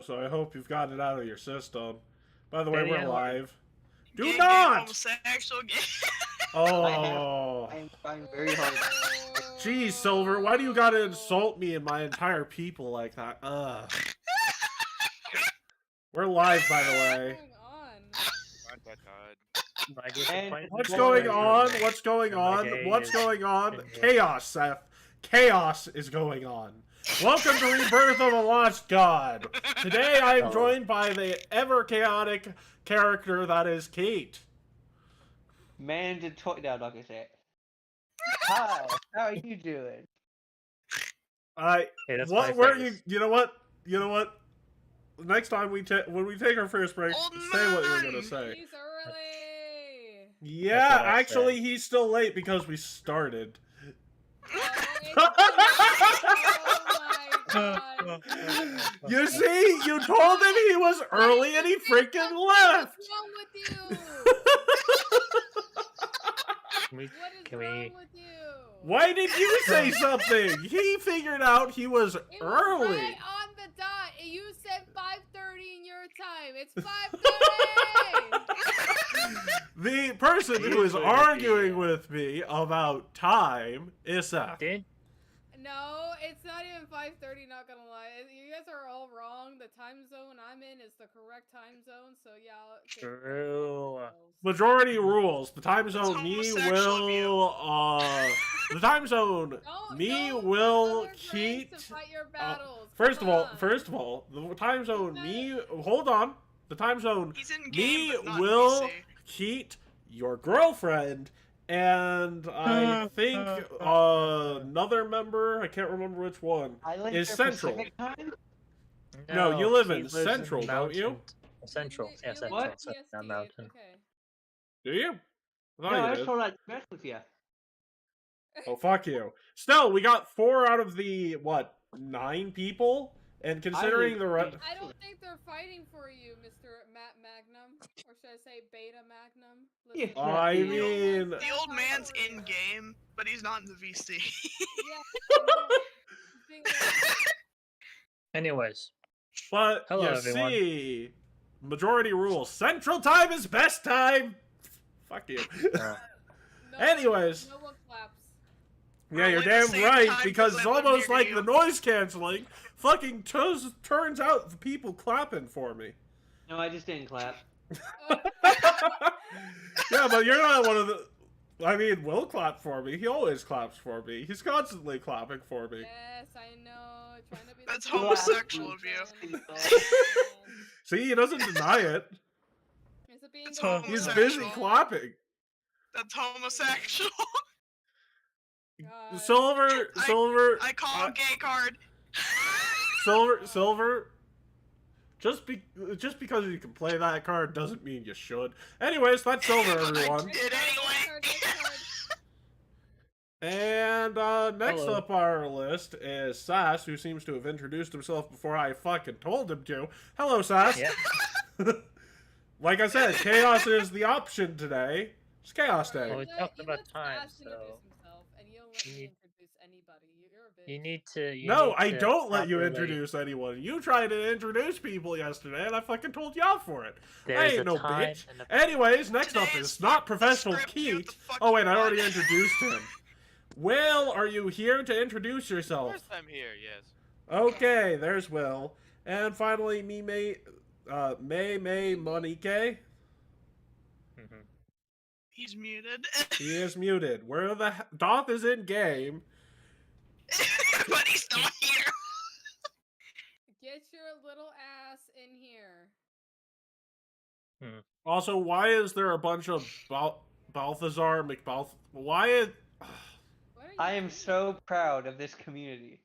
so I hope you've gotten it out of your system. By the way, Yeah, we're yeah. live. Do Gay, not! homosexual, gay. Oh. I'm trying very hard. Jeez, Silver, why do you gotta insult me and my entire people like that? Ugh. We're live, by the way. What's going on? What's going on? What's going on? Chaos, Seth. Chaos is going on. Welcome to Rebirth of a Lost God. Today I am joined by the ever chaotic character that is Keat. Man to talk down, like I said. Hi, how are you doing? What were you? You know what? You know what? Next time when we take our first break, say what you're gonna say. He's early. Yeah, actually, he's still late because we started. Oh my god. You see, you told him he was early and he freaking left. What's wrong with you? What is wrong with you? Why did you say something? He figured out he was early. Right on the dot. You said 5:30 in your time. It's 5:30. The person who is arguing with me about time is Seth. No, it's not even 5:30, not gonna lie. You guys are all wrong. The time zone I'm in is the correct time zone, so yeah. Okay. True. Majority rules. The time zone the time zone will Keat. First of all, the time zone hold on. The time zone will Keat, your girlfriend, and I think another member, I can't remember which one, is Central. No, you live in Central, don't you? Central, yeah, Central. What? Not Mountain. Okay. Do you? No, I just thought I'd mess with you. Oh, fuck you. Still, we got 4 out of the, what, 9 people? And considering the rest... I don't think they're fighting for you, Mr. Magnum. Or should I say Beta Magnum? Yeah. I mean... The old man's in-game, but he's not in the VC. Anyways. But, hello, you everyone. see... Majority rules. Central time is best time! Fuck you. Anyways... No one claps. Yeah, you're damn right, because it's almost like the noise canceling fucking turns out the people clapping for me. No, I just didn't clap. Yeah, but you're not one of the... I mean, Will clap for me. He always claps for me. He's constantly clapping for me. Yes, I know. Trying to be That's homosexual of you. See, he doesn't deny it. He's busy clapping. That's homosexual. God. Silver. I call him gay card. Silver. Just because you can play that card doesn't mean you should. Anyways, that's Silver, everyone. I did anyway. And next up on our list is Sass, who seems to have introduced himself before I fucking told him to. Hello, Sass. Yeah. Like I said, chaos is the option today. It's Chaos Day. Well, we talked about time, so you need to. No, I don't let you introduce anyone. You tried to introduce people yesterday, and I fucking told you off for it. I ain't no bitch. Anyways, next up is not professional Keat. Oh wait, I already introduced him. Will, are you here to introduce yourself? Of course I'm here, yes. Okay, there's Will. And finally, Monique. He's muted. He is muted. Where the Doth is in game. But he's not here. Get your little ass in here. Also, why is there a bunch of Balthazar McBalth? Why is... I am so proud of this community.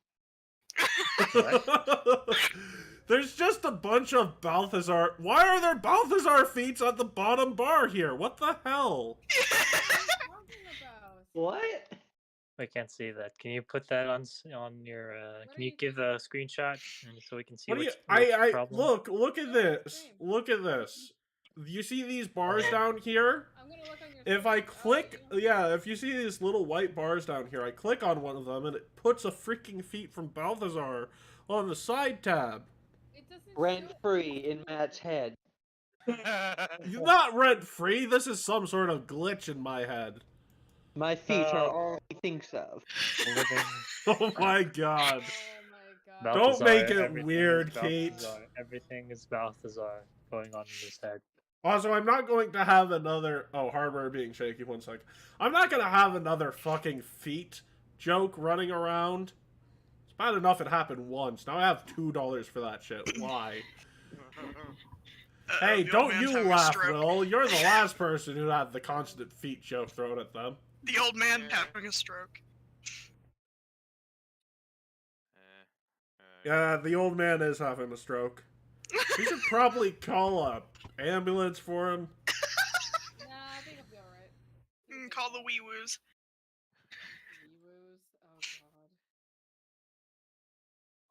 There's just a bunch of Balthazar. Why are there Balthazar feats at the bottom bar here? What the hell? What are you talking about? What? I can't see that. Can you put that on your? Can you give a screenshot so we can see? Look at this. Look at this. You see these bars down here? I'm gonna look on your If I click, if you see these little white bars down here, I click on one of them and it puts a freaking feat from Balthazar on the side tab. It doesn't Rent show- free in Matt's head. You're not rent free. This is some sort of glitch in my head. My feet are all he thinks of. Living. Oh my god. Oh my god. Don't make it everything weird, is Keat. Balthazar. Everything is Balthazar going on in his head. Also, I'm not going to have another... Oh, hardware being shaky. 1 sec. I'm not going to have another fucking feet joke running around. It's bad enough it happened once. Now I have $2 for that shit. Why? Hey, don't you laugh, Will. You're the last person who had the constant feet joke thrown at them. The old man having a stroke. Yeah, the old man is having a stroke. We should probably call a ambulance for him. Nah, I think I'll be alright. Call the wee-woos. Wee-woos? Oh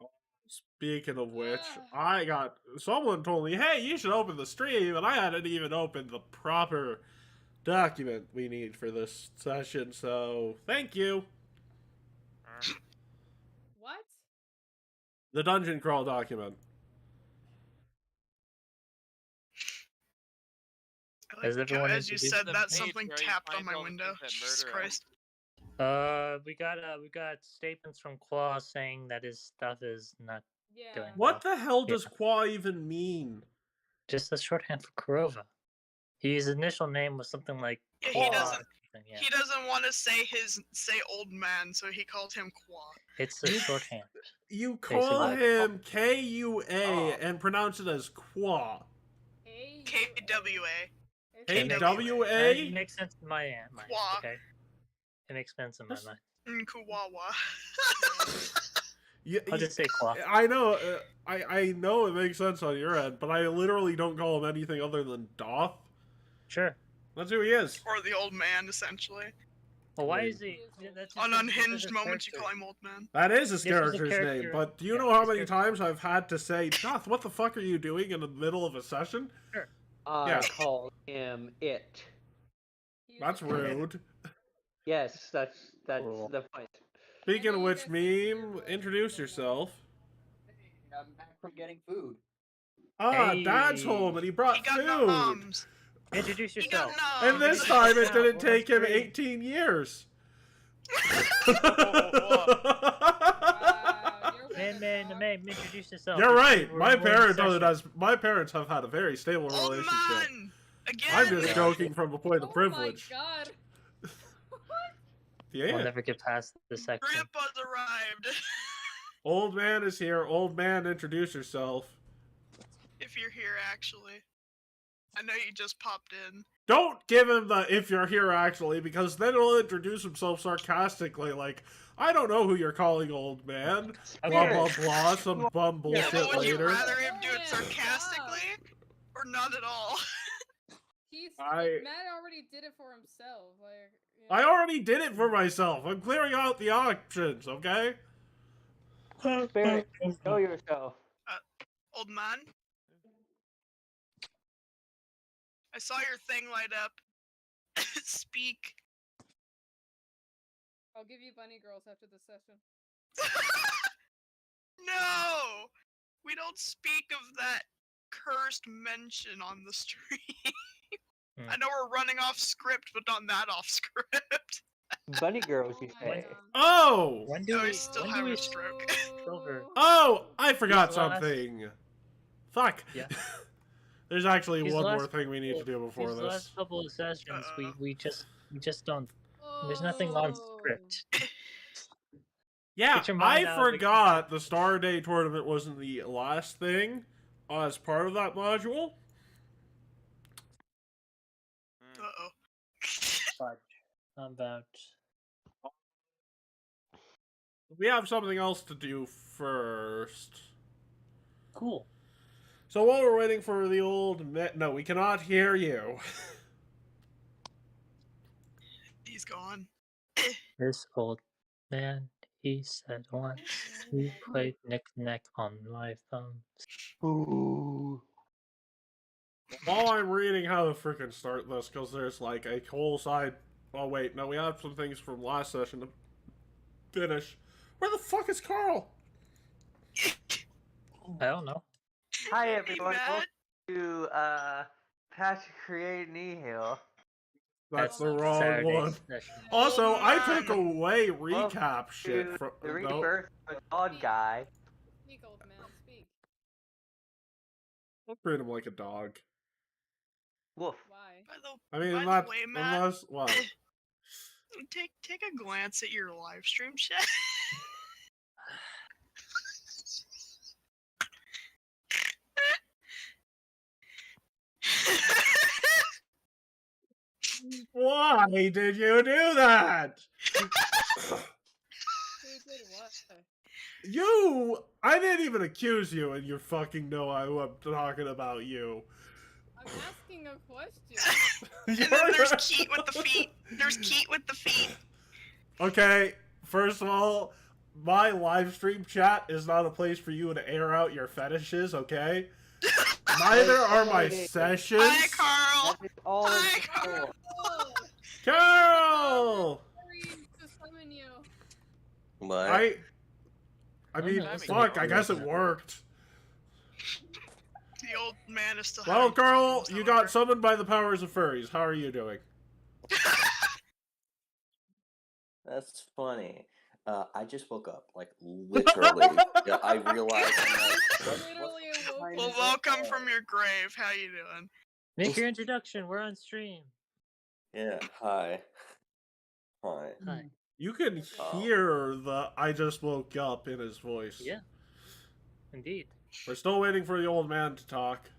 god. Speaking of which, someone told me, hey, you should open the stream, and I hadn't even opened the proper document we need for this session, so thank you. What? The dungeon crawl document. Has everyone As you introduced said them? that, something tapped on my window. Jesus Christ. We got statements from Claw saying that his stuff is not Yeah. doing What well. the hell does Qua even mean? Just a shorthand for Kurova. His initial name was something like Yeah, Claw. he doesn't. Yeah. He doesn't want to say old man, so he called him Qua. It's a shorthand. You call Basically. him K-U-A and pronounce it as Qua. KWA. K-W-A? It makes sense in my mind. Qua. Okay. It makes sense in my mind. Kuwawa. I'll just say Claw. I know, I know it makes sense on your end, but I literally don't call him anything other than Doth. Sure. That's who he is. Or the old man, essentially. Well, why is he? That's just On unhinged his moments, you character. call him old man. That is his This is a character's character- name, but do you yeah, know how his many character- times I've had to say, Doth, what the fuck are you doing in the middle of a session? Sure. I Yeah. call him it. That's rude. Yes, that's Cool. the point. Speaking of which, Meme, introduce yourself. I'm back from getting food. Ah, Hey. Dad's home and he brought He got food. noms. Introduce He got yourself. noms. And this time it didn't Well, take him that's great. 18 years. Wow, you're Man, introduce yourself. You're right. We're My in parents session. my parents have had a very stable Old relationship. man. Again. I'm just Yeah. joking from a point of privilege. Oh my god. Yeah. We'll never get past this section. Grandpa's arrived. Old man is here. Old man, introduce yourself. If you're here, actually. I know you just popped in. Don't give him the if you're here actually, because then he'll introduce himself sarcastically like, I don't know who you're calling old man. Blah blah blah, some bum Yeah, bullshit but would you later. rather him do it Yeah, sarcastically? Or not at all? Matt already did it for himself. Like, you know. I already did it for myself. I'm clearing out the options, okay? Spirit, show yourself. Old man? I saw your thing light up. Speak. I'll give you bunny girls after this session. No! We don't speak of that cursed mention on the stream. I know we're running off script, but not that off script. Bunny girls, you Oh my say. God. Oh! When do No, we? he's still when do having we a stroke. Silver. Oh! I forgot These last- something. Fuck. Yeah. There's actually These one more last thing we need to do before These this. last couple of sessions, we just don't. Oh. There's nothing on script. Yeah, Get your mind I out of the- forgot the Star Day tournament wasn't the last thing as part of that module. Uh-oh. But about We have something else to do first. cool. So while we're waiting for the old... No, we cannot hear you. He's gone. This old man, he said once, he played knick-knack on my thumbs. Ooh. While I'm reading how to freaking start this, because there's like a whole side... Oh wait, no, we have some things from last session to finish. Where the fuck is Carl? I don't know. Hi Hey, everyone, Matt. welcome to Patrick Create Nihil. That's the Oh, wrong Saturday's one. session. Also, I man. took away Welcome recap shit to from the no. Rebirth of a Dog Guy. Speak, old man, speak. Don't treat him like a dog. Woof. Why? I mean, By not the way, Matt, unless what. take a glance at your live stream chat. Why did you do that? Who did what? I didn't even accuse you, and you fucking know I'm talking about you. I'm asking a question. And then there's Keat with the feet. There's Keat with the feet. Okay, first of all, my live stream chat is not a place for you to air out your fetishes, okay? Neither are my sessions. Hi, Carl. That is all Hi, it's Carl. for. Oh, Carol! sorry to summon you. What? I mean, no, fuck, I guess it worked. The old man is still Well, having Carl, problems, you however. got summoned by the powers of furries. How are you doing? That's funny. I just woke up, like literally. Yeah, I realized. I'm like, Literally awoke. Well, welcome from your grave. How you doing? Make your introduction. We're on stream. Yeah. Hi. Hi. Hi. You can Oh. hear the I just woke up in his voice. Yeah. Indeed. We're still waiting for the old man to talk.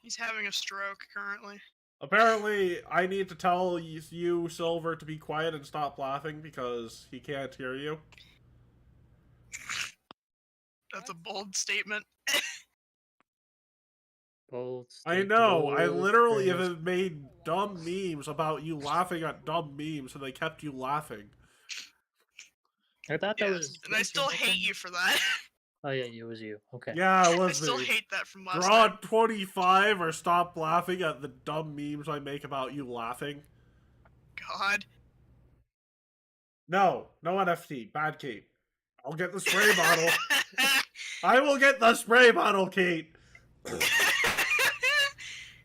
He's having a stroke currently. Apparently, I need to tell you, Silver, to be quiet and stop laughing because he can't hear you. That's a bold statement. Bold. I know, I bold literally statement. have made dumb memes about you laughing at dumb memes, and they kept you laughing. I thought that Yes, was. and I still hate you for that. Oh yeah, it was you. Okay. Yeah, it I was still me. hate that from last Draw time. 25 or stop laughing at the dumb memes I make about you laughing. God. No, no NFT. Bad Kate. I'll get the spray bottle. I will get the spray bottle, Kate.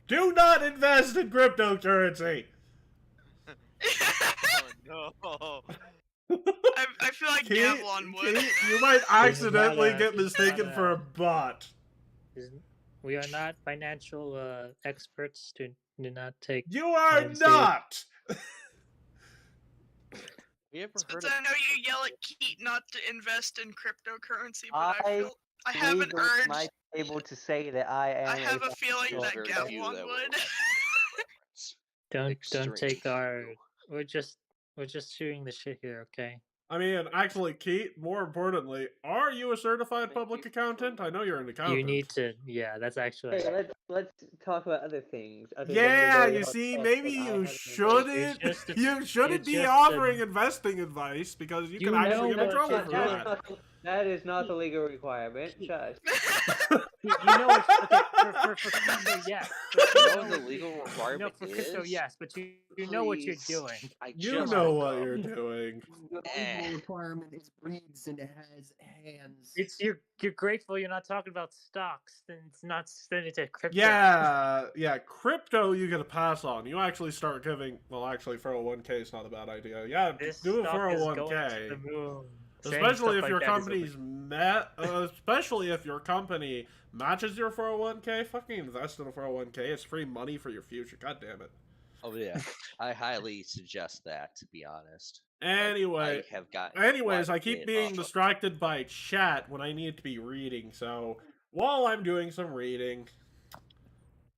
Do not invest in cryptocurrency. Oh no. I feel like Kate, Gavlon would. Kate, you might accidentally not get a- mistaken for a bot. We are not financial experts. Do not take. You are Nancy. not. We ever heard Since of I know you yell at Keat not to invest in cryptocurrency, but I have an Legally urge. might be able to say that I am. I have a feeling There's that very few Gavlon that will would. Don't Extreme take our. few. We're just shooting the shit here, okay? I mean, actually, Kate, more importantly, are you a certified Thank public you. accountant? I know you're an accountant. You need to. Yeah, that's actually. Hey, let's talk about other things. Other than Yeah, the very you hot see, test maybe that I you haven't shouldn't. It's just a- You shouldn't it's be just offering a- investing advice because you You can actually know get in what trouble you're for doing. that. That is not the legal requirement. Shush. You know what? Okay, for crypto, yes. You know what the legal requirement No, for crypto, is? yes, but you know what you're Please. doing. I You just know woke what up. you're doing. The Eh. legal requirement is breeds and it has hands. It's you're grateful you're not talking about stocks, then it's not sending to crypto. Yeah, crypto you get a pass on. You actually start giving. Well, actually, 401k is not a bad idea. Yeah, This do a stock is going to 401k. the moon. Saying Especially stuff if like your that is company's especially if your company matches your 401k, fucking invest in a 401k. It's free money for your future. God damn it. Oh yeah, I highly suggest that. To be honest. Anyway, I have gotten. anyways, I quite a keep bit being off of- distracted by chat when I need to be reading. So while I'm doing some reading,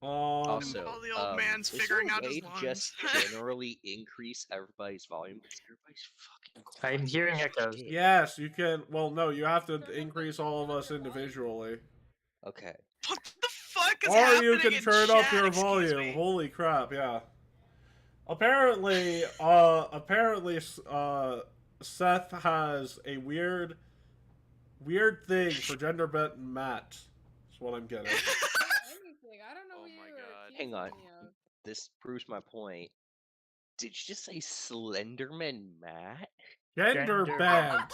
Also, All the old man's is there figuring a out way his to lungs. just generally increase everybody's volume? Because everybody's fucking quiet. I'm hearing echoes. Shit. yes, you can. Well, no, you have to increase all of us individually. Okay. What the fuck is Or happening you can in turn up chat? your Excuse volume. me. Holy crap, yeah. Apparently, Seth has a weird thing for gender bent and Matt. That's what I'm getting. Anything. I don't know Oh what my you God. were Hang on. accusing me of. This proves my point. Did you just say Slenderman Matt? Gender bent.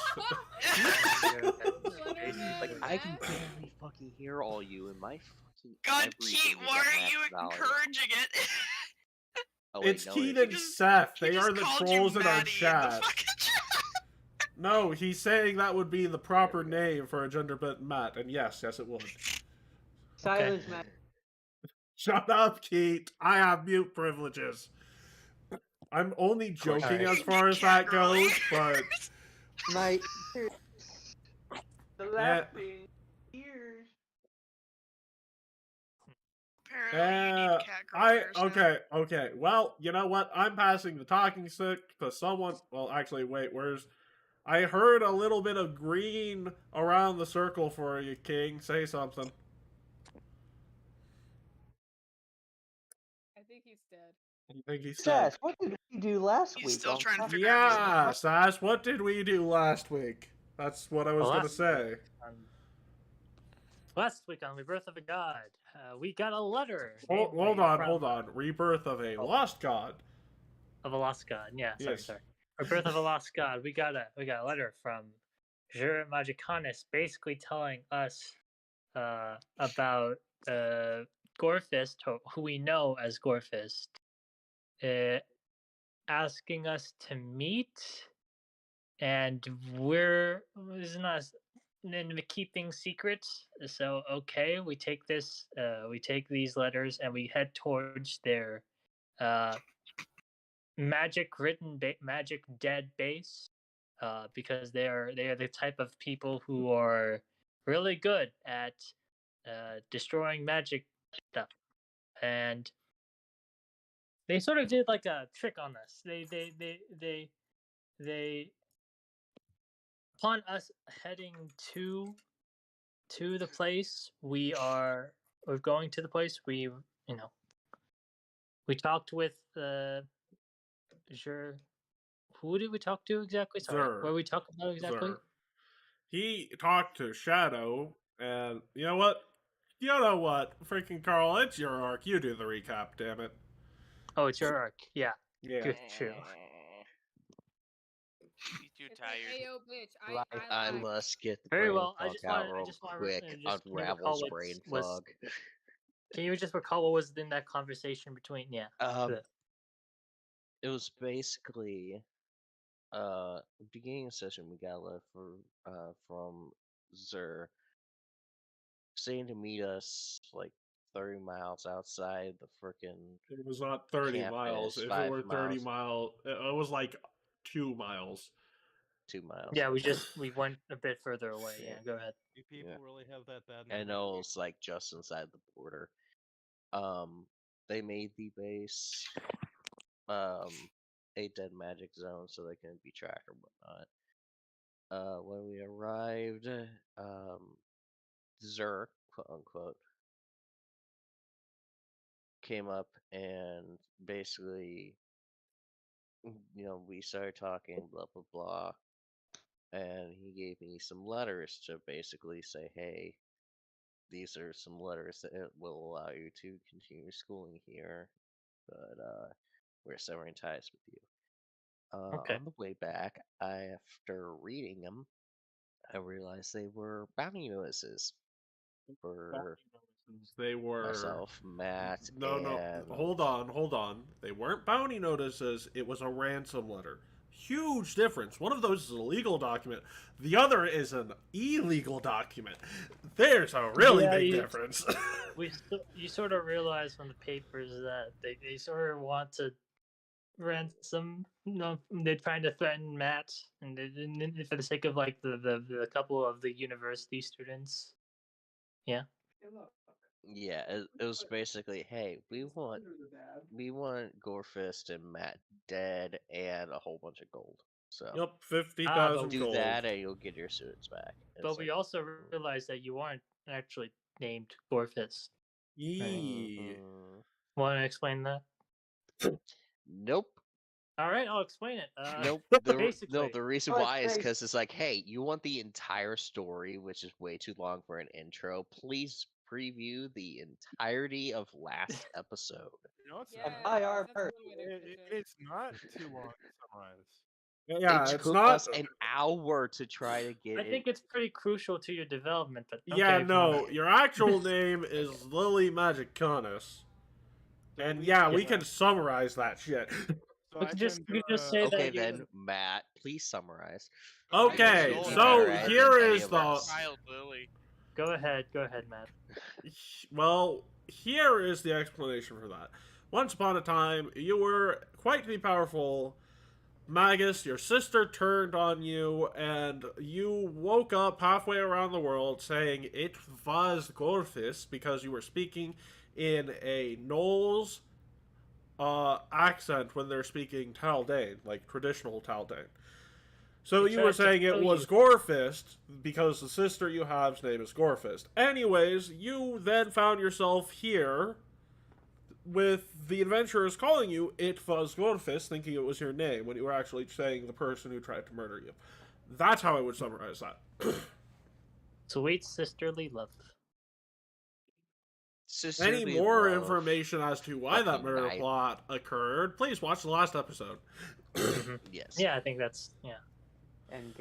Like, I can barely fucking hear all you in my fucking. God, everything Keat, is why at are max you value. encouraging it? Oh, wait, It's no, Keat it and isn't. Seth. He They are just the called trolls you in our Maddie in the chat. fucking chat. No, he's saying that would be the proper name for a gender bent Matt, and yes, it would. Silence, man. Shut up, Keat. I have mute privileges. I'm only joking Alright. as far as that goes, but My ears. The laughing ears. Apparently, you need cat growlers now. okay. Well, you know what? I'm passing the talking stick to someone. Well, actually, wait. I heard a little bit of green around the circle for you, King. Say something. I think he's dead. I think he's Sass, dead. what did we do last He's week? still on trying to top- figure out his Yeah, Sash, what did we do last week? That's what I was going to say. Last week on Rebirth of a God, we got a letter. Hold on. Rebirth of a Lost God. Of a Lost God, yeah. Yes. Sorry. Rebirth of a Lost God. We got a letter from Jure Magicanus, basically telling us about Gorefist, who we know as Gorefist, asking us to meet, and we're not to keep things secret. So okay, we take these letters and we head towards their magic dead base, because they are the type of people who are really good at destroying magic stuff, and they sort of did like a trick on us. They upon us heading to the place, we're going to the place. We talked with Sure. Who did we talk to exactly? Sorry. Zer. What did we talk about exactly? Zer. He talked to Shadow, and you know what? Freaking Carl, it's your arc. You do the recap, damn it. Oh, it's your arc. Yeah. Yeah. Good, true. He's too tired. Ayo, bitch. I must get the Very brain well. fog out real quick. Unravels brain fog. Can you just recall what was in that conversation between? Yeah. It was basically beginning of session. We got a letter from Zer saying to meet us like 30 miles outside the frickin' It was not 30 miles. If it were 30 miles, it was like 2 miles. 2 miles. Yeah, we went a bit further away. Yeah, go ahead. Do people really have that bad? I know it's like just inside the border. They made the base a dead magic zone so they couldn't be tracked or whatnot. When we arrived, Zer, quote unquote, came up and basically, we started talking, blah blah blah, and he gave me some letters to basically say, hey, these are some letters that will allow you to continue schooling here, but we're severing ties with you. Okay. On the way back, after reading them, I realized they were bounty notices for They were myself, Matt, No, and... hold on. They weren't bounty notices. It was a ransom letter. Huge difference. One of those is a legal document. The other is an illegal document. There's a really big difference. You sort of realize from the papers that they sort of want to ransom. They're trying to threaten Matt, and for the sake of like the couple of the university students. Yeah. Yeah, it was basically, hey, we want Gorefist and Matt dead and a whole bunch of gold. So yep, 50,000 do gold. that and you'll get your students back. But we also realized that you aren't actually named Gorefist. Yee. Want to explain that? Nope. All right, I'll explain it. Nope. Basically, the reason why is because it's like, hey, you want the entire story, which is way too long for an intro. Please preview the entirety of last episode. No, it's Yeah, not. that's one way to It's not too long to summarize. Yeah, it it's took not. us an hour to try to get I it. think it's pretty crucial to your development, but okay, Yeah, if you wanna- no, your actual name is Lily Magicanus. And yeah, we can summarize that shit. So We I can just can, say Okay, that then, Matt, please summarize. Okay, You'd be so better at it here than any is of the. us. Child Lily. Go ahead, Matt. Well, here is the explanation for that. Once upon a time, you were quite the powerful Magus. Your sister turned on you, and you woke up halfway around the world saying it was Gorfis because you were speaking in a Knowles accent when they're speaking Taldane, like traditional Taldane. So you were saying it was Gorfist because the sister you have's name is Gorfist. Anyways, you then found yourself here with the adventurers calling you it was Gorfist, thinking it was your name, when you were actually saying the person who tried to murder you. That's how I would summarize that. Sweet sisterly love. Any more information as to why that murder plot occurred, please watch the last episode. Yes. Yeah, I think that's And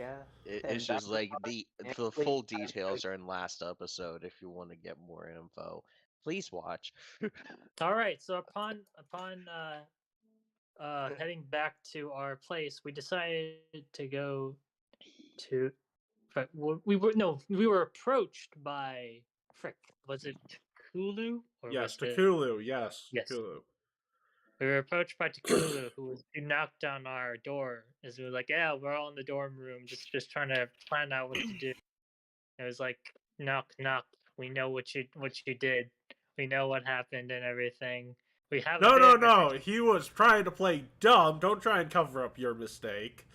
it's just like the full details are in last episode. If you want to get more info, please watch. All right. So upon heading back to our place, we decided to go to. But we were approached by frick. Was it Takulu? Yes, Takulu. Yes, Takulu. We were approached by Takulu, who knocked on our door. As we were like, "Yeah, we're all in the dorm room, just trying to plan out what to do." It was like, "Knock, knock. We know what you did. We know what happened and everything. We have." No. He was trying to play dumb. Don't try and cover up your mistake.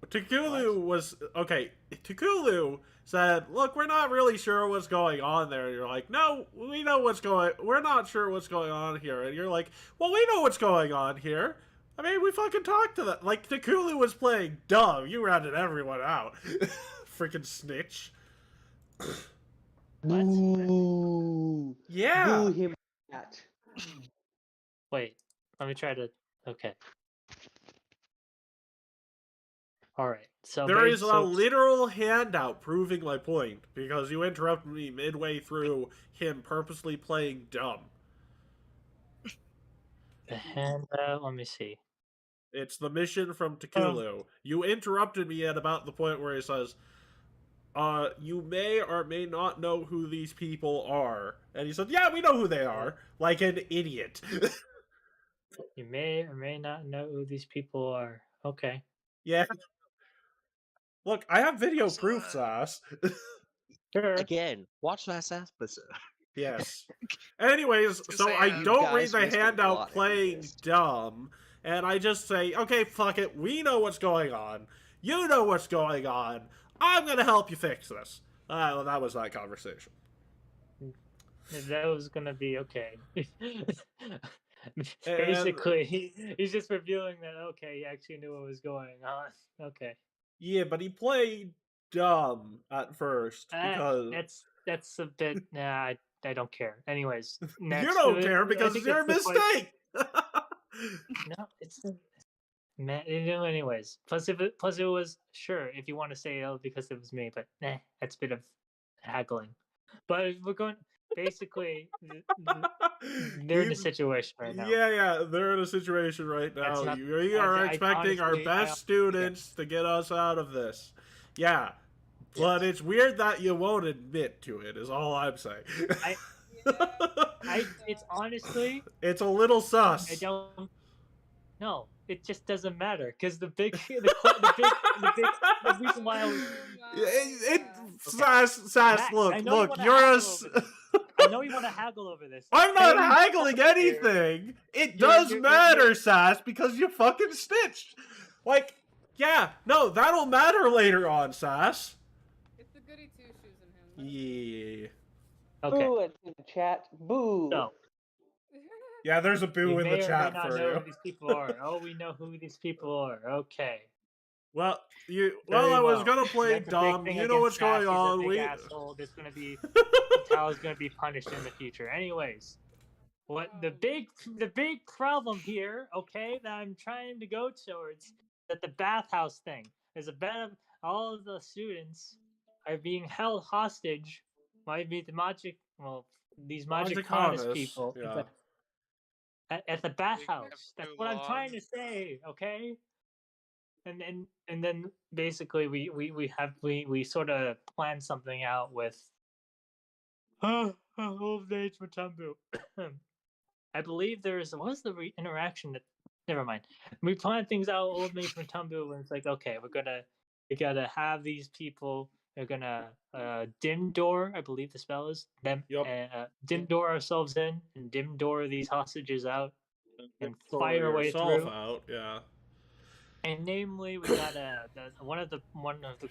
Takulu was okay. Takulu said, "Look, we're not really sure what's going on there." And you're like, "No, we know what's going. We're not sure what's going on here." And you're like, "Well, we know what's going on here. I mean, we fucking talked to them." Like Takulu was playing dumb. You ratted everyone out. Freaking snitch. Boo. Yeah. Boo him. That. Wait, let me try to. Okay. All right. So there is a literal handout proving my point because you interrupted me midway through him purposely playing dumb. The handout. Let me see. It's the mission from Takulu. You interrupted me at about the point where he says, you may or may not know who these people are. And he said, "Yeah, we know who they are." Like an idiot. You may or may not know who these people are. Okay. Yeah. Look, I have video proof, Sass. Sure. Again, watch last episode. Yes. Anyways, so I don't read the handout playing dumb, and I just say, "Okay, fuck it. We know what's going on. You know what's going on. I'm gonna help you fix this." Well, that was that conversation. That was gonna be okay. Basically, he's just revealing that, okay, he actually knew what was going on. Okay. Yeah, but he played dumb at first because that's a bit. Nah, I don't care. Anyways, next, you don't care because it's your mistake. No, it's anyways. Plus it was sure if you want to say because it was me, but that's a bit of haggling. But we're going. Basically, they're in a situation right now. Yeah, they're in a situation right now. We are expecting our best students to get us out of this. Yeah, but it's weird that you won't admit to it, is all I'm saying. It's honestly... It's a little sus. I don't... No, it just doesn't matter, because the reason why I was... Sass, look, you're a... I know you want to haggle over this. I'm not haggling anything. It does matter, Sass, because you fucking snitched. Like, yeah, no, that'll matter later on, Sass. It's the goody two shoes in him. Yeah. Okay. Boo in the chat. Boo. No. Yeah, there's a boo in the chat for you. Who these people are. Oh, we know who these people are. Okay. Well, I was gonna play dumb. You know what's going on. Asshole. There's gonna be Tal's gonna be punished in the future. Anyways, what the big problem here, okay, that I'm trying to go towards the bathhouse thing. There's a bed. All of the students are being held hostage by the these Magicanus people yeah. at the bathhouse. That's what I'm trying to say. Okay. And then basically we sort of planned something out with Old Mage Matumbu. I believe there's what was the interaction that never mind. We planned things out Old Mage Matumbu and it's like okay we gotta have these people they're gonna dim door I believe the spell is them dim door ourselves in and dim door these hostages out and fire our way through. Out, yeah. And namely, we got one of the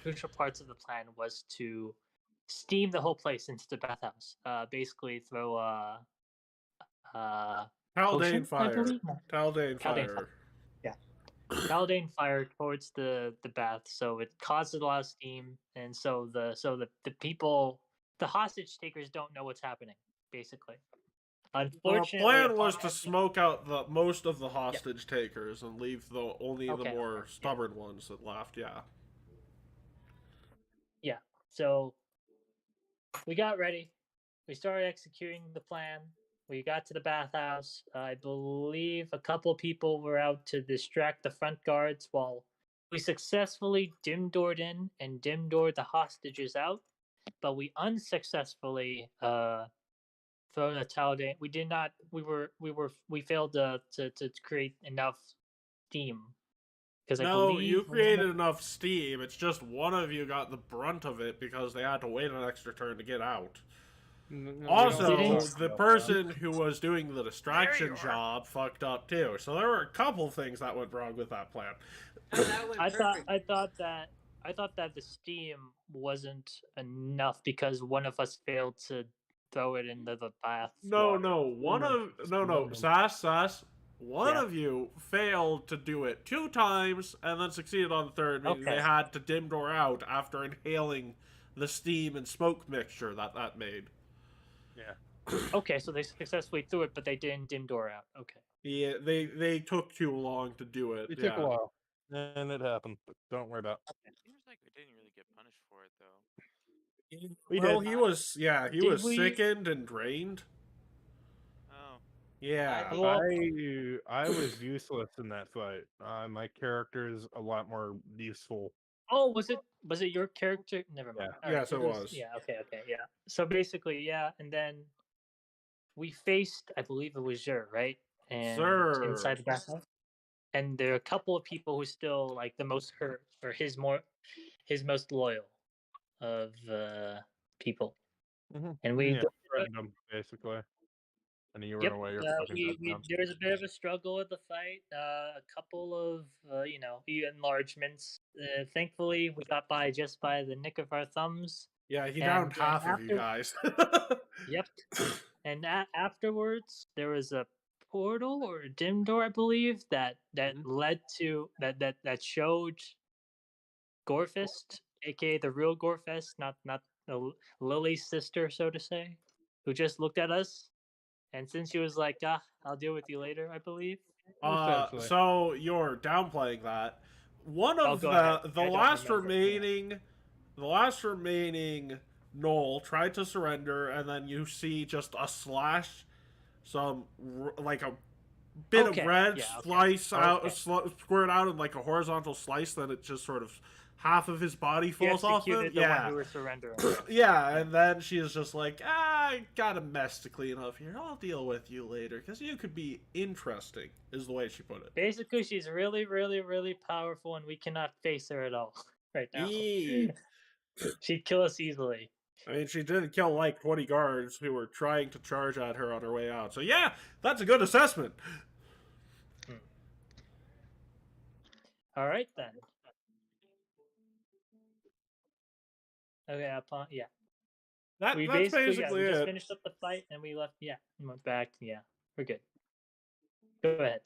crucial parts of the plan was to steam the whole place into the bathhouse. Basically, throw Haldane fire. Haldane fire. Yeah, Haldane fire towards the bath, so it causes a lot of steam, and so the people, the hostage takers, don't know what's happening. Basically. Unfortunately, the plan was to smoke out the most of the hostage takers and leave only the more stubborn ones that left. Yeah. Yeah. So we got ready. We started executing the plan. We got to the bathhouse. I believe a couple of people were out to distract the front guards while we successfully dim-doored in and dim-doored the hostages out, but we unsuccessfully throw the Taldan. We did not. We failed to create enough steam. Because you created enough steam. It's just one of you got the brunt of it because they had to wait an extra turn to get out. Also, the person who was doing the distraction job fucked up too. So there were a couple things that went wrong with that plan. I thought that the steam wasn't enough because one of us failed to throw it into the bath. Sass. One of you failed to do it 2 times and then succeeded on the third. Meaning they had to dim door out after inhaling the steam and smoke mixture that made. Yeah. Okay, so they successfully threw it, but they didn't dim door out. Okay. Yeah, they took too long to do it. It took a while, and it happened. But don't worry about it. It seems like we didn't really get punished for it, though. He was sickened and drained. Oh. Yeah. I was useless in that fight. My character is a lot more useful. Oh, was it your character? Never mind. Yeah. Yes, it was. Yeah, okay, yeah. So basically, yeah, and then we faced, I believe it was Zher, right? And inside the bathhouse. And there are a couple of people who still like the most hurt, or his most loyal of people. Mm-hmm. And we threatened them basically. And you run away. There was a bit of a struggle with the fight. A couple of enlargements. Thankfully, we got by just by the nick of our thumbs. Yeah, he downed half of you guys. Yep. And afterwards, there was a portal or a dim door, I believe, that led to that showed Gorefist, aka the real Gorefist, not Lily's sister, so to say, who just looked at us. And since she was like, I'll deal with you later, I believe. So you're downplaying that. One of the last remaining Knoll tried to surrender, and then you see just a slash, like a bit of red slice out, squirt out in like a horizontal slice. Then it just sort of half of his body falls off him. The one who was surrendering. Yeah, and then she is just like, I got a mess to clean up here. I'll deal with you later, because you could be interesting, is the way she put it. Basically, she's really, really, really powerful, and we cannot face her at all right now. She'd kill us easily. I mean, she did kill like 20 guards who were trying to charge at her on her way out. So yeah, that's a good assessment. All right, then. Okay, that's we basically we it. just finished up the fight and we left. Yeah, we went back. Yeah, we're good. Go ahead.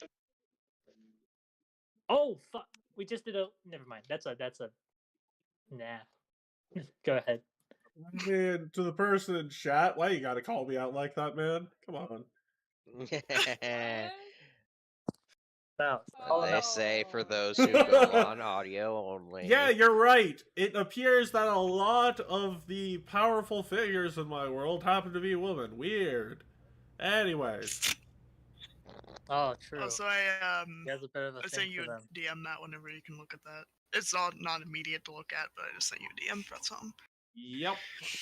Oh fuck! We just did a. Never mind. That's a. Nah. Go ahead. I mean, to the person in chat, why you gotta call me out like that, man? Come on. bathhouse. They say for those who go on audio only. Yeah, you're right. It appears that a lot of the powerful figures in my world happen to be women. Weird. Anyways. Oh, true. Also, He has a bit of a I thing sent you for a them. DM, Matt, whenever you can look at that. It's all not immediate to look at, but I just sent you a DM. That's something. Yep.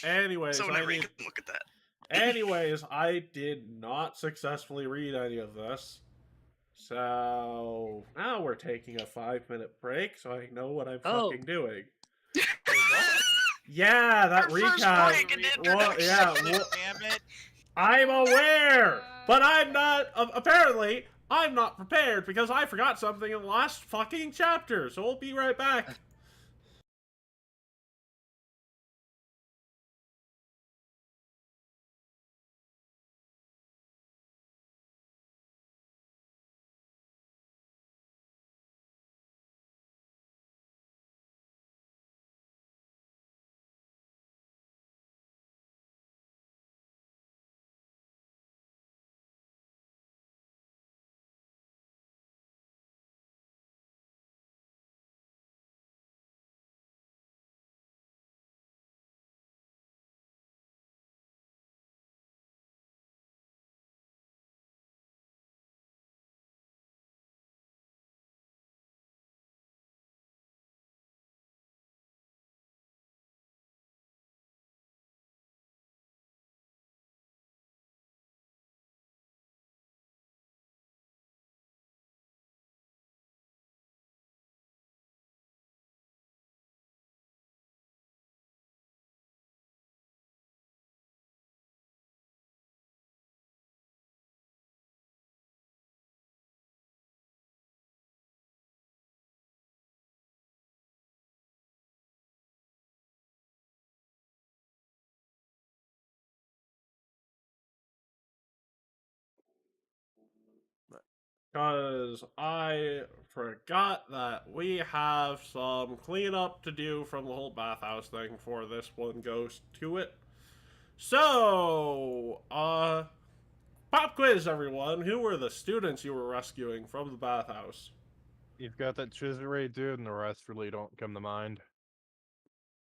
Anyways, So whenever you can look at that. Anyways, I did not successfully read any of this. So now we're taking a 5-minute break so I know what I'm fucking doing. Yeah, that Our first recap. break in the Well, yeah, Damn it. I'm aware, but I'm not. Apparently, I'm not prepared because I forgot something in the last fucking chapter. So we'll be right back. Because I forgot that we have some cleanup to do from the whole bathhouse thing before this one goes to it. So, pop quiz, everyone. Who were the students you were rescuing from the bathhouse? You've got that Chisare dude, and the rest really don't come to mind.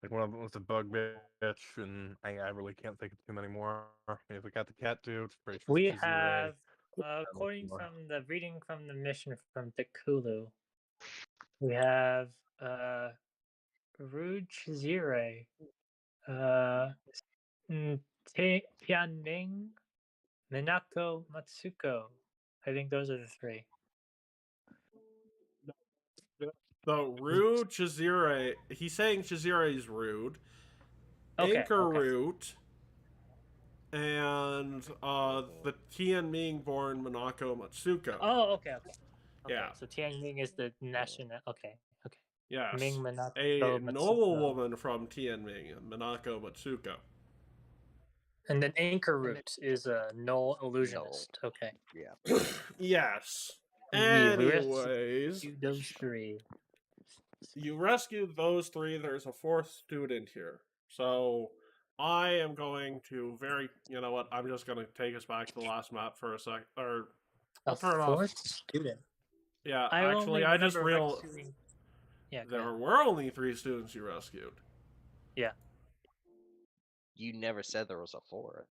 Like, one of them was a bug bitch, and I really can't think of too many more. If we got the cat dude, pretty sure We it's Chisare. have, according from the reading from the mission from Dekulu, we have Rouge Zire, Tianming, Minako Matsuko. I think those are the three. The rude Chizire. He's saying Chizire is rude. Okay, Anchor okay. Root. And the Tianming born Minako Matsuko. Oh, okay. Yeah. So Tianming is the national. Okay. Yes. Ming Minako A Matsuko. noble woman from Tianming, Minako Matsuko. And then Anchor Root is a null illusionist. Okay. Yeah. Yes. Yeah, we Anyways, rescued those three. you rescued those three. There's a fourth student here. So I am going to you know what? I'm just going to take us back to the last map for a sec. Or I'll turn off. Fourth student. Yeah, I actually, I just realized Yeah, there were only 3 students you rescued. Yeah. You never said there was a fourth.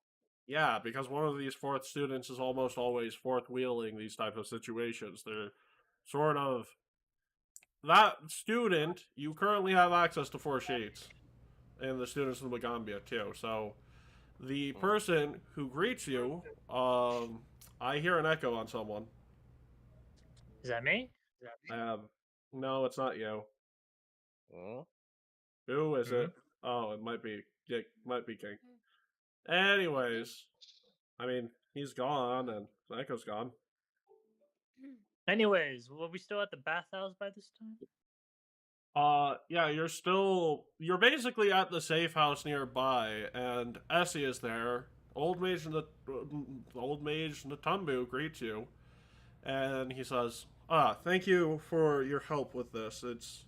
Yeah, because one of these fourth students is almost always fourth wheeling these type of situations. They're sort of that student. You currently have access to 4 sheets, and the students in Magambia too. So the person who greets you, I hear an echo on someone. Is that me? No, it's not you. Huh? Who is it? Oh, it might be. Yeah, might be King. Anyways, I mean, he's gone and Echo's gone. Anyways, were we still at the bathhouse by this time? Yeah, you're basically at the safe house nearby, and Essie is there. Old Mage Natumbu greets you, and he says, thank you for your help with this. It's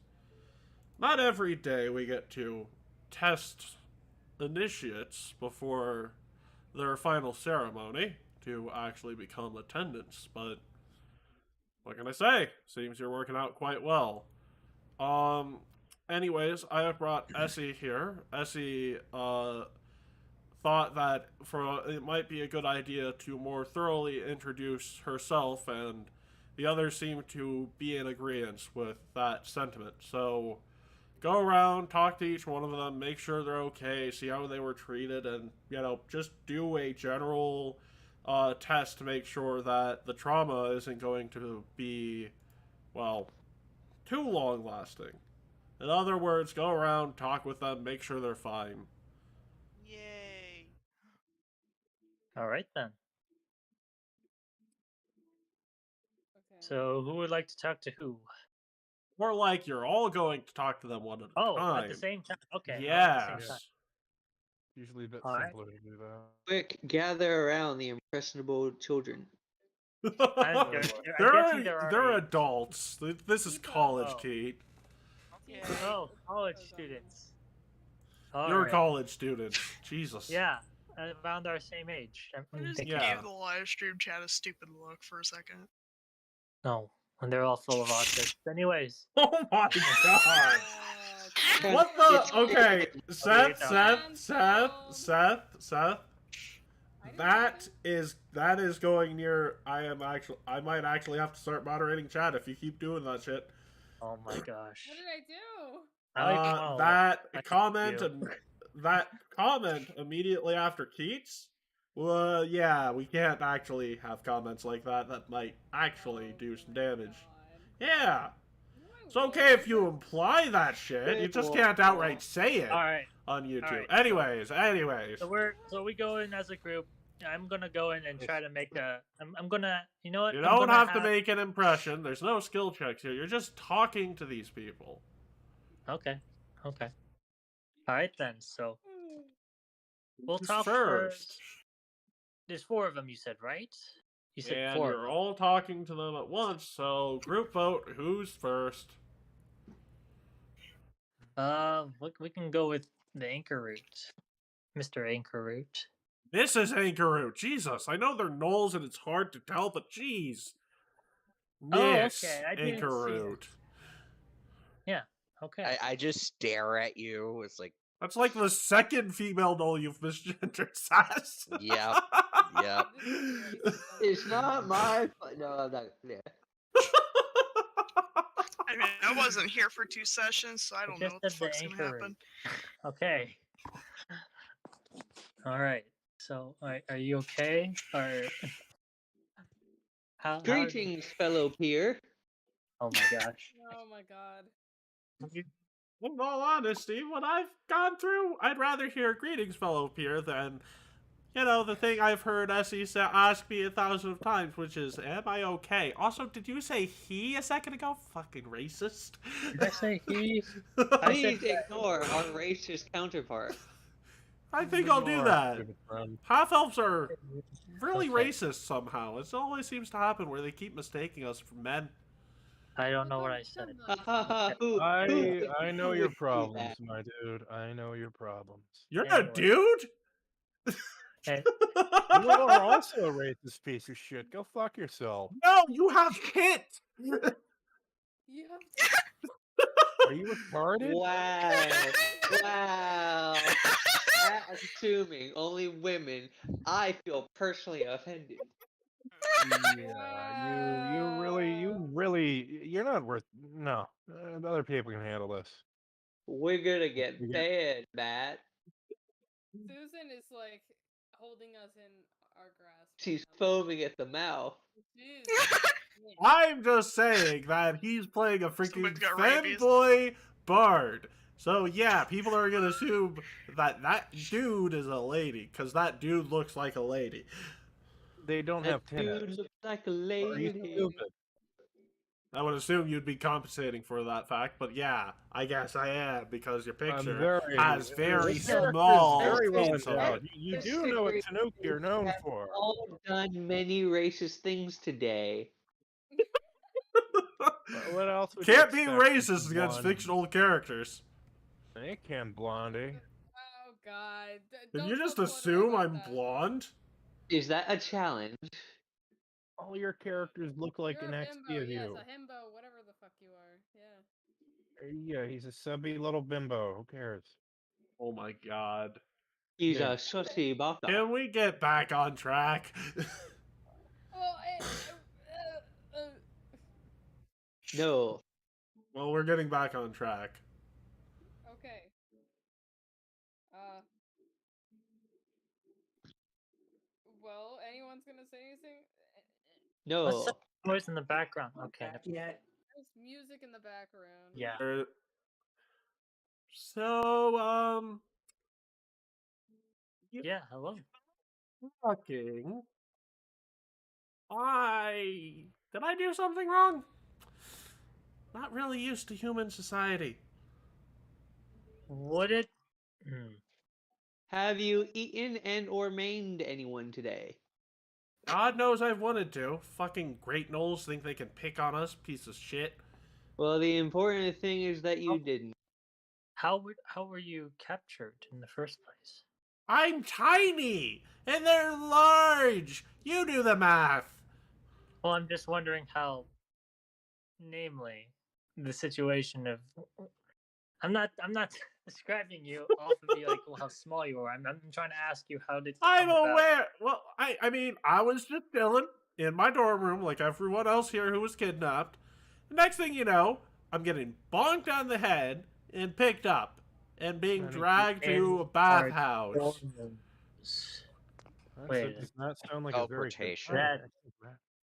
not every day we get to test initiates before their final ceremony to actually become attendants, but what can I say? Seems you're working out quite well. Anyways, I have brought Essie here. Essie, thought that it might be a good idea to more thoroughly introduce herself, and the others seem to be in agreement with that sentiment. So, go around, talk to each one of them, make sure they're okay, see how they were treated, and, just do a general test to make sure that the trauma isn't going to be, well, too long lasting. In other words, go around, talk with them, make sure they're fine. Yay. All right then. Okay. So who would like to talk to who? More like you're all going to talk to them one at a time. Oh, at the same time. Okay. Yes. Usually a bit All right. simpler to do that. Quick, gather around the impressionable children. They're adults. This is college, Keat. Oh, college students. You're a college student. Jesus. Yeah, around our same age. I just gave the live stream chat a stupid look for a second. No, and they're all full of autists. Anyways. Oh my god. What the? Okay, Seth. That is going near. I might actually have to start moderating chat if you keep doing that shit. Oh my gosh. What did I do? That comment immediately after Keats. Well, yeah, we can't actually have comments like that. That might actually do some damage. Yeah. It's okay if you imply that shit. You just can't outright say it on YouTube. Anyways. So we go in as a group. I'm gonna go in and try to make a. I'm gonna. You know what? You don't have to make an impression. There's no skill checks here. You're just talking to these people. Okay. All right then. So we'll talk first. There's 4 of them. You said, right? You said and 4. You're all talking to them at once. So group vote. Who's first? We can go with the Anchor Root, Mr. Anchor Root. This is Anchor Root. Jesus, I know they're gnolls and it's hard to tell, but jeez. Yes, Anchor Root. Yeah. Okay. I just stare at you. It's like that's like the second female gnoll you've misgendered, Sass. Yep. It's not my fault. No, I'm not. Yeah. I mean, I wasn't here for 2 sessions, so I don't know what the fuck's gonna happen. Okay. All right. So, are you okay? Or Greetings, fellow peer. Oh my gosh. Oh my god. In all honesty, what I've gone through, I'd rather hear greetings, fellow peer, than, the thing I've heard Essie ask me 1,000 times, which is, am I okay? Also, did you say he a second ago? Fucking racist. Did I say he? Please ignore our racist counterpart. I think I'll do that. Half-elves are really racist somehow. It always seems to happen where they keep mistaking us for men. I don't know what I said. I know your problems, my dude. I know your problems. You're a dude? Hey. You are also a racist piece of shit. Go fuck yourself. No, you have Kit! Are you retarded? Wow. Assuming only women, I feel personally offended. Yeah, you really, you're not worth. No, other people can handle this. We're gonna get bad, Matt. Susan is like holding us in our grasp. She's foaming at the mouth. I'm just saying that he's playing a freaking fanboy bard. So yeah, people are gonna assume that dude is a lady, because that dude looks like a lady. They don't have tits. Dude looks like a lady. I would assume you'd be compensating for that fact, but yeah, I guess I am, because your picture has very small tits on it. You do know what Tanuki are known for. We've all done many racist things today. What else? Can't be racist against fictional characters. They can, Blondie. Oh god. Did you just assume I'm blonde? Is that a challenge? All your characters look like You're an a XD bimbo, of yes, you. a himbo, whatever the fuck you are. Yeah. Yeah, he's a subby little bimbo. Who cares? Oh my god. He's Yeah. a sussy baka. Can we get back on track? Well, No. Well, we're getting back on track. okay. Well, anyone's gonna say anything? No. Noise in the background. Okay. Yeah. There's music in the background. Yeah. So, Yeah. Hello. fucking. Did I do something wrong? Not really used to human society. Would it? Have you eaten and or maimed anyone today? God knows I've wanted to. Fucking Great Knolls think they can pick on us, piece of shit. Well, the important thing is that you didn't. How were you captured in the first place? I'm tiny, and they're large. You do the math. Well, I'm just wondering how, namely, the situation of. I'm not describing you off of you like how small you are. I'm trying to ask you how did. I'm aware. Well, I mean, I was just chilling in my dorm room like everyone else here who was kidnapped. The next thing you know, I'm getting bonked on the head and picked up and being dragged to a bathhouse. Wait, Does not sound like a very good Teleportation. plan.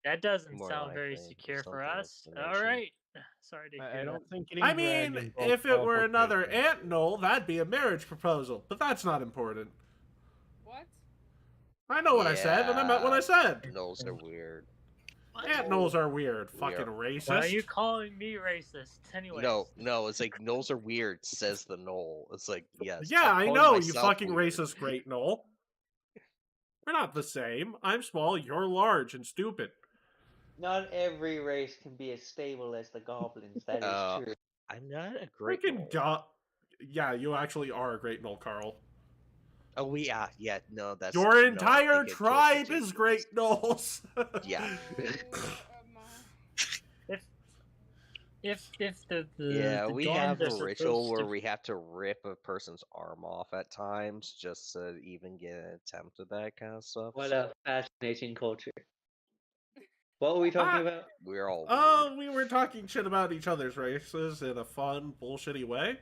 that doesn't More sound very likely, secure for something us. like All right. Sorry to hear I that. don't think getting I dragged mean, involves if it were another teleportation. ant knoll, that'd be a marriage proposal. But that's not important. What? I know what I said, and I meant what I said. Knolls are weird. Ant knolls are weird. We Fucking are- racist. Why are you calling me racist? Anyway. No, it's like knolls are weird, says the knoll. It's like, yes. Yeah, I'm I calling know, you myself fucking weird. racist Great Knoll. We're not the same. I'm small, you're large and stupid. Not every race can be as stable as the goblins. That is true. I'm not a great Freaking knoll. Yeah, you actually are a Great Knoll, Carl. Oh, yeah, no, that's... Your no, I entire think it tribe goes is Great Knolls. Yeah. If the Yeah, the we dorms have are a ritual supposed where to- we have to rip a person's arm off at times just to even get an attempt at that kind of stuff. What so a fascinating culture. What were we talking about? we're all Oh, we were talking shit about each other's races in a fun, bullshitty way.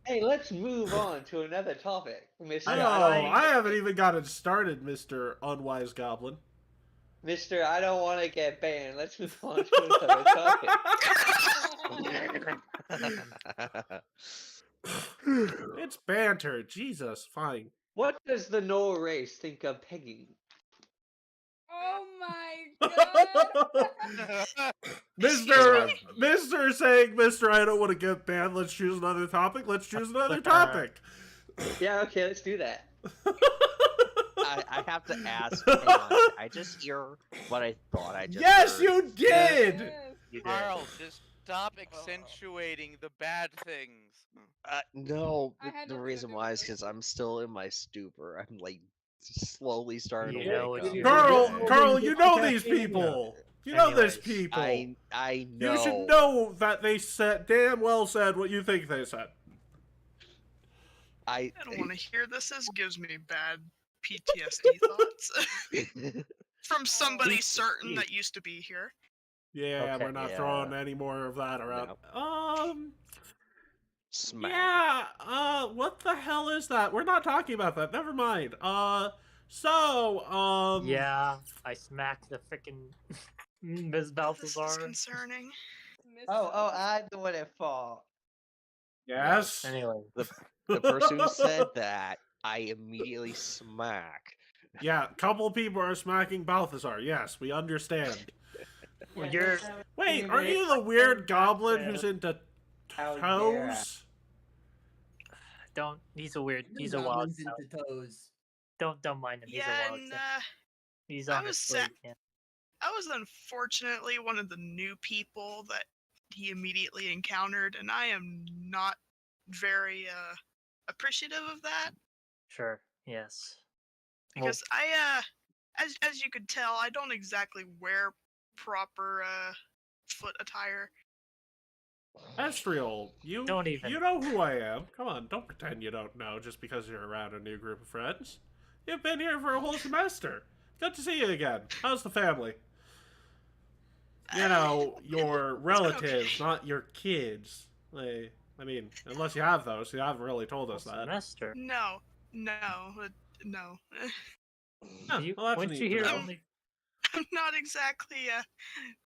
Hey, let's move on to another topic, Mr. No, I haven't even got it started, Mr. Unwise Goblin. Mr. I don't want to get banned. Let's move on to another topic. It's banter. Jesus, fine. What does the Knoll race think of pegging? Oh my god! Mr. saying, Mr. I don't want to get banned. Let's choose another topic. Let's choose another topic. Yeah, okay, let's do that. I have to ask. Hang on, I just hear what I thought I just Yes, heard. you did! You did. Carl, just stop accentuating the bad things. No, I had the nothing to reason do why with is because I'm still in my stupor. I'm like slowly starting You to know wake what up. you Carl, you know these people. You know this Anyways, people. I know. You should know that they damn well said what you think they said. I don't want to hear this. This gives me bad PTSD thoughts. From somebody certain that used to be here. Yeah, Okay, we're not yeah. throwing any more of that around. Smack. Yeah, what the hell is that? We're not talking about that. Never mind. Yeah, I smacked the frickin' Ms. This is Balthazar. concerning. Oh, I'm the one at fault. Yes. Anyway, The person who said that, I immediately smack. Yeah, a couple people are smacking Balthazar. Yes, we understand. you're Wait, are you the weird goblin who's into How dare toes? don't. He's a weird. He's a wild. Goblins into toes. Don't mind him. He's Yeah, a wild. and He's I on was his way. sad. Yeah. I was unfortunately one of the new people that he immediately encountered, and I am not very appreciative of that Sure. Yes. because I as you could tell, I don't exactly wear proper foot attire. Estriel, you Don't even. You know who I am. Come on, don't pretend you don't know just because you're around a new group of friends. You've been here for a whole semester. Good to see you again. How's the family? You know, your relatives, okay. not your kids. I mean, unless you have those, you haven't really told us that. Semester. No. Huh, well, that's Wouldn't neat you to hear know. only? I'm not exactly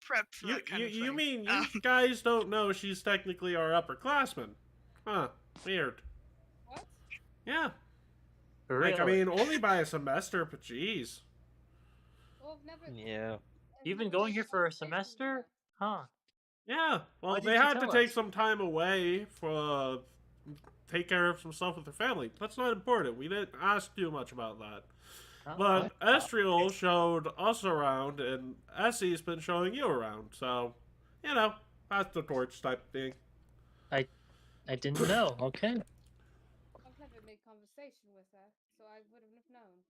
prepped for that kind of thing. You mean you guys don't know she's technically our upperclassman? Huh? Weird. What? Yeah. Really? Like, I mean, only by a semester, but jeez. Well, I've never. Yeah. You've been going here for a semester? Huh. Yeah. Well, Why they didn't you had to tell take us? some time away for take care of some stuff with their family. That's not important. We didn't ask too much about that. Huh? But Estriel showed us around, and Essie's been showing you around. So, you know, that's the torch type thing. I didn't know. Okay. I've never made conversation with her, so I wouldn't have known.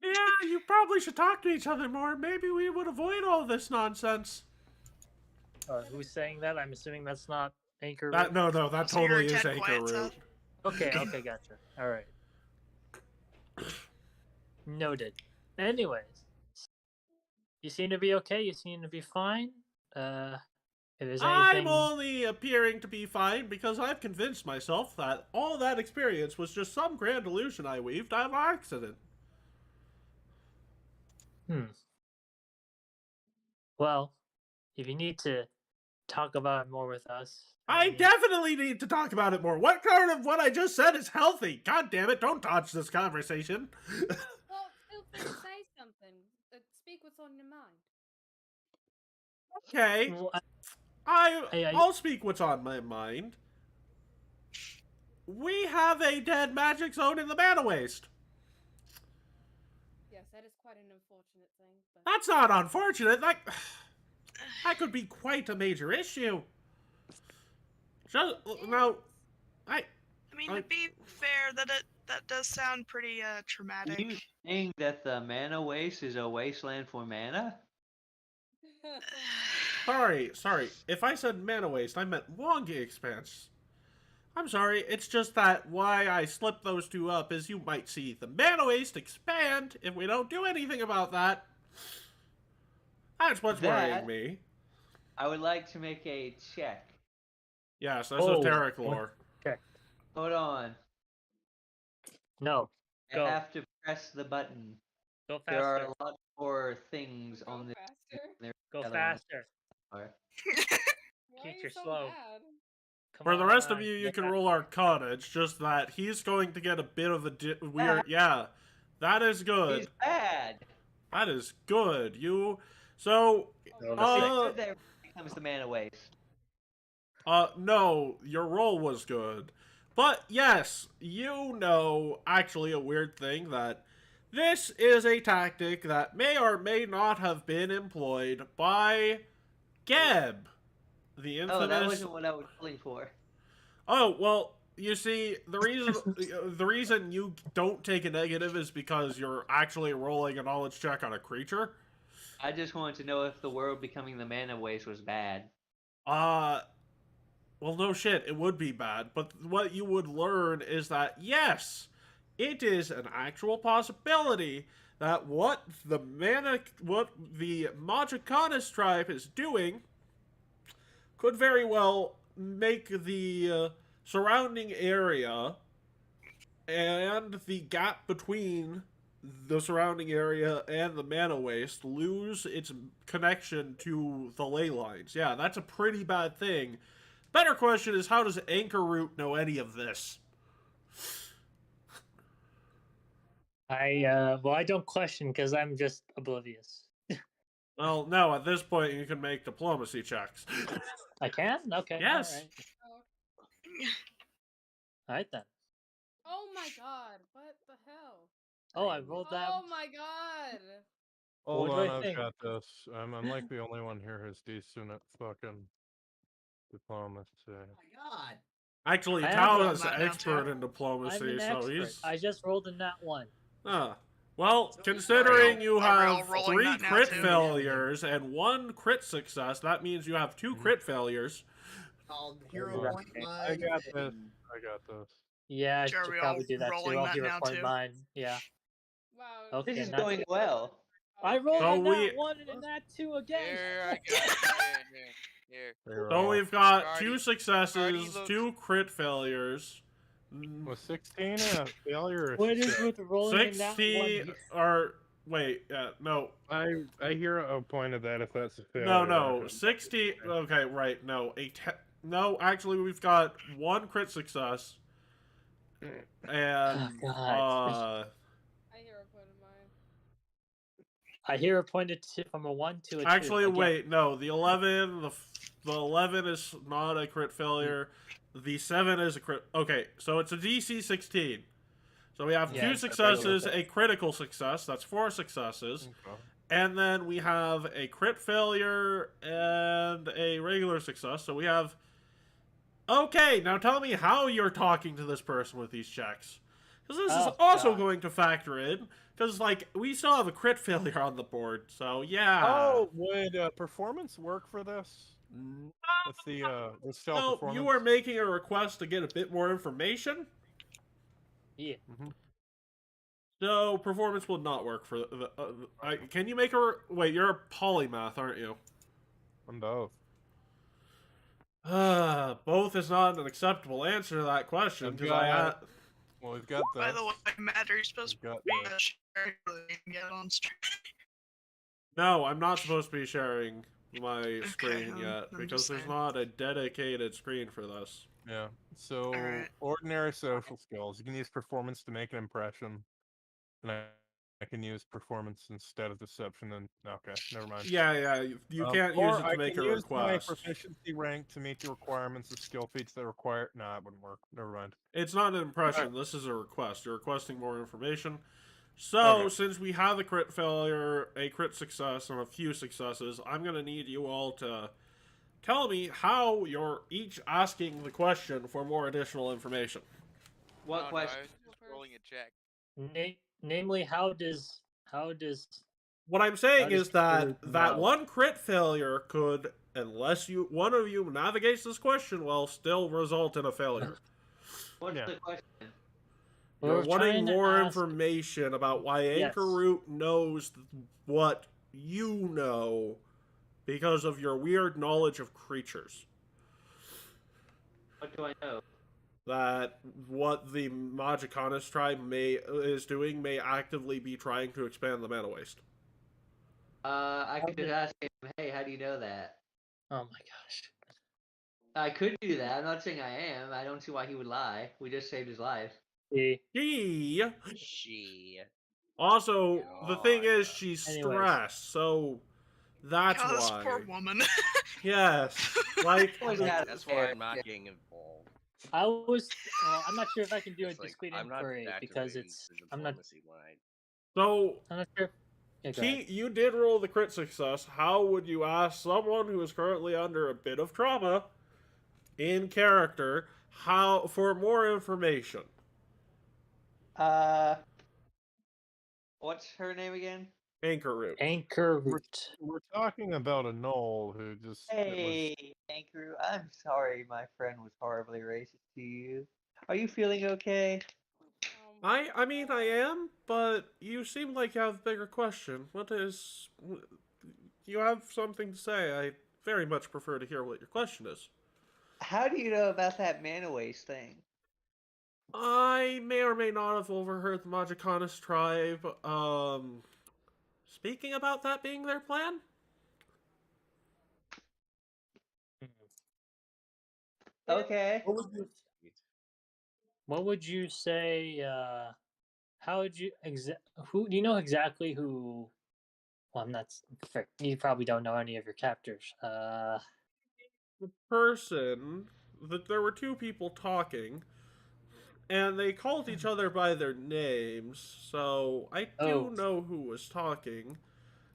Yeah, you probably should talk to each other more. Maybe we would avoid all this nonsense. Who's saying that? I'm assuming that's not Anchor That Root? no, that So you're totally is dead Anchor quiet, Root. Seth? Okay, gotcha. All right. Noted. Anyways, you seem to be okay. You seem to be fine. If there's anything, I'm only appearing to be fine because I've convinced myself that all that experience was just some grand illusion I weaved out of accident. Well, if you need to talk about it more with us, I mean, definitely need to talk about it more. What part of what I just said is healthy? God damn it, don't dodge this conversation. Well, feel free to say something. Speak what's on your mind. Okay. well, I'll speak what's on my mind. We have a dead magic zone in the Mana Waste. Yes, that is quite an unfortunate thing. But... That's not unfortunate. That could be quite a major issue. Just no, I mean, to be fair, that does sound pretty traumatic. Are you saying that the mana waste is a wasteland for mana? Sorry. If I said Mana Waste, I meant Wongi Expanse. I'm sorry, it's just that why I slipped those two up is you might see the Mana Waste expand if we don't do anything about that. That's what's worrying me. I would like to make a check. Yes, esoteric Oh, lore. Okay. Hold on. No. I Go. have to press the button. Go faster. There are a lot more things on this. Go faster. Why Keat, are you you're so slow. mad? For the rest of on, you, you get can back. roll Arcana. It's just that he's going to get a bit of a weird... Yeah, that is good. He's bad. That is good. So... There comes the mana waste. No, your roll was good. But yes, you know, actually a weird thing that this is a tactic that may or may not have been employed by Geb, the infamous... Oh, that wasn't what I was looking for. Oh, well, you see, the reason you don't take a negative is because you're actually rolling a knowledge check on a creature. I just wanted to know if the world becoming the mana waste was bad. Well, no shit, it would be bad, but what you would learn is that, yes, it is an actual possibility that what the Magicana tribe is doing could very well make the surrounding area and the gap between the surrounding area and the Mana Waste lose its connection to the ley lines. Yeah, that's a pretty bad thing. Better question is, how does Anchor Root know any of this? I don't question because I'm just oblivious. Well, no, at this point you can make diplomacy checks. I can? Okay. Yes. All right. All right then. Oh my god, what the hell? Oh, I rolled that. Oh my god! Hold What do on, I I've think? got this. I'm like the only one here who's decent at fucking diplomacy. Oh my god. Actually, I Tao am is an expert in diplomacy, I'm an so expert. he's... I just rolled in that one. Ah. Well, considering you have rolling 3 that now, crit too. failures and 1 crit success, that means you have 2 crit failures. I'll hero Right. point mine. I got this. and- I got this. Yeah, I Sure, should we probably all do that too. rolling I'll that hero now, point too? mine. Yeah. Wow. Okay. This is nice. going well. I rolled So a nat we- 1 and a nat 2 again. Here, I got it. Here. So we've got 2 Cardi successes, looks- 2 crit failures. Was 16 a failure? or What is six? with rolling a nat 60 1? or wait, no. I hear a point of that if that's a failure. No, 60. Okay, right. No, no. Actually, we've got 1 crit success, and Oh, God. I hero pointed mine. I hero pointed from a 1 to a 2. actually, Again. wait, no. The 11, the 11 is not a crit failure. The 7 is a crit. Okay, so it's a DC 16. So we have Yeah, 2 it's a successes, critical a critical success. That's 4 successes. Okay. And then we have a crit failure and a regular success. So we have... Okay, now tell me how you're talking to this person with these checks. Because this is Oh, also God. going to factor in. Because, like, we still have a crit failure on the board. So, yeah. Oh, would performance work for this? With the spell No, performance? you are making a request to get a bit more information. Yeah. So, performance will not work for the... can you make a... Wait, you're a polymath, aren't you? I'm both. Both is not an acceptable answer to that question, I've because got- Well, we've got By this. the way, Matt, are you supposed We've to got be this. sharing and get on stream? No, I'm not supposed to be sharing my screen I'm yet, because just there's saying. not a dedicated screen for this. Yeah. So Alright. ordinary social skills. You can use performance to make an impression, and I can use performance instead of deception. And okay, never mind. Yeah, you can't or use it to I make a can use my request. proficiency rank to meet the requirements of skill feats that require. Nah, it wouldn't work. Never mind. It's not an impression, this is a request. You're requesting more information. So, Okay. since we have a crit failure, a crit success, and a few successes, I'm going to need you all to tell me how you're each asking the question for more additional information. What question? I was just rolling a check. Namely, how does What I'm saying How does is that Keat that know? 1 crit failure could, unless one of you navigates this question well, still result in a failure. What's Yeah. the question? You're we're wanting trying to more ask- information about why Yes. Anchor Root knows what you know because of your weird knowledge of creatures. What do I know? That what the Magicanus tribe is doing may actively be trying to expand the Mana Waste. I could just ask him, hey, how do you know that? Oh my gosh. I could do that. I'm not saying I am. I don't see why he would lie. We just saved his life. See, Yeah. She. Also, the thing is, she's Anyways. stressed, so that's God, this why. poor woman. Yes, like Was that That's why I'm not getting involved. I was. I'm not sure if I can do a It's like, discreet I'm not inquiry because activating it's. the I'm not. diplomacy line. so. I'm not sure. Yeah, go ahead. Keat, you did roll the crit success. How would you ask someone who is currently under a bit of trauma in character for more information? What's her name again? Anchor Root. Anchor root. We're talking about a knoll who just. Hey, Anchor. I'm sorry my friend was horribly racist to you. Are you feeling okay? I mean, I am, but you seem like you have a bigger question. You have something to say. I very much prefer to hear what your question is. How do you know about that mana waste thing? I may or may not have overheard the Magicanus tribe, speaking about that being their plan. Okay. What would you say? How would you who do you know exactly who? Well, I'm not. You probably don't know any of your captors. The person that there were 2 people talking, and they called each other by their names, so I do know who was talking.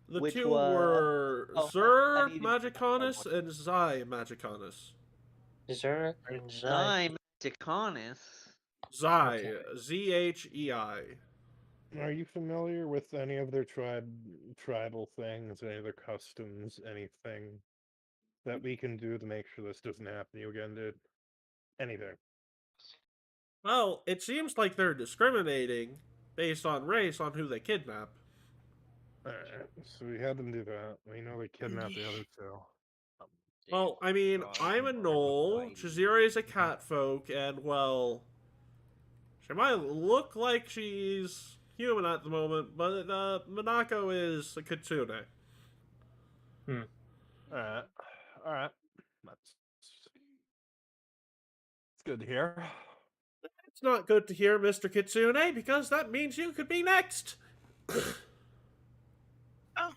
The Which 2 was- were Oh, Zer I need to- Magicanus and Zai Magicanus. Zer and I'm Decanus. Zai, Zhei. Are you familiar with any of their tribal things, any of their customs, anything that we can do to make sure this doesn't happen to you again, dude? Anything. Well, it seems like they're discriminating based on race on who they kidnap. Alright, so we had them do that. We know they kidnapped the other two. Well, I mean, I'm a gnoll, Chizire is a cat folk, and, well, she might look like she's human at the moment, but Minako is a kitsune. Alright. Alright. That's good to hear. It's not good to hear, Mr. Kitsune, because that means you could be next. Oh.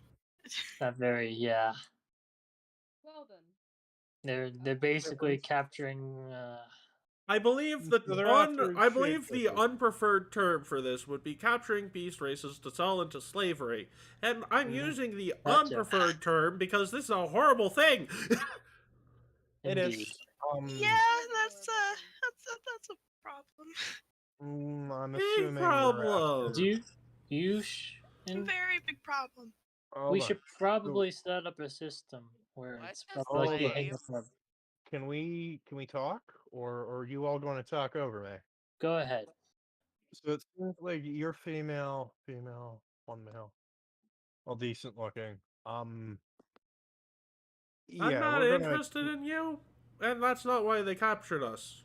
Not very, yeah. Well then. They're basically capturing. I believe the unpreferred term for this would be capturing beast races to sell into slavery, and I'm using the unpreferred term because this is a horrible thing. It is. Yeah, that's a problem. I'm Big assuming problem. Very big problem. We should probably set up a system where it's probably hang up. Can we talk, or are you all going to talk over me? Go ahead. So it seems like you're female, one male, all decent looking. I'm Yeah, not interested in you, and that's not why they captured us.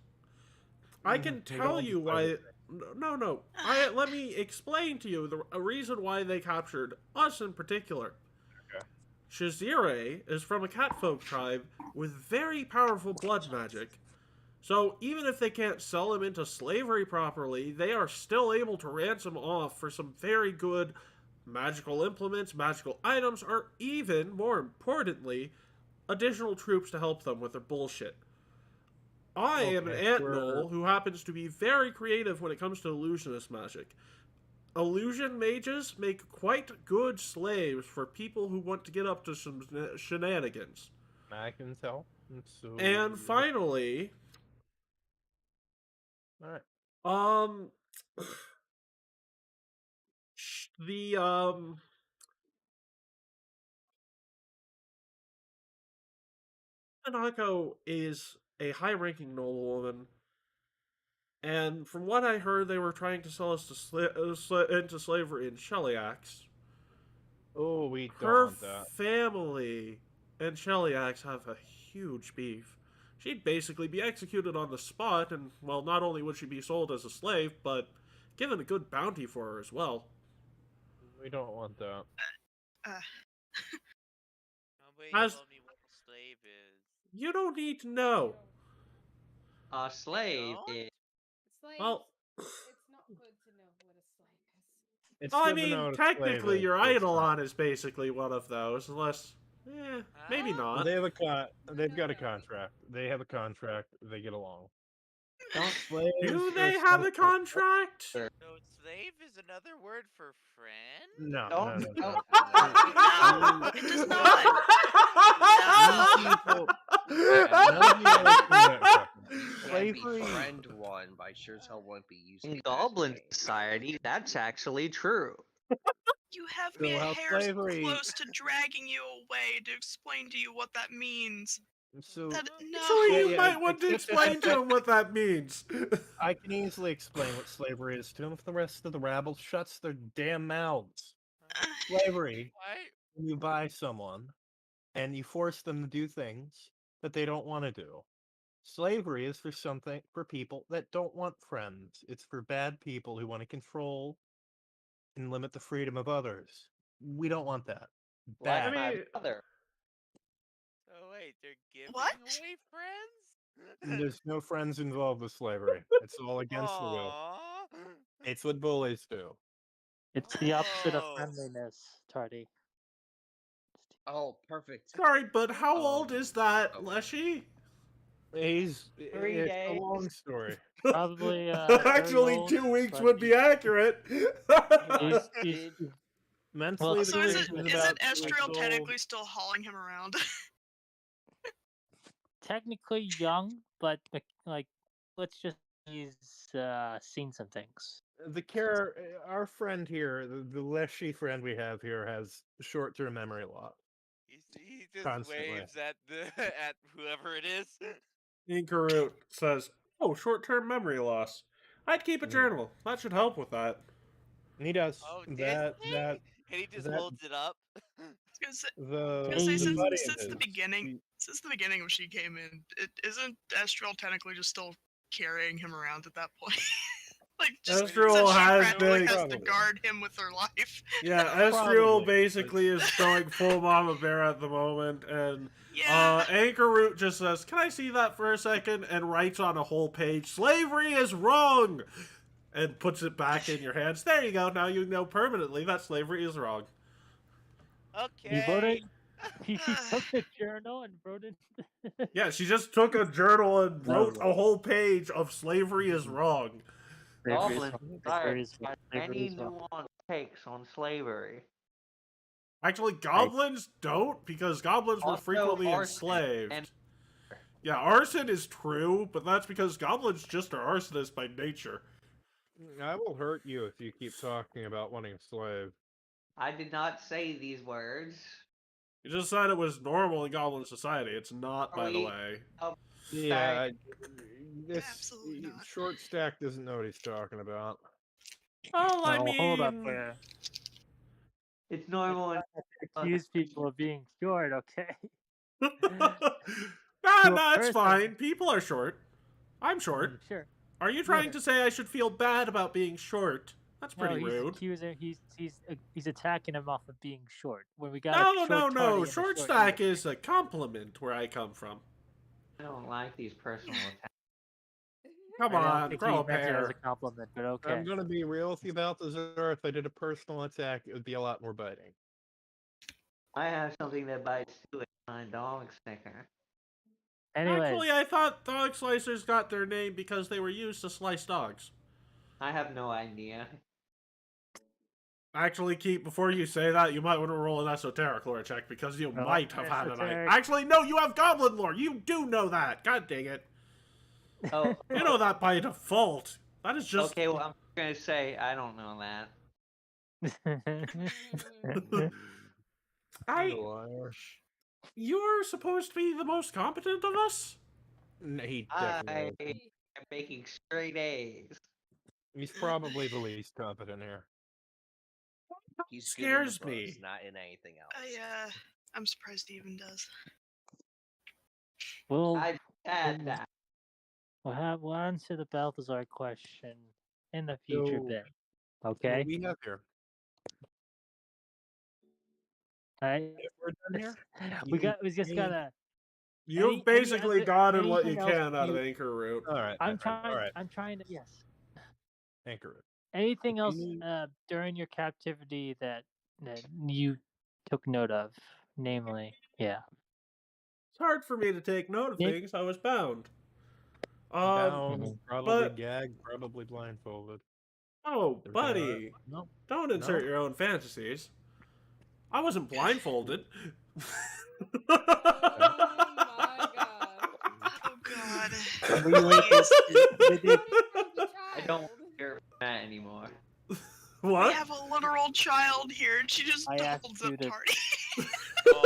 I can tell you why. No. Let me explain to you a reason why they captured us in particular. Okay. Chizire is from a catfolk tribe with very powerful blood magic. So even if they can't sell him into slavery properly, they are still able to ransom off for some very good magical implements, magical items, or even, more importantly, additional troops to help them with their bullshit. I am an ant gnoll who happens to be very creative when it comes to illusionist magic. Illusion mages make quite good slaves for people who want to get up to some shenanigans. I can tell. And finally, alright. Minako is a high-ranking noble woman, and from what I heard, they were trying to sell us into slavery in Shellyax. Oh, we don't want that. Her family and Shellyax have a huge beef. She'd basically be executed on the spot, and, well, not only would she be sold as a slave, but given a good bounty for her as well. We don't want that. Nobody told me what a slave is. You don't need to know. A slave is... Well... It's not good to know what a slave is. I mean, technically, your Eidolon is basically one of those, unless... maybe not. They've got a contract. They have a contract. They get along. Do they have a contract? So slave is another word for friend? No. It does not. Slavery. Friend one, but I sure as hell won't be using. In Goblin Society, that's actually true. You have me a hair close to dragging you away to explain to you what that means. So you might want to explain to him what that means. I can easily explain what slavery is to him if the rest of the rabble shuts their damn mouths. Slavery, when you buy someone and you force them to do things that they don't want to do. Slavery is for people that don't want friends. It's for bad people who want to control and limit the freedom of others. We don't want that. Bad. Like my mother. Oh wait, they're giving What? away friends? There's no friends involved with slavery. It's all against the will. It's what bullies do. It's the opposite of friendliness, Tardy. Oh, perfect. Sorry, but how old is that, Leshy? It's 3 days. a long story. Probably. Actually, 2 weeks would be accurate. Mentally, So isn't Estriel technically still hauling him around? Technically young, but like, let's just seen some things. Our friend here, the Leshy friend we have here, has short-term memory loss. He just Constantly. waves at the at whoever it is. Inkarut says, "Oh, short-term memory loss. I'd keep a journal. That should help with that." He does. Oh, that and he just that- holds it up. Since the the beginning, when she came in, isn't Estrel technically just still carrying him around at that point? Like, just Estrel has been has to guard him with her life. Yeah, Estriel basically is going full Mama Bear at the moment, and Anchorroot just says, "Can I see that for a second?" and writes on a whole page, "Slavery is wrong!" and puts it back in your hands. There you go, now you know permanently that slavery is wrong. Okay. He wrote it. He took the journal and wrote it. Yeah, she just took a journal and wrote a whole page of "Slavery is wrong." Goblins any nuanced takes on slavery. Actually, goblins don't, because goblins were frequently enslaved. Yeah, arson is true, but that's because goblins just are arsonists by nature. I will hurt you if you keep talking about wanting a slave. I did not say these words. You just said it was normal in goblin society. It's not, by the way. Yeah, this short stack doesn't know what he's talking about. Oh, I mean, hold up there. It's normal. Accuse people of being short, okay? No, it's fine. People are short. I'm short. Sure. Are you trying to say I should feel bad about being short? That's pretty rude. He's attacking him off of being short. When we got no. Short stack is a compliment where I come from. I don't like these personal attacks. Come on, grow a pair. As a compliment, but okay. I'm gonna be real with you about this, or if I did a personal attack, it would be a lot more biting. I have something that bites too. It's my dog sticker. Anyways. Actually, I thought dog slicers got their name because they were used to slice dogs. I have no idea. Actually, Keat, before you say that, you might want to roll an esoteric lore check because you might have had an idea. Actually, no, you have goblin lore. You do know that. God dang it. Oh, you know that by default. That is just... Okay, well, I'm going to say I don't know that. You're supposed to be the most competent of us? No, he definitely I'm making straight A's. He's probably the least competent here. He scares me. Not in anything else. I'm surprised he even does. Well, I add that. We'll answer the Balthazar question in the future bit. Okay? What we have here. Alright. We're done here? We just gotta... You've basically gotten what you can out of Anchorroot. Alright. I'm trying to... Yes. Anchorroot. Anything else during your captivity that you took note of? Namely, yeah. It's hard for me to take note of things. I was bound. Probably gagged, probably blindfolded. Oh, buddy. Don't insert your own fantasies. I wasn't blindfolded. Oh my god. Oh god. I don't care that anymore. What? We have a literal child here, and she just holds up Tardy.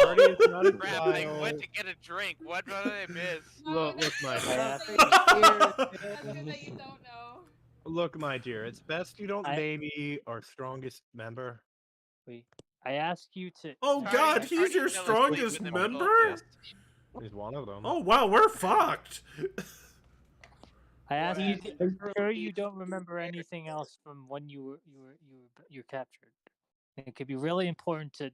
Party is not a Crap, I went to get a drink. What did I miss? Look, my dear. You don't know. Look, my dear, it's best you don't baby our strongest member. I ask you to... Oh god, he's your strongest member? He's one of them. Oh wow, we're fucked. I ask you to ensure you don't remember anything else from when you were captured. It could be really important to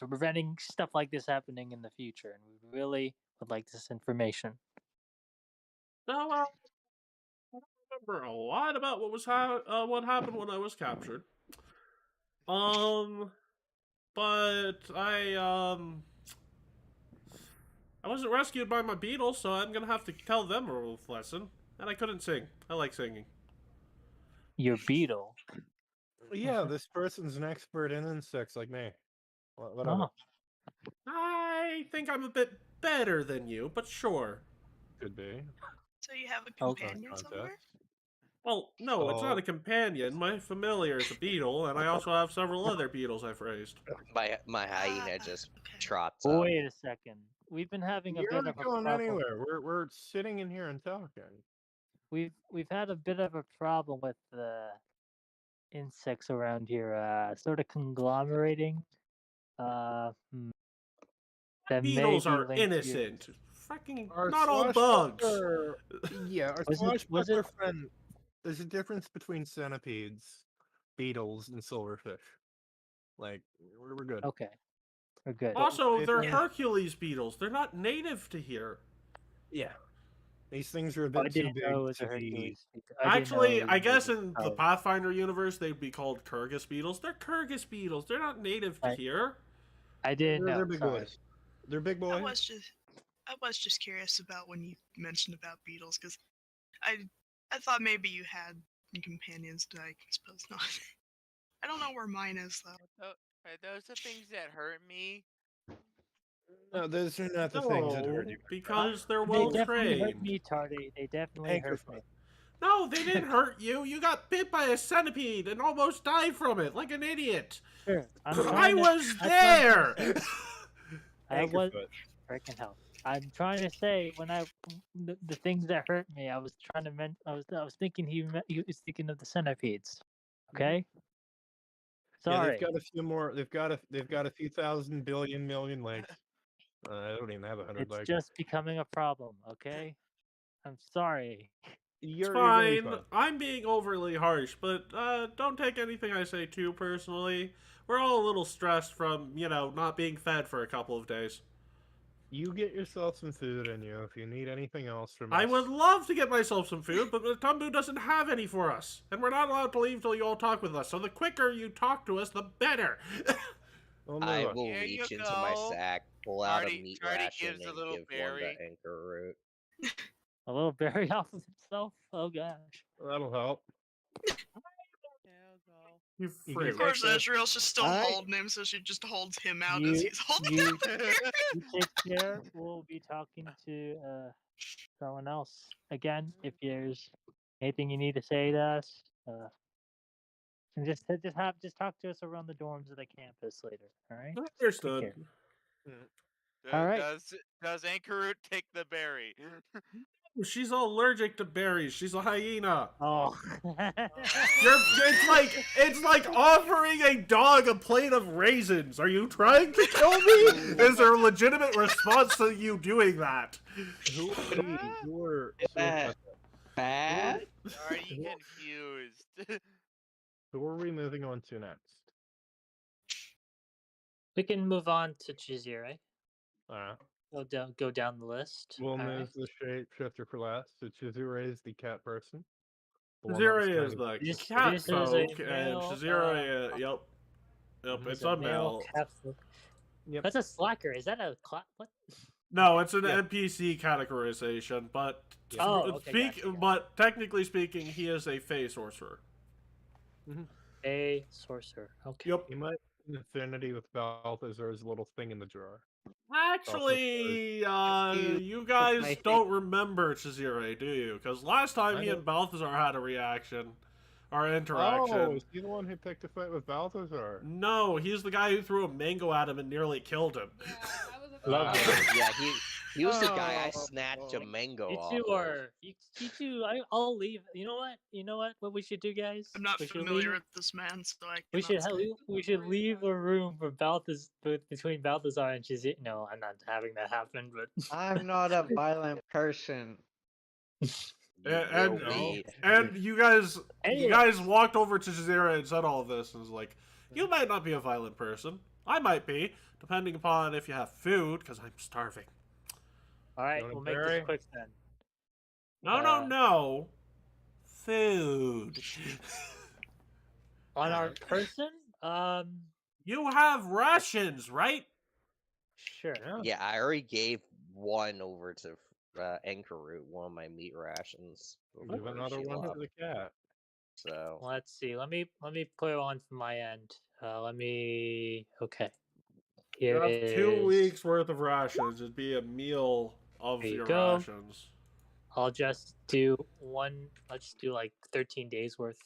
preventing stuff like this happening in the future, and we really would like this information. No, I don't remember a lot about what happened when I was captured. But I wasn't rescued by my beetle, so I'm gonna have to tell them a lesson. And I couldn't sing. I like singing. Your beetle? Yeah, this person's an expert in insects like me. Whatever. I think I'm a bit better than you, but sure. Could be. So you have a Okay. companion somewhere? Well, no, it's not a companion. My familiar is a beetle, and I also have several other beetles I've raised. My hyena just trots up. Wait a second. We've been having a You're bit not of a going problem. anywhere. We're sitting in here and talking. We've had a bit of a problem with the insects around here, sort of conglomerating. That Beetles may be are linked to innocent. Fucking Our not all bugs. Yeah, our swashbuckler friend. There's a difference between centipedes, beetles, and silverfish. Like, we're good. Okay, we're good. Also, they're Hercules beetles. They're not native to here. Yeah. These things are a bit too big to be... Actually, I guess in the Pathfinder universe, they'd be called Kurgus beetles. They're Kurgus beetles. They're not native to here. I didn't know. They're big boys. They're big boys. I was just curious about when you mentioned about beetles, because I thought maybe you had companions, but I suppose not. I don't know where mine is though. Are those the things that hurt me? No, those are not the things that hurt you. Because they're well They definitely hurt trained. me, Tardy. They definitely hurt me. No, they didn't hurt you. You got bit by a centipede and almost died from it, like an idiot. Sure, I was there. I was freaking hell. I'm trying to say when the things that hurt me, I was trying to I was thinking he was thinking of the centipedes. Okay. Sorry. Yeah, they've got a few more. They've got a few thousand billion million legs. I don't even have 100 legs. It's just becoming a problem. Okay. I'm sorry. It's fine. I'm being overly harsh, but don't take anything I say too personally. We're all a little stressed from, not being fed for a couple of days. You get yourself some food in you if you need anything else from us. I would love to get myself some food, but the Tumbu doesn't have any for us. And we're not allowed to leave till you all talk with us. So the quicker you talk to us, the better. I will reach into my sack, pull out a meat ration, and give one to Anchor Root. A little berry off of himself? Oh gosh. That'll help. Of course, Ezreal's just still holding him, so she just holds him out as he's holding him. You take care. We'll be talking to someone else again. If there's anything you need to say to us, and just talk to us around the dorms of the campus later. All right. Understood. All right. Does Anchorroot take the berry? She's allergic to berries. She's a hyena. Oh. It's like offering a dog a plate of raisins. Are you trying to kill me? Is there a legitimate response to you doing that? Who are bad? Are you confused? Who are we moving on to next? We can move on to Chizire. Go down the list. We'll move the shapeshifter for last. So Chizire is the cat person. Chizire is the cat folk, and Chizire, yep, it's a male. Yep. That's a slacker. Is that a what? No, it's an NPC categorization, but but technically speaking, he is a Fey sorcerer. A sorcerer. Okay. Yep. He might have an affinity with Balthazar's little thing in the jar. Actually, you guys don't remember Chizire, do you? Because last time he and Balthazar had a reaction, or interaction. Oh, is he the one who picked a fight with Balthazar? No, he's the guy who threw a mango at him and nearly killed him. Yeah, he was the guy I snatched a mango off. You two. I'll leave. You know what? What we should do, guys? I'm not familiar with this man, so we should leave a room for between Balthazar and Chizire. No, I'm not having that happen. But I'm not a violent person. And you guys walked over to Chizire and said all of this, and was like, you might not be a violent person. I might be, depending upon if you have food, because I'm starving. All right, we'll make this quick then. No. Food. On our person? You have rations, right? Sure. Yeah, I already gave one over to Anchor Root, one of my meat rations. Give another one to the cat. So let's see. Let me put it on from my end. Okay. You have 2 weeks worth of rations. It'd be a meal of your rations. I'll just do one. I'll just do like 13 days worth.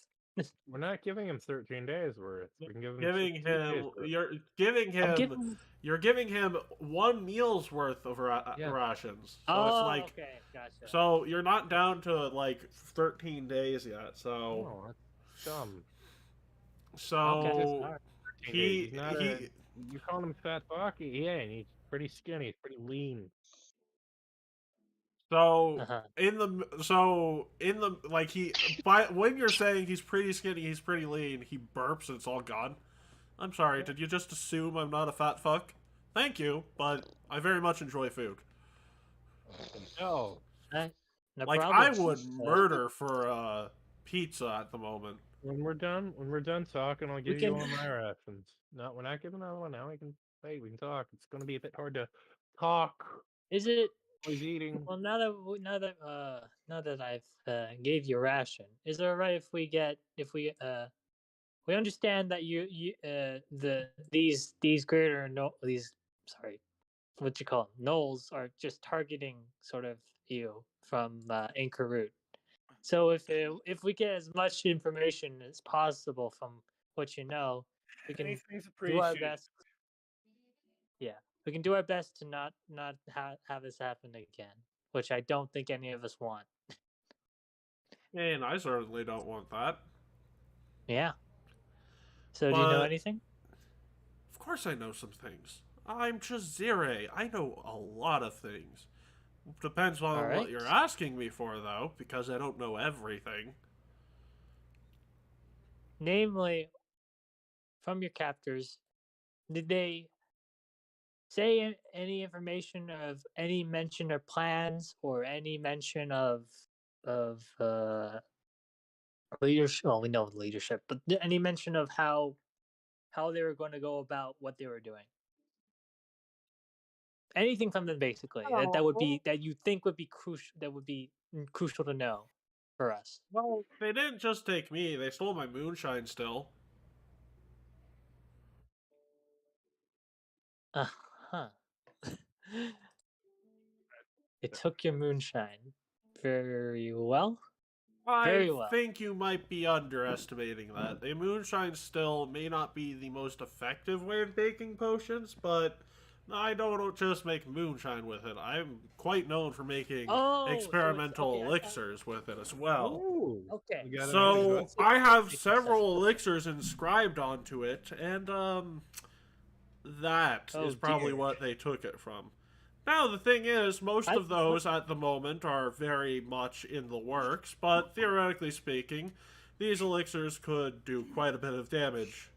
We're not giving him 13 days worth. We can give him Giving 16 days him, worth. you're giving him 1 meal's worth of rations. So it's like, okay, gotcha. So you're not down to like 13 days yet. So. Oh, that's dumb. So okay, you call him fat Bucky? He ain't. He's pretty skinny. He's pretty lean. So when you're saying he's pretty skinny, he's pretty lean, he burps and it's all gone. I'm sorry, did you just assume I'm not a fat fuck? Thank you, but I very much enjoy food. No. No like problem. I would murder for pizza at the moment. When we're done talking, I'll give you all my rations. No, we're not giving another one now. We can talk. It's gonna be a bit hard to talk. Is it? He's eating. Well, now that I've gave you a ration, is it alright if we we understand that these greater what you call them, gnolls are just targeting sort of you from Anchor Root. So if we get as much information as possible from what you know, we can do our best. Yeah, we can do our best to not have this happen again, which I don't think any of us want. And I certainly don't want that. Yeah. So do you know anything? Of course I know some things. I'm Jazire. I know a lot of things. Depends on what you're asking me for, though, because I don't know everything. Namely, from your captors, did they say any information of any mention or plans or any mention of leadership? Well, we know leadership, but any mention of how they were going to go about what they were doing? Anything from them, basically, that you think would be crucial. That would be crucial to know for us. Well, they didn't just take me; they stole my moonshine still. It took your moonshine. Very well. I think you might be underestimating that. The moonshine still may not be the most effective way of making potions, but I don't just make moonshine with it. I'm quite known for making experimental elixirs with it as well. Ooh, okay. So I have several elixirs inscribed onto it, and that is probably what they took it from. Now, the thing is, most of those at the moment are very much in the works, but theoretically speaking, these elixirs could do quite a bit of damage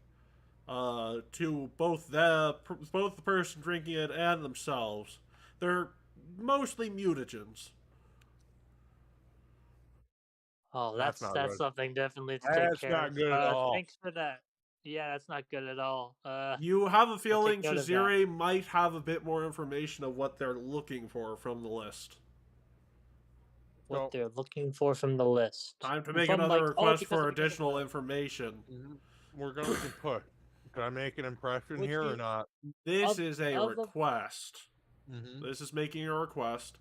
to both the person drinking it and themselves. They're mostly mutagens. Oh, that's something definitely to take care of. That's not good at all. Thanks for that. Yeah, that's not good at all. You have a feeling Jazire might have a bit more information of what they're looking for from the list. What they're looking for from the list. Time to make another request for additional information. We're going to push. Can I make an impression here or not? This is a request. This is making a request,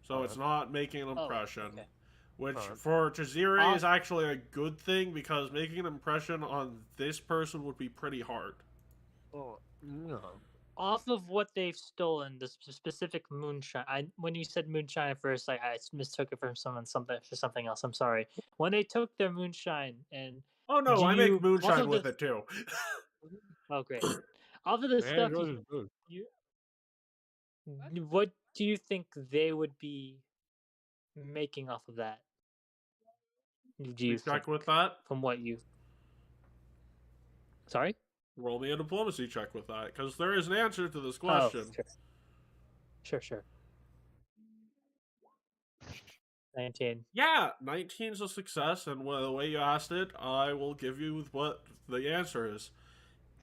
so it's not making an impression. Which, for Jazire, is actually a good thing, because making an impression on this person would be pretty hard. Off of what they've stolen, the specific moonshine. When you said moonshine at first, I mistook it for something else. I'm sorry. When they took their moonshine and oh no, I make moonshine with it too. Oh great! Off of the stuff, what do you think they would be making off of that? Do you check with that? From what you? Sorry. Roll me a diplomacy check with that, because there is an answer to this question. Sure. 19. Yeah, 19's a success, and the way you asked it, I will give you what the answer is.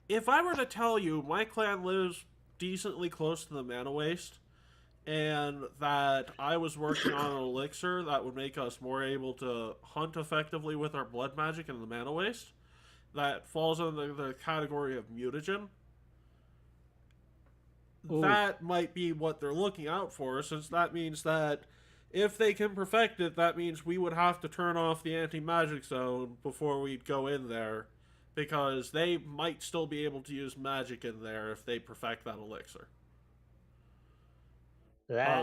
If I were to tell you my clan lives decently close to the mana waste, and that I was working on an elixir that would make us more able to hunt effectively with our blood magic in the mana waste, that falls under the category of mutagen, that might be what they're looking out for, since that means that if they can perfect it, that means we would have to turn off the anti-magic zone before we'd go in there, because they might still be able to use magic in there if they perfect that elixir.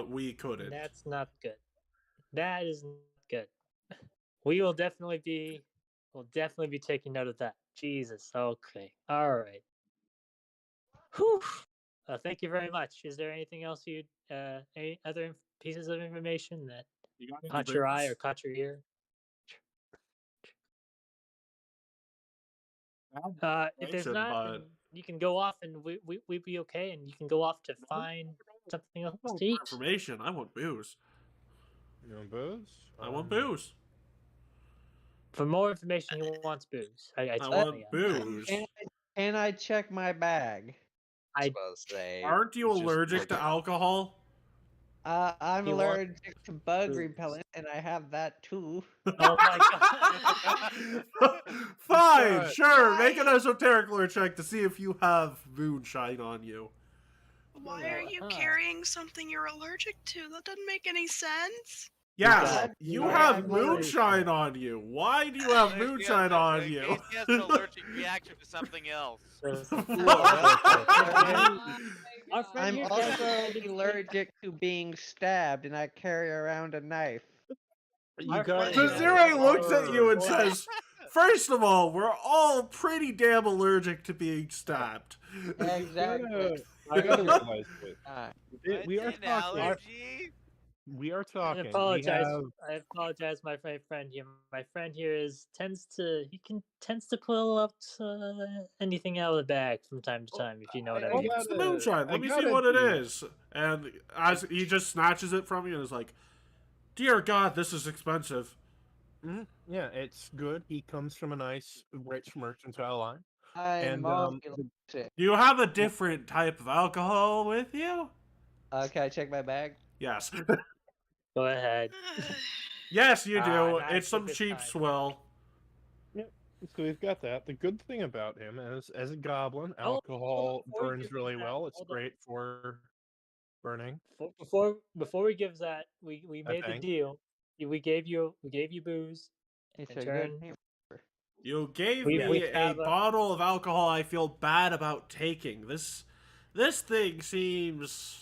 We couldn't. That's not good. That is not good. We will definitely be taking note of that. Jesus. Okay. All right. Whew. Thank you very much. Is there anything else any other pieces of information that caught your eye or caught your ear? If there's not, then you can go off and we'd be okay, and you can go off to find something else to eat. Information. I want booze. You want booze? I want booze. For more information, he wants booze. I want booze. Can I check my bag? I was supposed to say. Aren't you allergic to alcohol? I'm allergic to bug repellent, and I have that too. Oh my god. Fine, sure. Make an esoteric lore check to see if you have moonshine on you. Why are you carrying something you're allergic to? That doesn't make any sense. Yeah, you have moonshine on you. Why do you have moonshine on you? He has an allergic reaction to something else. I'm also allergic to being stabbed, and I carry around a knife. Zero looks at you and says, first of all, we're all pretty damn allergic to being stabbed. Exactly. We are talking. I apologize, my friend here. My friend here tends to pull out anything out of the bag from time to time, if you know what I mean. It's the moonshine. Let me see what it is. And as he just snatches it from you and is like, "Dear God, this is expensive." Mm-hmm. Yeah, it's good. He comes from a nice, rich mercantile line. Do you have a different type of alcohol with you? Can I check my bag? Yes. Go ahead. Yes, you do. It's some cheap swill. Yep. So we've got that. The good thing about him is, as a goblin, alcohol burns really well. It's great for burning. Before we give that, we made the deal. We gave you booze. You gave me a bottle of alcohol I feel bad about taking. This thing seems...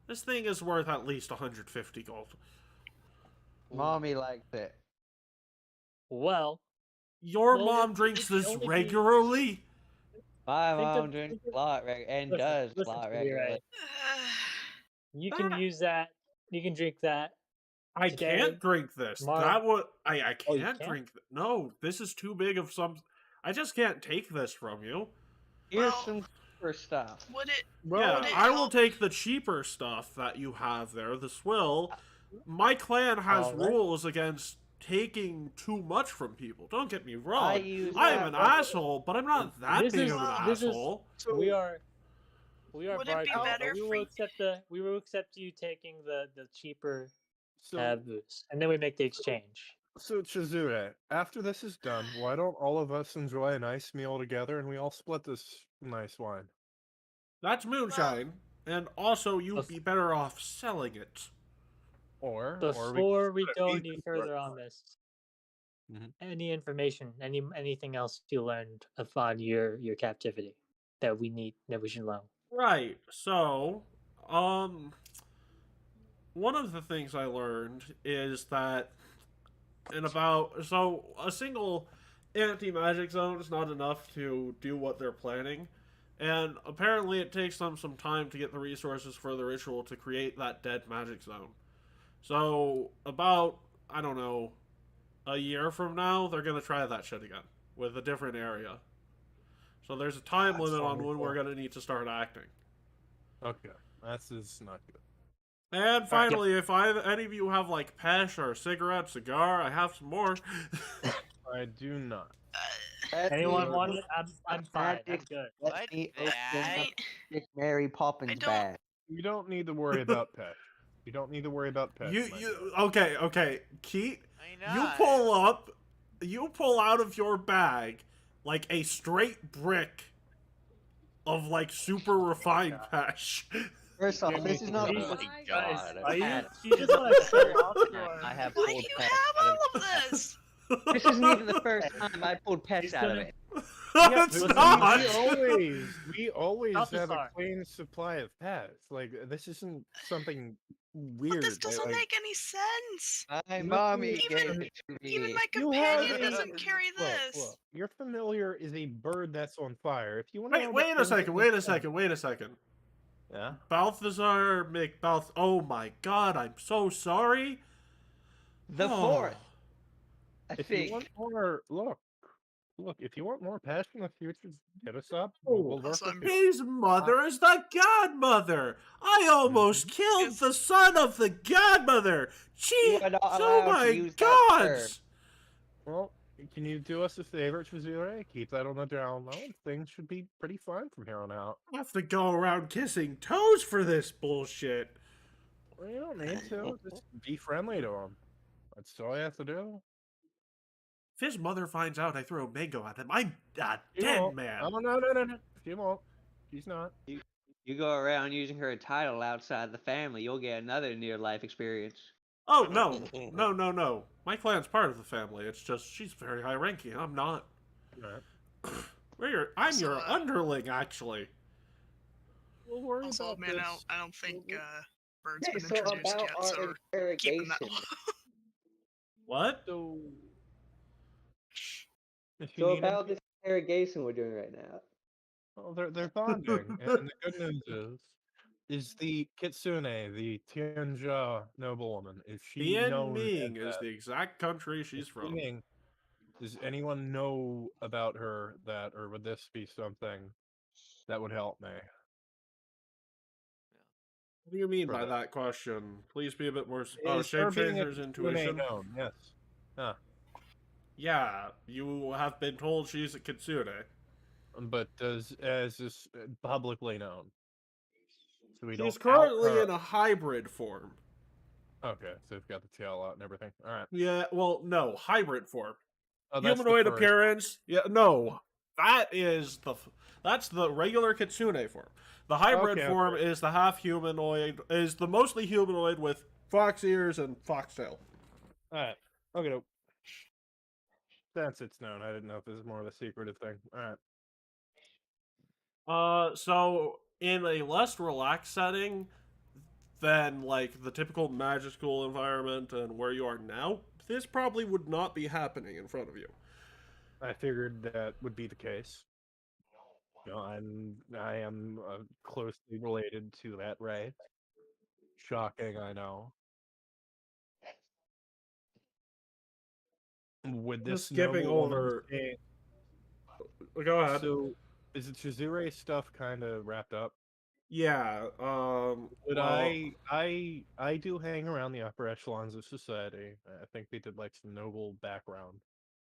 This thing is worth at least 150 gold. Mommy likes it. Well... Your mom drinks this regularly? My mom drinks a lot and does a lot regularly. You can use that. You can drink that. I can't drink this. I can't drink. No, this is too big of some. I just can't take this from you. Here's some cheaper stuff. I will take the cheaper stuff that you have there. The swill. My clan has rules against taking too much from people. Don't get me wrong. I am an asshole, but I'm not that big of an asshole. We are. Would it be better we will accept you taking the cheaper booze, and then we make the exchange. So Chizure, after this is done, why don't all of us enjoy a nice meal together, and we all split this nice wine? That's moonshine, and also you'd be better off selling it. Before we go any further on this, any information, anything else you learned upon your captivity that we should know? Right. So, one of the things I learned is that a single anti-magic zone is not enough to do what they're planning, and apparently it takes them some time to get the resources for the ritual to create that dead magic zone. So, about, I don't know, a year from now, they're going to try that shit again with a different area. So there's a time limit on when we're going to need to start acting. Okay, that's not good. And finally, if any of you have like pesh or cigarette, cigar, I have some more. I do not. Anyone want it? I'm fine. I'm good. Let me open Mary Poppins bag. You don't need to worry about pesh. You don't need to worry about pesh. Okay, Keat, you pull out of your bag like a straight brick of like super refined pesh. First off, this is not. Oh my god. You just want to show off I have Why do pulled you pets have out all of this? This isn't even the first time I pulled pets out of it. Yeah, It's listen, not. we always Not the have a start. clean supply of pets. Like this isn't something But weird. this doesn't like, make any sense. My mommy Even- gave it to me. Even my You have companion a- doesn't carry this. Look, your familiar is a bird that's on fire. If you want to Wait a second. Yeah. Balthazar McBalth. Oh my god, I'm so sorry. The Oh. fourth. I If think. you want more, look. If you want more pets in the future, hit us up. Oh, We'll work with you. His mother is the godmother. I almost killed the son of the godmother. You are not Oh allowed to my use that term. gods. Well, can you do us a favor, Chizure? Keep that on the down low. Things should be pretty fine from here on out. I have to go around kissing toes for this bullshit. Well, you don't need to. Just be friendly to him. That's all you have to do. If his mother finds out I throw a mango at him, I'm a She dead won't. man. Oh, no. She won't. She's not. You go around using her title outside the family, you'll get another near-life experience. Oh, no. My clan's part of the family. It's just she's very high ranking. I'm not. Right. I'm your underling, actually. We'll worry Also, about man, this. I don't think Bird's Okay, been so introduced about yet, our so we're keeping that interrogation. low. What? So, if you So need about this interrogation we're doing right now. well, they're bonding, and the good news is the Kitsune, the Tianjia noblewoman, is she known Ming as is the exact country she's from. Ming. Does anyone know about her that, or would this be something that would help me? What do you mean For by that. that question? Please be a bit more. Oh, Is her shape being a changer's Kitsune intuition. known? Yes. Huh. Yeah, you have been told she's a kitsune. But is this publicly known? So we She's don't out currently her. in a hybrid form. Okay, so we've got the tail out and everything. All right. Yeah, well, no, hybrid form. Oh, that's the Humanoid first. appearance. Yeah, no, that's the regular kitsune form. The hybrid Okay, form is the half humanoid, is the mostly humanoid with fox ears and foxtail. All right. Okay. Since it's known, I didn't know if this is more of a secretive thing. All right. So in a less relaxed setting than like the typical magic school environment and where you are now, this probably would not be happening in front of you. I figured that would be the case. You know, I am closely related to that race. Shocking, I know. Would this Just skipping noblewoman over. say- Go ahead. So, is the Chizure stuff kind of wrapped up? Yeah. But well, I do hang around the upper echelons of society. I think they did like some noble background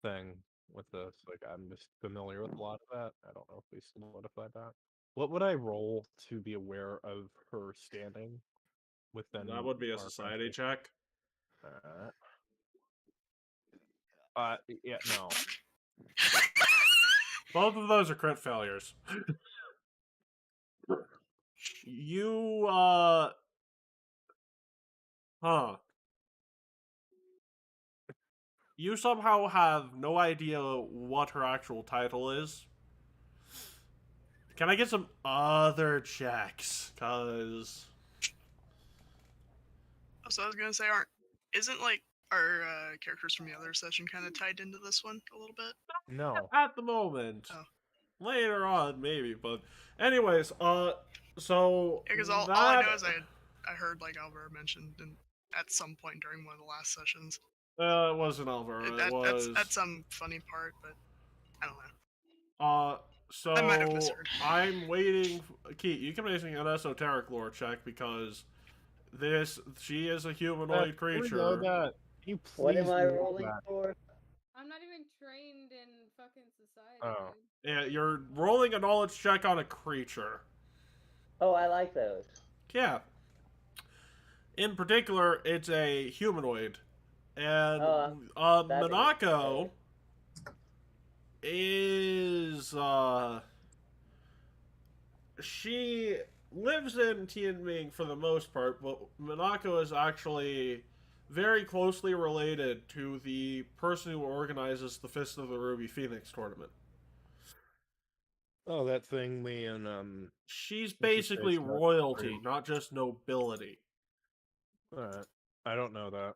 thing with this. Like I'm just familiar with a lot of that. I don't know if we solidified that. What would I roll to be aware of her standing within? that would be a our society country? check. Yeah, no. Both of those are crit failures. You, You somehow have no idea what her actual title is. Can I get some other checks? Cause... So I was gonna say, isn't like our characters from the other session kind of tied into this one a little bit? No. At the moment. Oh. Later on, maybe, but... Anyways, so... Yeah, because all I know is I heard like Albert mentioned at some point during one of the last sessions. It wasn't Alvaro, it was... That's some funny part, but I don't know. So I might have misheard. I'm waiting... Keat, you can make an esoteric lore check, because she is a humanoid creature. Can you please What am I roll rolling that? for? I'm not even trained in fucking society. Oh. Dude. Yeah, you're rolling a knowledge check on a creature. Oh, I like those. Yeah. In particular, it's a humanoid. And Monako is she lives in Tianming for the most part, but Minako is actually very closely related to the person who organizes the Fist of the Ruby Phoenix tournament. Oh, that thing me and She's basically royalty, not just nobility. Alright. I don't know that.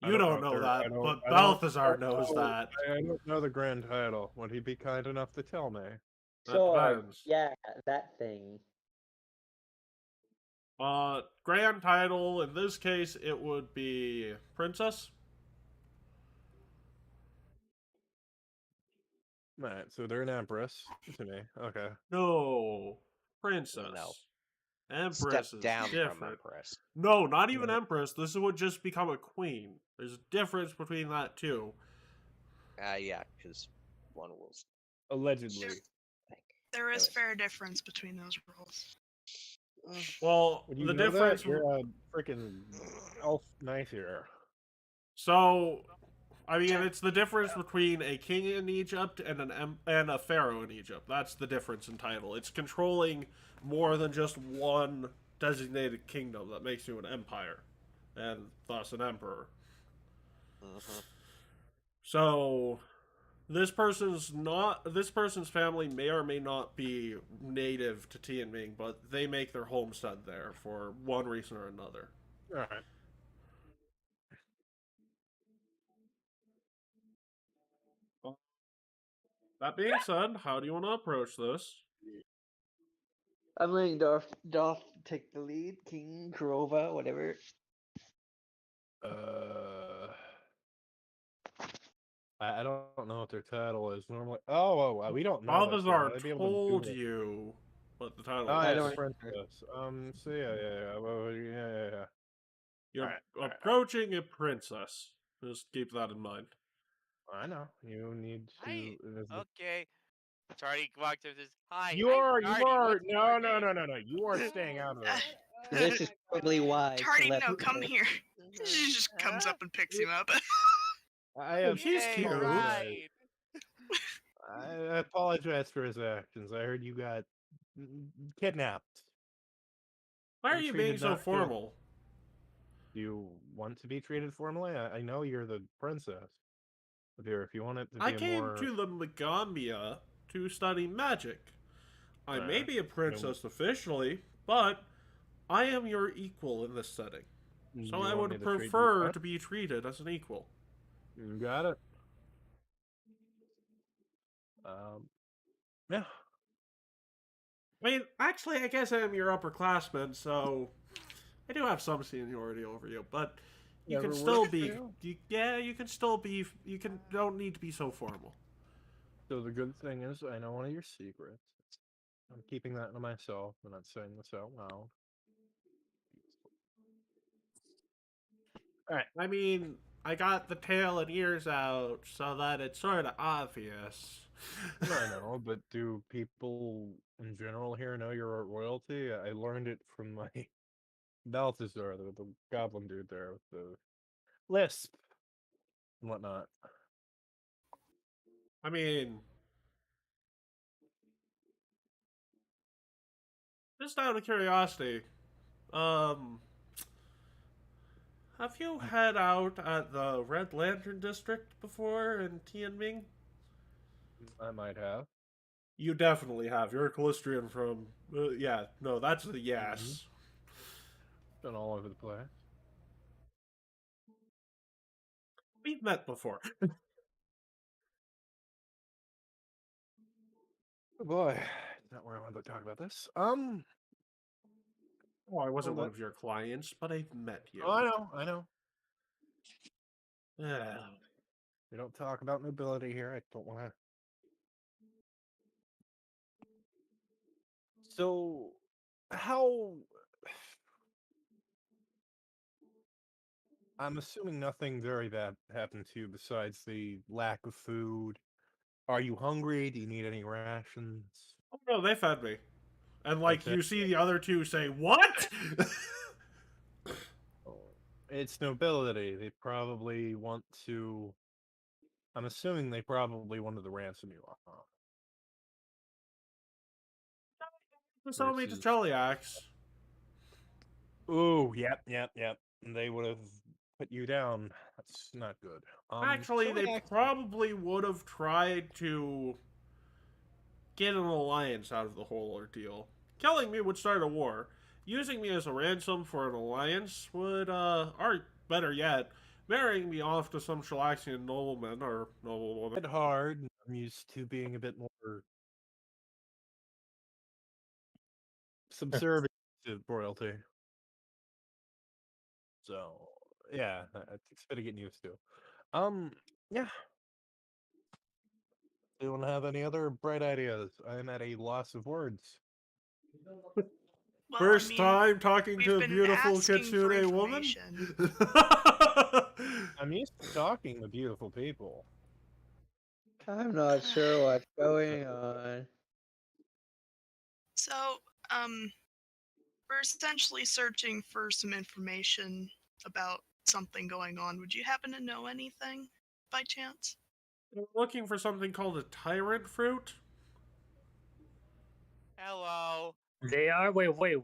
You don't know that, but Balthazar knows that. I don't know the grand title. Would he be kind enough to tell me? Sure, yeah, that thing. Grand title, in this case, it would be Princess. Right, so they're an empress to me. Okay. No, Princess. No. Empress Step is down different. from Empress. No, not even Empress. This would just become a queen. There's a difference between that too. Yeah, because one was allegedly. There is fair difference between those roles. Well, you the know difference. That? You're a freaking elf knight here. So, I mean, it's the difference between a king in Egypt and a pharaoh in Egypt. That's the difference in title. It's controlling more than just one designated kingdom that makes you an empire, and thus an emperor. So, this person's family may or may not be native to Tianming, but they make their homestead there for one reason or another. All right. That being said, how do you want to approach this? I'm letting Dolph take the lead. King, Kurova, whatever. I don't know what their title is normally. We don't know. Balthazar told you what the title is. Princess. So yeah. You're approaching a princess. Just keep that in mind. I know. You need to. Okay. Charlie walked up this. Hi. You are. No. You are staying out of it. This is probably why. Tardy, no, come here. She just comes up and picks him up. He's cute. Right. I apologize for his actions. I heard you got kidnapped. Why are you being so formal? Do you want to be treated formally? I know you're the princess. If you want it to be I came to the Megambia to study magic. I may be a princess officially, but I am your equal in this setting. So I would prefer to be treated as an equal. You got it. Yeah. I mean, actually, I guess I am your upperclassman, so I do have some seniority over you, but you can still be. You can still be. Don't need to be so formal. So the good thing is, I know one of your secrets. I'm keeping that to myself. I'm not saying this out loud. All right. I mean, I got the tail and ears out so that it's sort of obvious. I know, but do people in general here know you're royalty? I learned it from my Balthazar, the goblin dude there with the lisp and whatnot. I mean, just out of curiosity, have you had out at the Red Lantern District before in Tianming? I might have. You definitely have. You're a Callistrian from... yeah, no, that's the yes. Been all over the place. We've met before. Oh boy, not where I wanted to talk about this. Oh, I wasn't one of your clients, but I've met you. Oh, I know. Yeah. We don't talk about nobility here. I don't want to. So, how? I'm assuming nothing very bad happened to you besides the lack of food. Are you hungry? Do you need any rations? Oh no, they fed me. And like you see the other two say, "What?" It's nobility. They probably want to. I'm assuming they probably wanted to ransom you off. So me to Cheliax. Ooh, yep. They would have put you down. That's not good. Actually, they Cheliax- probably would have tried to get an alliance out of the whole ordeal. Killing me would start a war. Using me as a ransom for an alliance would, or better yet, marrying me off to some Chelaxian nobleman or noblewoman. It's hard. I'm used to being a bit more subservient to royalty. So, yeah, it's a bit of getting used to. Yeah. Do you want to have any other bright ideas? I'm at a loss of words. Well, First I mean, time talking to a been beautiful asking for kitsune woman? information. I'm used to talking to beautiful people. I'm not sure what's going on. So, we're essentially searching for some information about something going on. Would you happen to know anything, by chance? We're looking for something called a tyrant fruit. Hello. They are. Wait a second.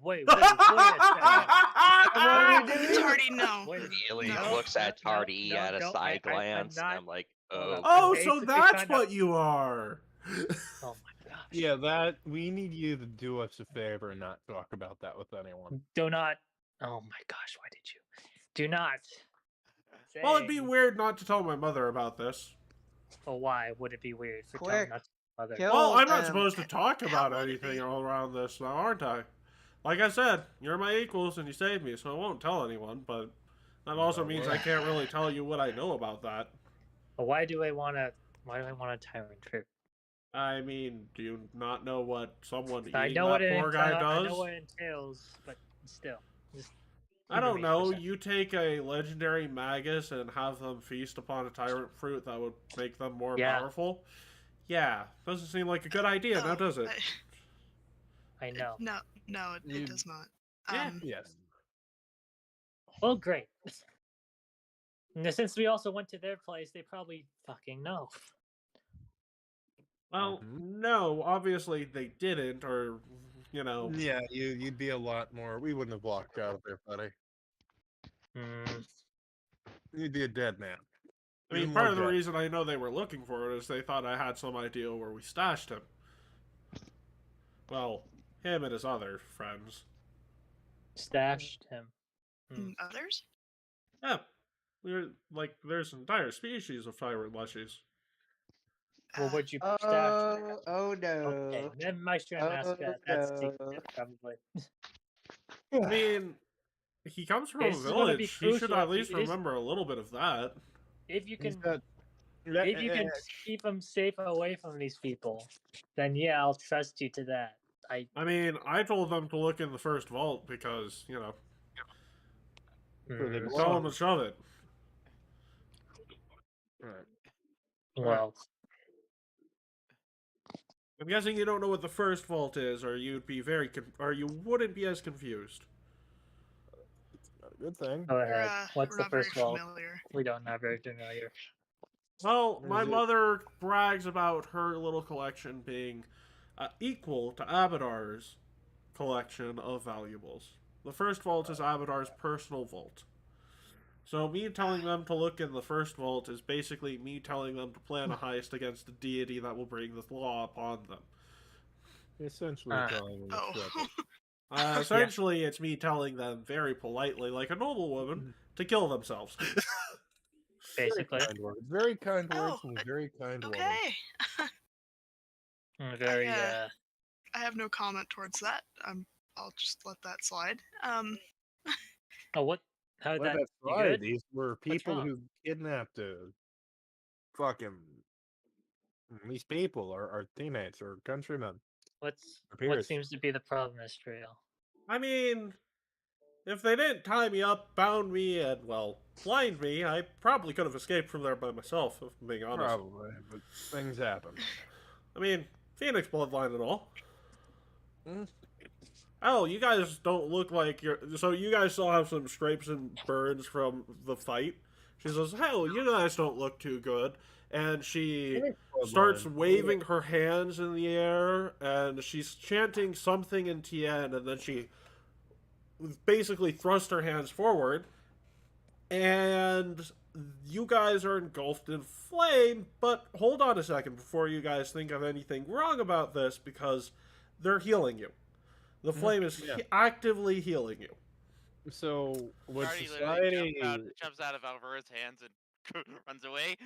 It's Tardy, no. Immediately No. looks at Tardy no, at a no, side I'm glance. not- I'm like, Hold oh. up. Oh, I'm so basically that's kind of- what you are. Oh my gosh. Yeah, that we need you to do us a favor and not talk about that with anyone. Do not. Oh my gosh, why did you? Do not. Well, it'd be say- weird not to tell my mother about this. Well, why would it be weird for Quick, telling us mother? kill Well, I'm not them. supposed to talk about would it anything be? all around this now, aren't I? Like I said, you're my equals and you saved me, so I won't tell anyone, but that also means I can't really tell you what I know about that. But why do I want a tyrant fruit? I mean, do you not know what someone I eating know what that it poor guy I does? know what it entails, but still. Just I humor don't me know. for a second. You take a legendary magus and have them feast upon a tyrant fruit that would make them more Yeah. powerful. Yeah, doesn't seem like a good idea, now does it? I know. No, it does not. Yeah. Yes. Well, great. And since we also went to their place, they probably fucking know. Well, no, obviously they didn't, or, you know. Yeah, you'd be a lot more. We wouldn't have walked out of there, buddy. You'd be a dead man. I mean, Even part more of the dead. reason I know they were looking for it is they thought I had some idea where we stashed him. Well, him and his other friends. Stashed him. Others? Yeah. There's an entire species of tyrant leshies. Well, would you stash? Oh no. Okay, then I shouldn't ask that. That's secret, probably. I mean, he comes from a This is gonna be village. He should crucial at if least you- this- remember a little bit of that. If you He's can, got- if you can keep them safe away from these people, then yeah, I'll trust you to that. I mean, I told them to look in the first vault because, you know, tell them to shove it. Right. Well, I'm guessing you don't know what the first vault is, or you'd be or you wouldn't be as confused. Good thing. go ahead. What's we're the not very first vault? familiar. We don't know very familiar. Well, my Is it- mother brags about her little collection being equal to Abadar's collection of valuables. The first vault is Abadar's personal vault. So me telling them to look in the first vault is basically me telling them to plan a heist against a deity that will bring this law upon them. Essentially telling them to shut up. Essentially, it's me telling them very politely, like a noble woman, to kill themselves. Basically, Very kind words from a very kind woman. Okay. very. I have no comment towards that. I'll just let that slide. Oh, what? How did Let that? that You slide. good? These were people wrong? who kidnapped fucking these people, our teammates or countrymen. What Appears. seems to be the problem, Israel? I mean, if they didn't tie me up, bound me, and, well, blind me, I probably could have escaped from there by myself, if I'm being honest. Probably, but things happen. I mean, Phoenix bloodline and all. Mm. Oh, you guys don't look like you're... So you guys still have some scrapes and burns from the fight? She says, "Hell, you guys don't look too good." And she starts waving her hands in the air, and she's chanting something in Tien, and then she basically thrusts her hands forward, and you guys are engulfed in flame. But hold on a second before you guys think of anything wrong about this, because they're healing you. The flame is actively healing you. So, would Cardi society... jumps out of Alvara's hands and runs away.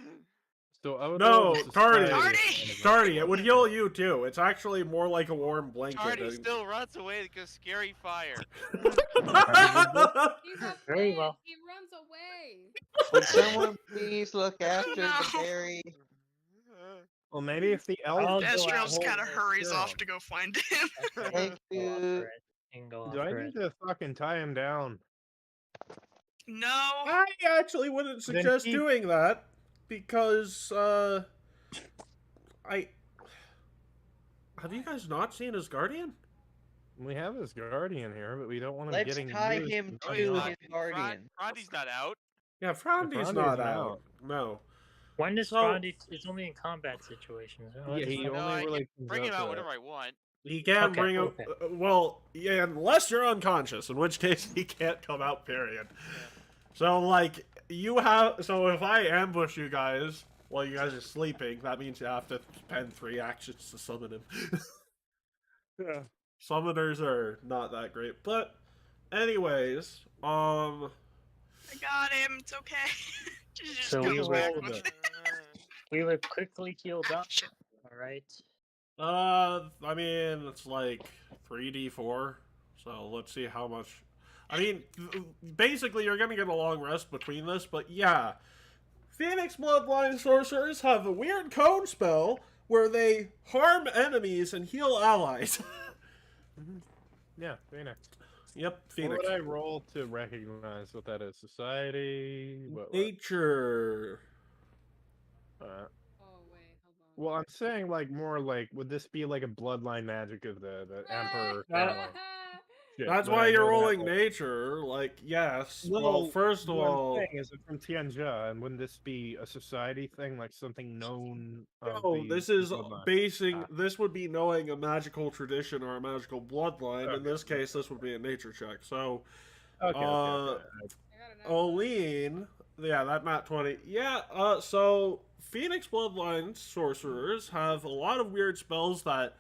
So I would No, Cardi, it would heal you. you too. It's actually more like a warm blanket. Cardi still runs away because scary fire. He's a Very pig. well. He runs away. Would someone please look after the berry? Well, maybe if the elf... Destriel's kind of hurries off to go find him. Thank you. Do I need to fucking tie him down? No. I actually wouldn't suggest doing that, because, have you guys not seen his guardian? We have his guardian here, but we don't want him getting Let's tie used him and to whatnot. his guardian. Frandi's not out. Yeah, Frandi's not out. No. When is So- Frandy? It's only in combat situations. Yeah, he No, I only really can comes bring him up out to whenever I want. He can Okay, bring him. okay. Well, yeah, unless you're unconscious, in which case he can't come out. Period. So, like, you have. So if I ambush you guys while you guys are sleeping, that means you have to spend 3 actions to summon him. Yeah. Summoners are not that great, but anyways, I got him. It's okay. Just So comes back. we were quickly healed up. All right. I mean, it's like 3d4, so let's see how much. I mean, basically, you're gonna get a long rest between this, but yeah. Phoenix Bloodline sorcerers have a weird cone spell where they harm enemies and heal allies. Yeah, Phoenix. Yep, Phoenix. What would I roll to recognize what that is? Society? What? Nature. Oh wait, hold on. Well, I'm saying like more like, would this be like a bloodline magic of the Emperor family? Shit, That's but why I you're know that, rolling like- nature. Like, yes. Well, first of what I'm all, saying is it from Tianjia, and wouldn't this be a society thing, like something known? Of no, the this is bloodline? basing. This would be knowing a magical tradition or a magical bloodline. In this case, this would be a nature check. So, Okay. Oline, yeah, that Nat 20. Yeah, so Phoenix Bloodline sorcerers have a lot of weird spells that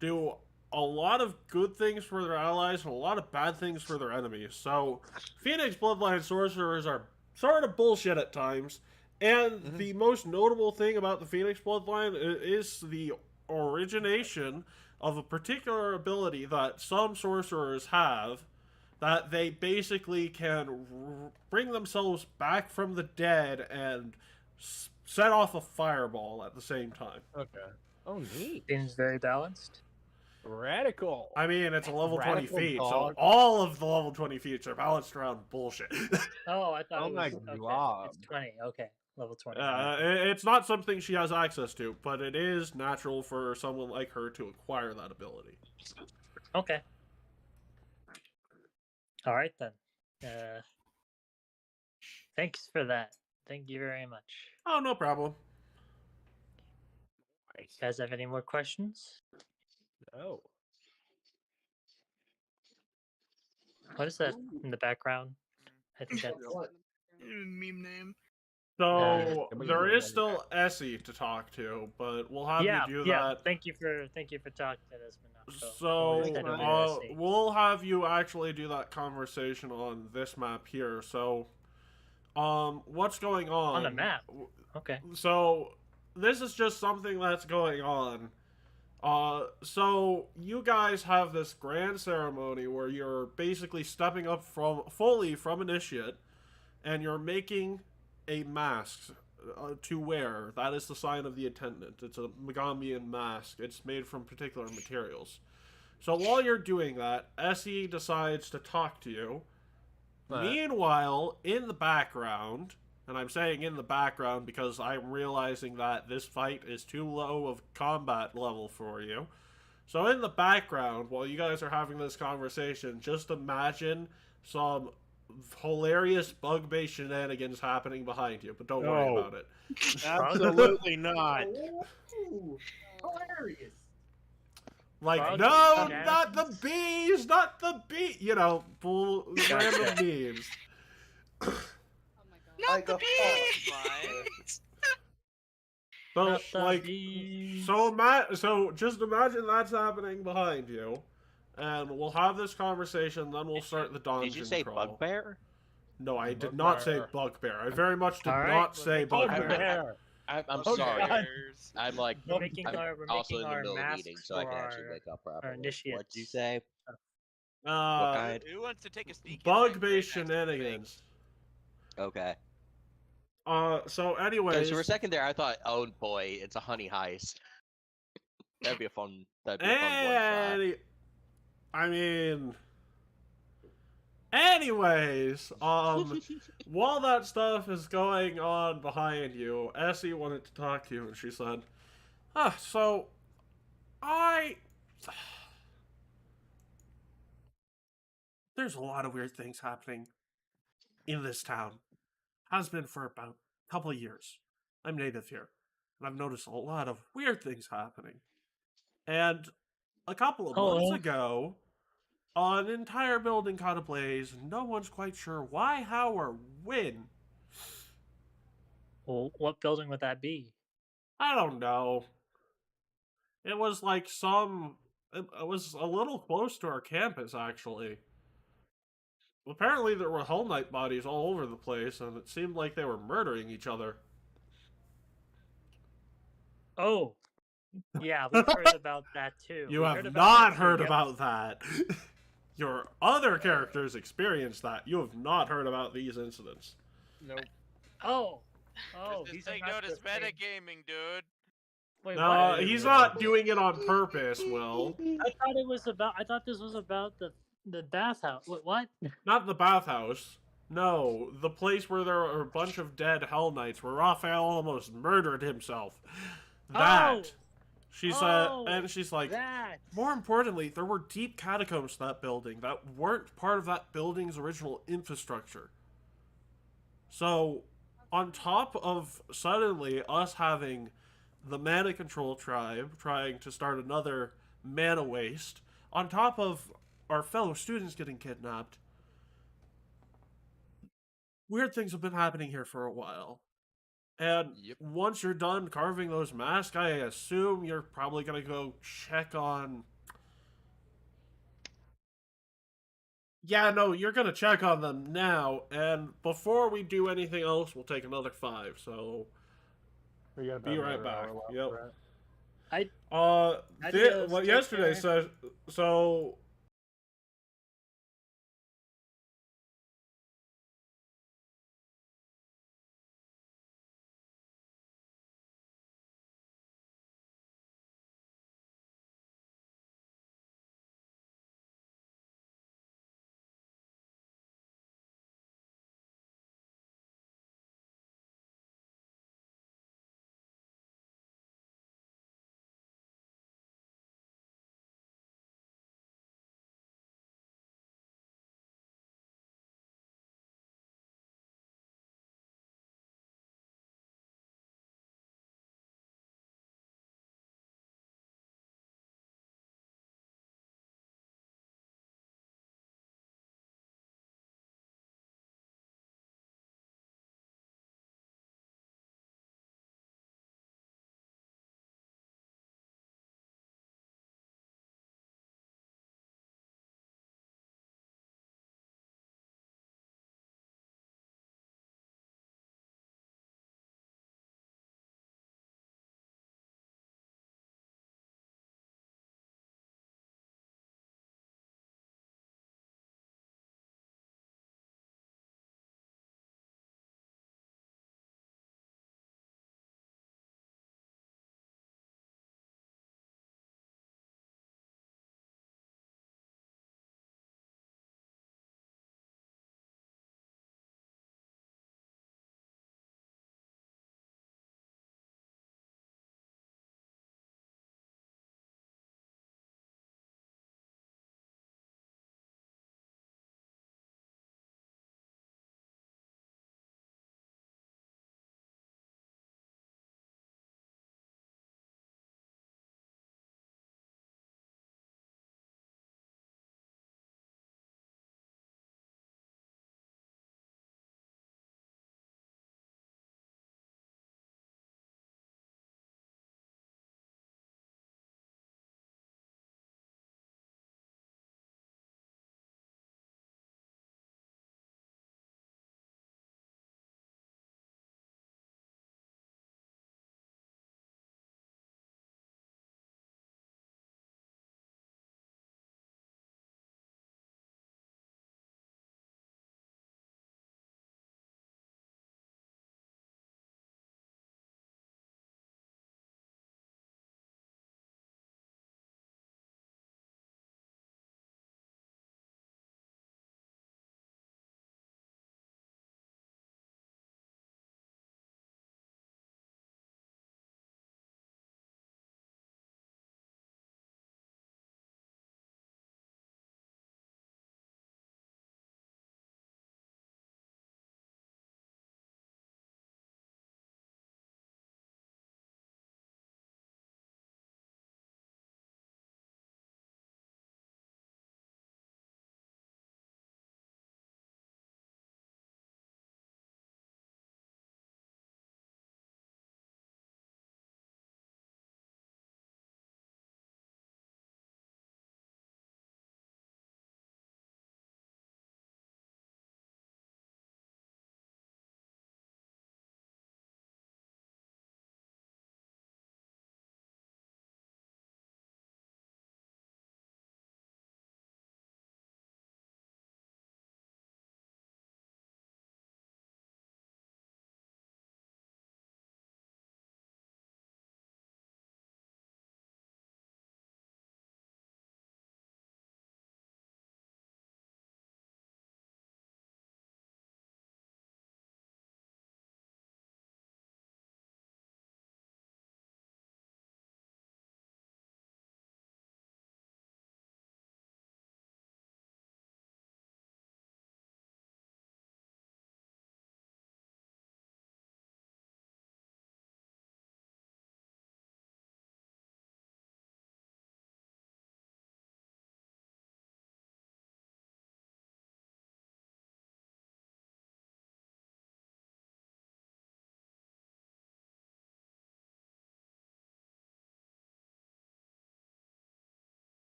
do a lot of good things for their allies and a lot of bad things for their enemies. So, Phoenix Bloodline sorcerers are sort of bullshit at times. And the most notable thing about the Phoenix Bloodline is the origination of a particular ability that some sorcerers have, that they basically can bring themselves back from the dead and set off a fireball at the same time. Okay. Oh, neat. Seems very balanced. Radical. I mean, it's a level 20 Radical feet, so dog. all of the level 20 feats are balanced around bullshit. Oh, I thought Oh it my was okay. God. It's 20. Okay, level 20. It's not something she has access to, but it is natural for someone like her to acquire that ability. Okay. All right then. Thanks for that. Thank you very much. Oh, no problem. You guys have any more questions? No. What is that in the background? I think that's MemeName. So there is still Essie to talk to, but we'll have you do that. Thank you for talking to us. So we'll have you actually do that conversation on this map here. So, what's going on? On the map. Okay. So this is just something that's going on. So you guys have this grand ceremony where you're basically stepping up fully from initiate, and you're making a mask to wear. That is the sign of the attendant. It's a Megambian mask. It's made from particular materials. So while you're doing that, Essie decides to talk to you. Meanwhile, in the background, and I'm saying in the background because I'm realizing that this fight is too low of combat level for you. So in the background, while you guys are having this conversation, just imagine some hilarious bug-based shenanigans happening behind you, but don't worry No. about it. Absolutely not. Ooh, hilarious. Like, Bugs no, and not the bees, not the bee. You know, random Gotcha. memes. Oh my god. Not the got bees! So, Not the like, bees. so just imagine that's happening behind you, and we'll have this conversation. Then we'll start the dungeon Did you say crawl. bugbear? No, I did Bugbear. not say bugbear. I very much did All right, not we're say making bugbear. Bugbear. I'm Oh, sorry. God. I'm like, We're making I'm our, we're also making in the our middle of masks eating, so I for can actually our, wake up our properly. initiates. What'd you say? What Uh, kind? Who wants to take a sneak? bug-based shenanigans. Okay. So Because anyways, for a second there, I thought, oh boy, it's a honey heist. That'd be a fun one shot. I mean, anyways, while that stuff is going on behind you, Essie wanted to talk to you, and she said, so, there's a lot of weird things happening in this town. Has been for about a couple of years. I'm native here, and I've noticed a lot of weird things happening. And a couple of months ago, an entire building caught ablaze, and no one's quite sure why, how, or when. Well, what building would that be? I don't know. It was like it was a little close to our campus, actually. Apparently there were Hell Knight bodies all over the place, and it seemed like they were murdering each other. Oh, yeah, we've heard about that too. You We have heard about not that too, heard yep. about that. Your other characters experienced that. You have not heard about these incidents. Nope. Oh, Just these take are not notice, the same. metagaming, dude. Wait, No, what? he's not doing it on purpose, Will. I thought it was about. I thought this was about the bathhouse. What? Not the bathhouse. No, the place where there are a bunch of dead Hell Knights, where Raphael almost murdered himself. That. Oh! She said, Oh, and she's like, that. more importantly, there were deep catacombs to that building that weren't part of that building's original infrastructure. So, on top of suddenly us having the Mana Control tribe trying to start another mana waste, on top of our fellow students getting kidnapped, weird things have been happening here for a while. And once you're done carving those masks, I assume you're probably going to go check on... Yeah, no, you're going to check on them now, and before we do anything else, we'll take another 5, so... Be right back. Yep. Yesterday said... So...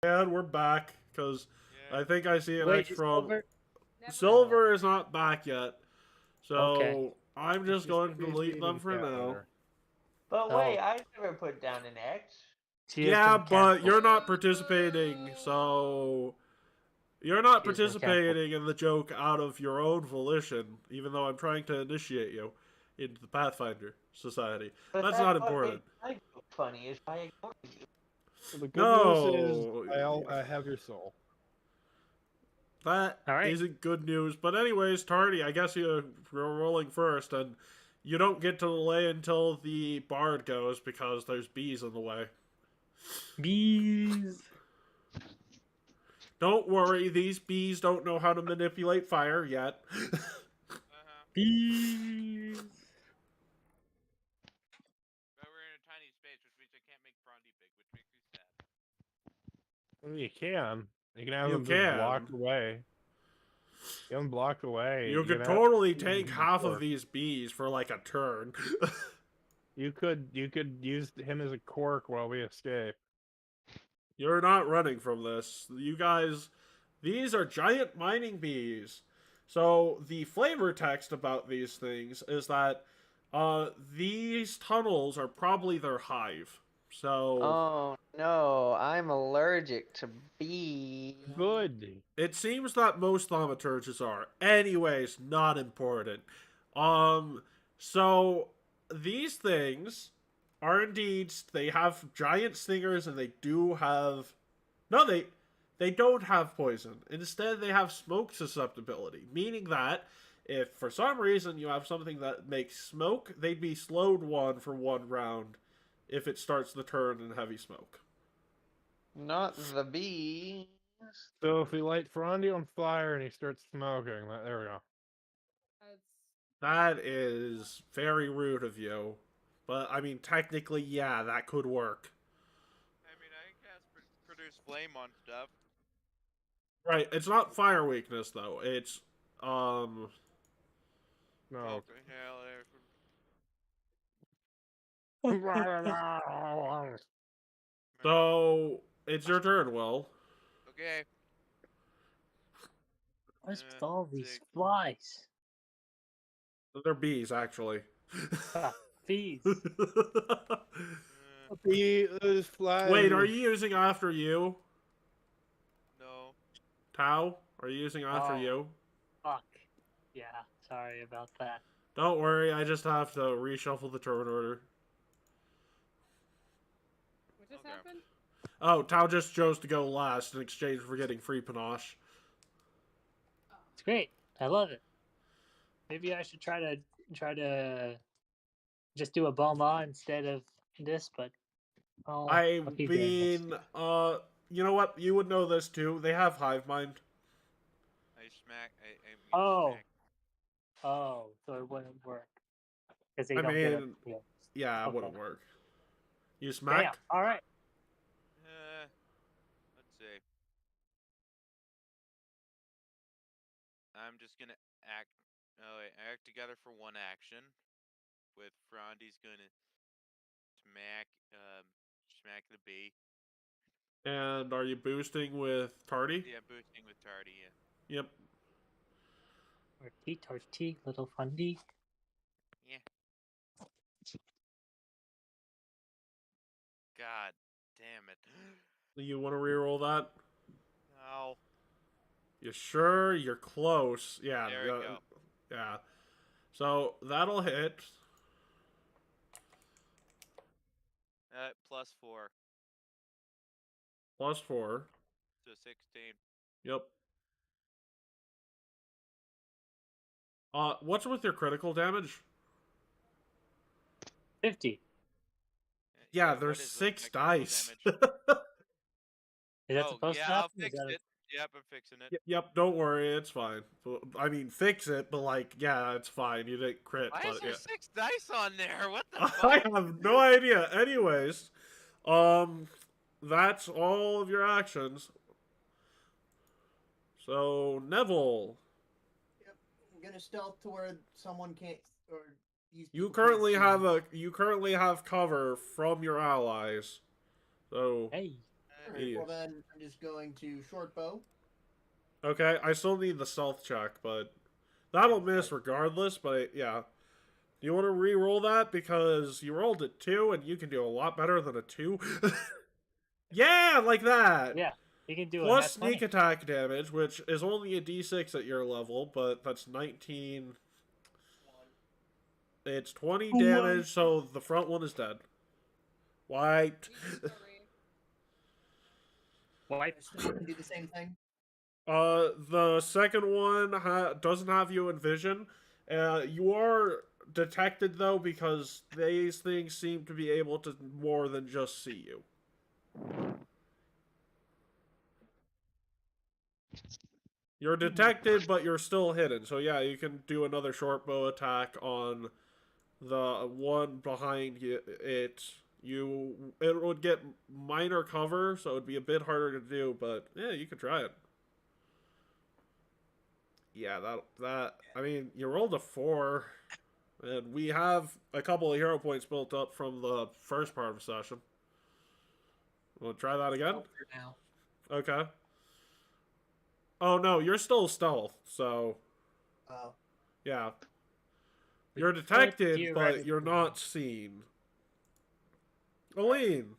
And we're back, because I think I see an Wait, X is from... Silver? Silver is not back yet. So, Okay. I'm just going to delete them for now. But wait, I never put down an X. Yeah, but you're not participating, so... You're not participating in the joke out of your own volition, even though I'm trying to initiate you into the Pathfinder Society. But that's not important. What funny is I ignored you. So the good news is I have your soul. That isn't good news. But anyways, Tardy, I guess you're rolling first, and you don't get to delay until the bard goes because there's bees in the way. Bees. Don't worry, these bees don't know how to manipulate fire yet. Bees. But we're in a tiny space, which means I can't make Frondy big, which makes me sad. Well, you can. You can have them just blocked away. You can block away. You could totally take half of these bees for like a turn. You could use him as a cork while we escape. You're not running from this. You guys, these are giant mining bees. So the flavor text about these things is that these tunnels are probably their hive. So oh no, I'm allergic to bees. Good. It seems that most thaumaturges are. Anyways, not important. So these things are indeed, they have giant stingers, and they do have... No, they don't have poison. Instead, they have smoke susceptibility, meaning that if for some reason you have something that makes smoke, they'd be slowed 1 for 1 round if it starts the turn in heavy smoke. Not the bees. So if we light Frondy on fire and he starts smoking, there we go. That is very rude of you. But, I mean, technically, yeah, that could work. I mean, I can cast produce flame on stuff. Right, it's not fire weakness, though. It's, No. So, it's your turn, Will. Okay. What's with all these flies? They're bees, actually. Bees. Bees flies. Wait, are you using after you? No. Tau, are you using after you? Fuck. Yeah, sorry about that. Don't worry, I just have to reshuffle the turn order. What just happened? Oh, Tau just chose to go last in exchange for getting free panache. It's great. I love it. Maybe I should try to just do a Boma instead of this, but I mean, you know what? You would know this too. They have hive mind. Oh, so it wouldn't work because they don't get it. Yeah, it wouldn't work. You smack. Damn. All right. Let's see. I'm just gonna act. Oh wait, act together for 1 action. With Frondy's gonna smack the bee. And are you boosting with Tardy? Yeah, boosting with Tardy, yeah. Yep. Tarty, little fundy. Yeah. God damn it. You want to reroll that? No. You sure? You're close. Yeah. There we go. Yeah. So that'll hit. +4. +4. So 16. Yep. What's with your critical damage? 50. Yeah, there's 6 dice. Is that supposed to happen? I'll fix it. Yep, I'm fixing it. Yep, don't worry, it's fine. I mean, fix it, but like, yeah, it's fine. You didn't crit. Why but, is there yeah. 6 dice on there? What the fuck? I have no idea. Anyways, that's all of your actions. So, Neville. Yep, I'm gonna stealth to where someone can't, or You currently have cover from your allies. So Hey. Alright, well then, I'm just going to short bow. Okay, I still need the stealth check, but that'll miss regardless, but yeah. Do you want to re-roll that? Because you rolled a 2, and you can do a lot better than a 2. Yeah, like that! Yeah, you can do Plus a sneak attack damage, which is only a d6 at your level, but that's 19... It's 20 damage, so the front one is dead. White. White. Do the same thing. The second one doesn't have you in vision. You are detected, though, because these things seem to be able to more than just see you. You're detected, but you're still hidden. So yeah, you can do another short bow attack on the one behind you. It would get minor cover, so it would be a bit harder to do, but yeah, you could try it. Yeah, I mean, you rolled a 4, and we have a couple of hero points built up from the first part of the session. We'll try that again? Okay. Oh, no, you're still stealth, so... Oh. Yeah. You're detected, but you're not seen. Aline!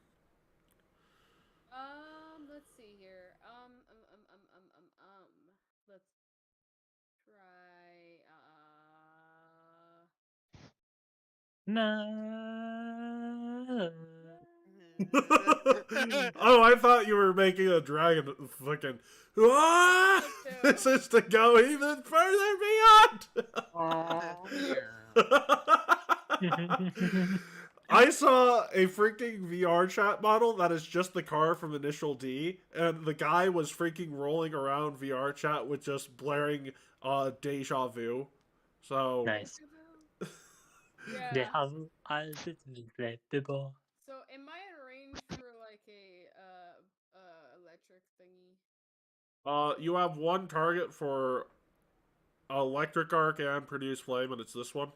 Let's see here. Let's try, Oh, I thought you were making a dragon fucking... Ah! This is to go even further beyond! I saw a freaking VR chat model that is just the car from Initial D, and the guy was freaking rolling around VR chat with just blaring Deja Vu. So... Nice. yeah. So am I in range for like a electric thingy? You have one target for electric arc and produce flame, and it's this one.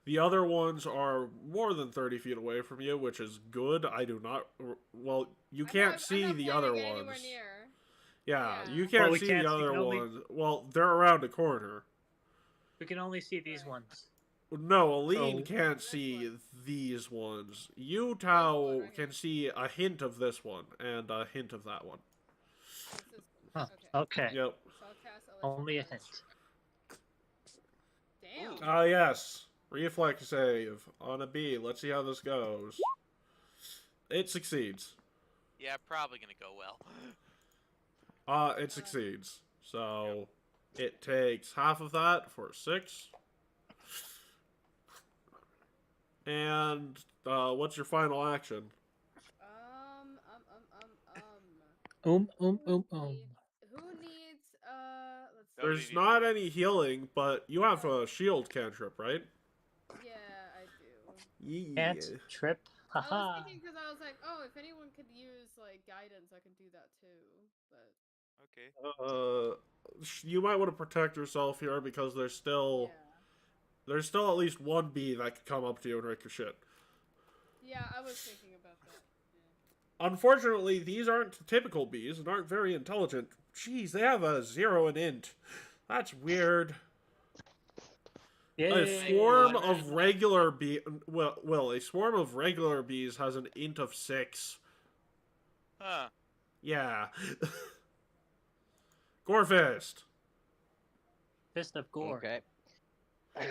The other ones are more than 30 feet away from you, which is good. I do not... Well, you can't see the other ones. Yeah, you can't see the other ones. Well, they're around the corner. We can only see these ones. No, Aline can't see these ones. You, Tao, can see a hint of this one, and a hint of that one. Huh. Okay. Yep. Only a hint. Damn. Ah, yes. Reflex save on a B. Let's see how this goes. It succeeds. Yeah, probably gonna go well. It succeeds. So, it takes half of that for 6. And, what's your final action? Who needs, let's see. There's not any healing, but you have a shield cantrip, right? Yeah, I do. Yeah. Cantrip? I was thinking because I was like, oh, if anyone could use, like, guidance, I can do that too, but... Okay. You might want to protect yourself here because there's still... Yeah. There's still at least one bee that could come up to you and wreck your shit. Yeah, I was thinking about that. Yeah. Unfortunately, these aren't typical bees and aren't very intelligent. Jeez, they have a 0 and int. That's weird. A swarm of regular bees... Well, a swarm of regular bees has an int of 6. Huh. Yeah. Gorefist. Fist of Gore. Okay.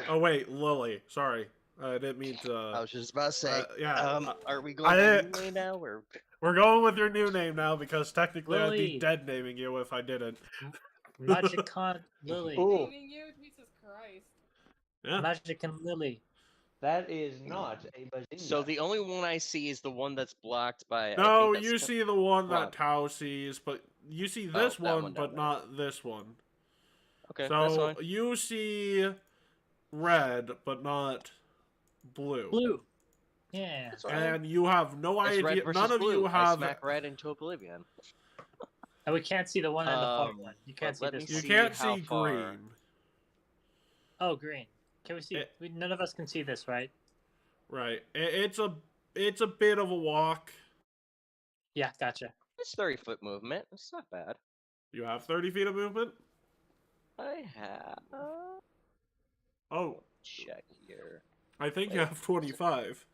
Oh wait, Lily. Sorry, I didn't mean to. I was just about to say. Yeah. Are we going with your name now, or? We're going with your new name now because technically Lily. I'd be dead naming you if I didn't. Magicon Lily. Naming you? Jesus Christ. Yeah. Magicon Lily. That is not a bazinga. So the only one I see is the one that's blocked by. No, I think you that's see the one that Rob. Tao sees, but you see this that one, one but down not this one. Okay, that's So fine. you see red, but not blue. Blue. Yeah. That's fine. And you have no It's red idea. versus None of blue. you I have. smack red into oblivion. And we can't see the one in the far one. You can't see let this me You one. can't how see far. green. Oh, green. Can we see? None of us can see this, right? Right. It's a bit of a walk. Yeah, gotcha. It's 30-foot movement. It's not bad. You have 30 feet of movement? I have. Oh. Check here. I think you have 25.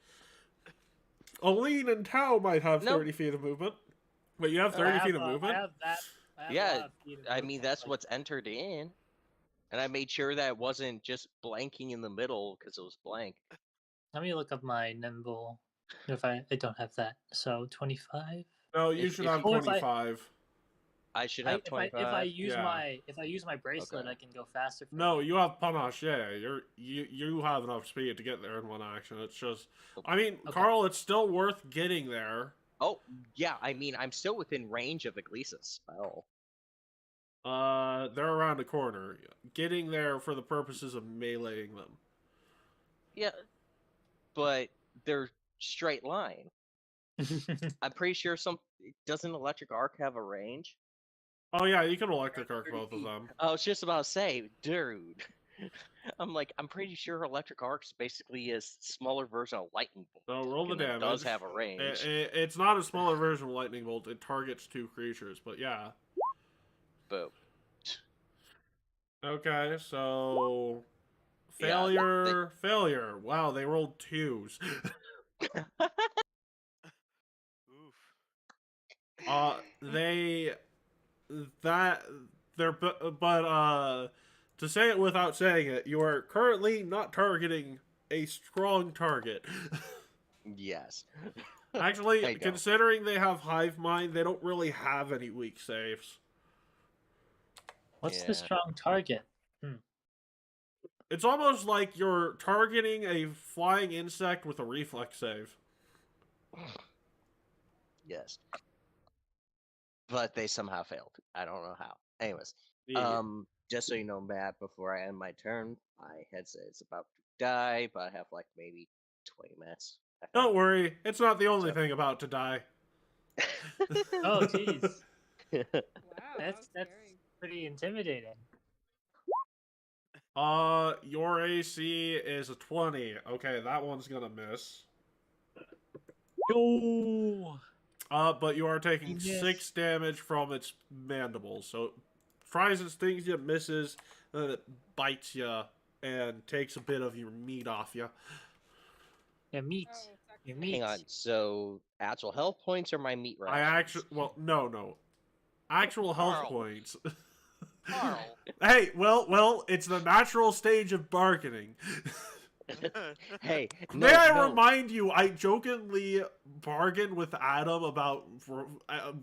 Aline and Tao might have 30 feet of movement. But you have 30 feet of movement? I have that. Yeah, I mean, that's what's entered in. And I made sure that it wasn't just blanking in the middle because it was blank. Let me look up my nimble. If I don't have that, so 25. No, you should have 25. I should have 25. If I use my bracelet, I can go faster. No, you have panache. Yeah, you have enough speed to get there in one action. It's just, I mean, Carl, it's still worth getting there. Oh yeah, I mean, I'm still within range of Iglesias. Oh. They're around the corner. Getting there for the purposes of meleeing them. Yeah, but they're straight line. I'm pretty sure doesn't Electric Arc have a range? Oh yeah, you can Electric Arc both of them. I was just about to say, dude. I'm pretty sure Electric Arc's basically a smaller version of Lightning Bolt. So roll the damage. It does have a range. It's not a smaller version of Lightning Bolt. It targets 2 creatures, but yeah. Boom. Okay, so failure, failure. Wow, they rolled 2s. To say it without saying it, you are currently not targeting a strong target. Yes. Actually, considering they have Hive Mind, they don't really have any weak saves. What's the strong target? It's almost like you're targeting a flying insect with a reflex save. Yes. But they somehow failed. I don't know how. Anyways, just so you know, Matt, before I end my turn, my headset is about to die, but I have like maybe 20 minutes. Don't worry, it's not the only thing about to die. Oh, jeez. Wow, that's pretty intimidating. Your AC is a 20. Okay, that one's gonna miss. No. But you are taking 6 damage from its mandibles. So it tries and stings you, misses, and then it bites you and takes a bit of your meat off you. Yeah, meat. Your meat. Hang on. So actual health points or my meat rations? No. Actual health points. Carl. Hey, well, it's the natural stage of bargaining. Hey, may I remind you, I jokingly bargained with Adam about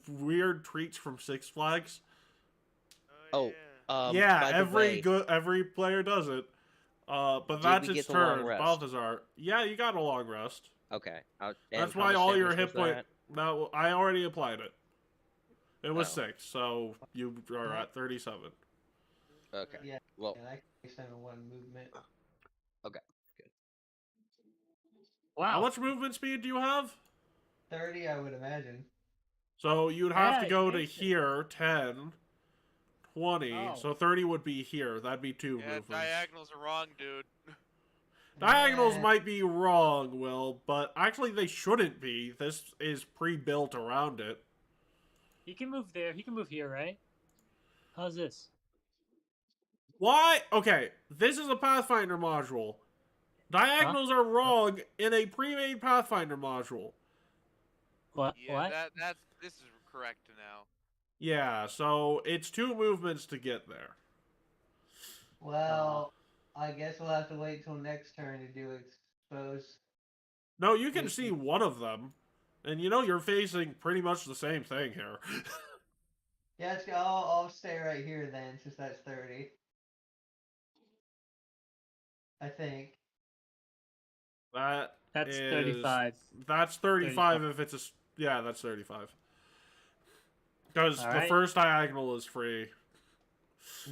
weird treats from Six Flags. Yeah, every player does it. But that's its turn. Balthazar. Yeah, you got a long rest. Okay. That's why all your hit point. No, I already applied it. It was 6, so you are at 37. Okay. Yeah. Well. I can 7-1 movement. Okay. Good. Wow. How much movement speed do you have? 30, I would imagine. So you'd have to go to here, 10, 20. So 30 would be here. That'd be 2 movements. Diagonals are wrong, dude. Diagonals might be wrong, Will, but actually they shouldn't be. This is pre-built around it. He can move there. He can move here, right? How's this? Why? Okay, this is a Pathfinder module. Diagonals are wrong in a pre-made Pathfinder module. What? Yeah, this is correct now. Yeah, so it's 2 movements to get there. Well, I guess we'll have to wait till next turn to do expose. No, you can see one of them. And you know you're facing pretty much the same thing here. Yeah, I'll stay right here then, since that's 30. I think. That's 35. That's 35 if it's a... Yeah, that's 35. Because the first diagonal is free.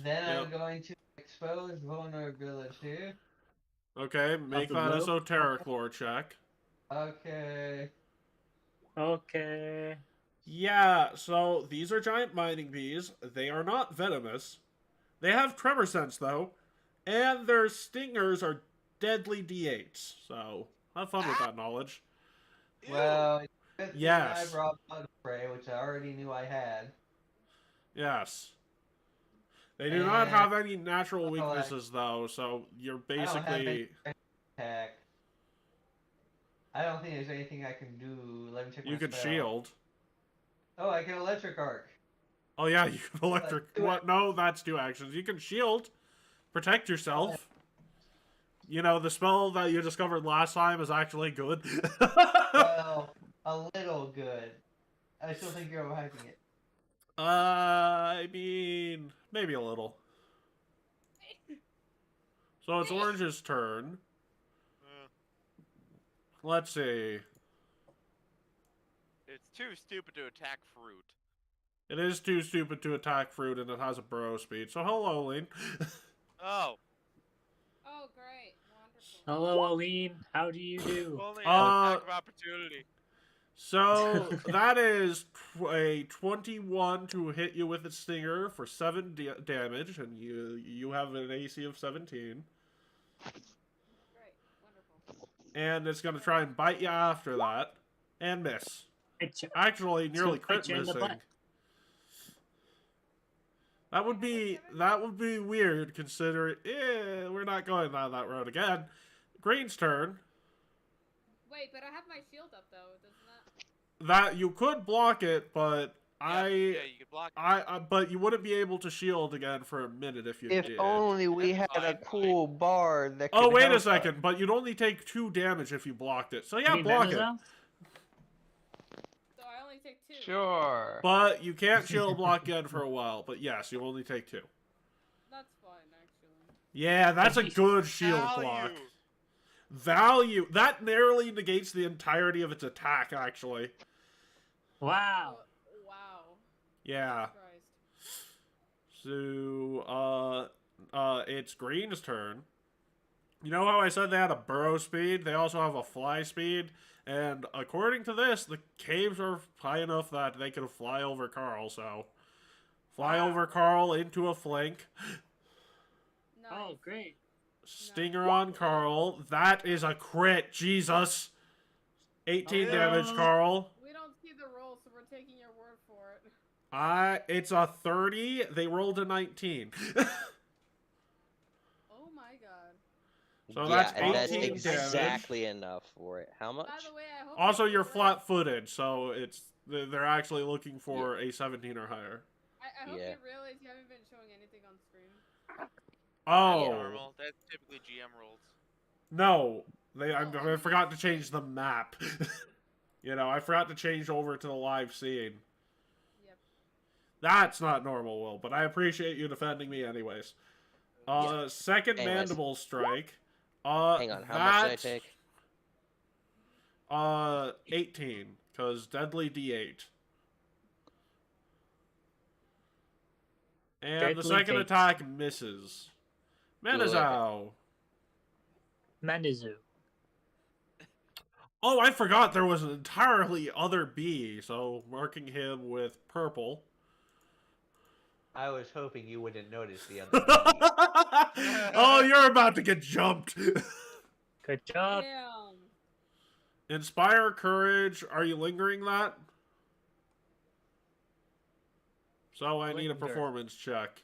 Then I'm going to expose vulnerability. Okay, make that esoteric lore check. Okay. Okay. Yeah, so these are giant mining bees. They are not venomous. They have tremor sense, though. And their stingers are deadly D8s. So, have fun with that knowledge. Well, yes. I brought bug spray which I already knew I had. Yes. They do not have any natural weaknesses, though, so you're basically... Attack. I don't think there's anything I can do. Let me check my You could spell. shield. Oh, I can electric arc. Oh yeah, you can electric... What? No, that's 2 actions. You can shield. Protect yourself. You know, the spell that you discovered last time is actually good. Well, a little good. I still think you're overhyping it. I mean, maybe a little. So it's Orange's turn. Let's see. It's too stupid to attack fruit. It is too stupid to attack fruit, and it has a burrow speed. So hello, Lean. Oh. Oh, great. Wonderful. Hello, Aline. How do you do? Only an attack of opportunity. So that is a 21 to hit you with a stinger for 7 damage, and you have an AC of 17. Great. Wonderful. And it's going to try and bite you after that, and miss. Actually, nearly crit missing. That would be weird, considering we're not going down that road again. Green's turn. Wait, but I have my shield up though, doesn't That you could block it, but yeah, you could block it. but you wouldn't be able to shield again for a minute if you did. If only we had a cool bard that could Oh, wait help a second, but you'd only take 2 damage if you blocked it. So yeah, block it. So I only take 2. Sure. But you can't shield block again for a while. But yes, you only take 2. That's fine, actually. Yeah, that's a good shield block. Value. That narrowly negates the entirety of its attack, actually. Wow. Wow. Yeah. So, it's Green's turn. You know how I said they had a burrow speed? They also have a fly speed. And according to this, the caves are high enough that they can fly over Carl, so... Fly over Carl into a flank. Nice. Oh, great. Stinger on Carl. That is a crit. Jesus. 18 damage, Carl. We don't see the roll, so we're taking your word for it. It's a 30. They rolled a 19. Oh my god. So yeah, that's and 18 that's damage. exactly enough for it. How much? By the way, I hope Also, you're flat-footed, so they're actually looking for a 17 or higher. I hope you realize you haven't been showing anything on stream. Oh. Normal. That's typically GM rolls. No. I forgot to change the map. You know, I forgot to change over to the live scene. Yep. That's not normal, Will, but I appreciate you defending me anyways. Second mandible strike. Hang on, how much did I take? 18, because deadly D8. And Deadly the second attack misses. Manizao. Manizu. Oh, I forgot there was an entirely other bee, so marking him with purple. I was hoping you wouldn't notice the other. Oh, you're about to get jumped. Good job. Damn. Inspire courage. Are you lingering that? So I need a performance check.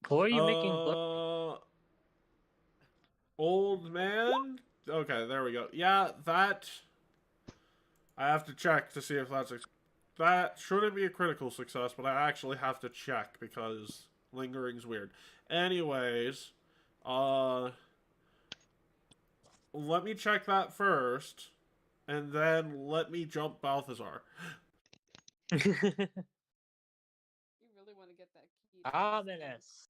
Who are you making look? Old man? Okay, there we go. Yeah, that... I have to check to see if that's... That shouldn't be a critical success, but I actually have to check because lingering's weird. Anyways, let me check that first, and then let me jump Balthazar. You really want to get that key. Ominous.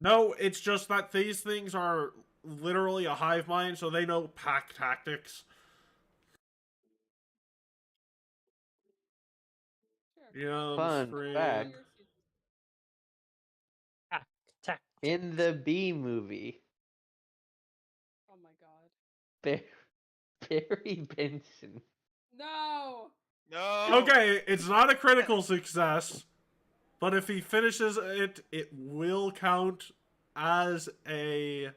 No, it's just that these things are literally a hive mind, so they know pack tactics. You know, Fun fact. In the Bee movie, Oh my god. Barry Benson. No! No! Okay, it's not a critical success, but if he finishes it, it will count as a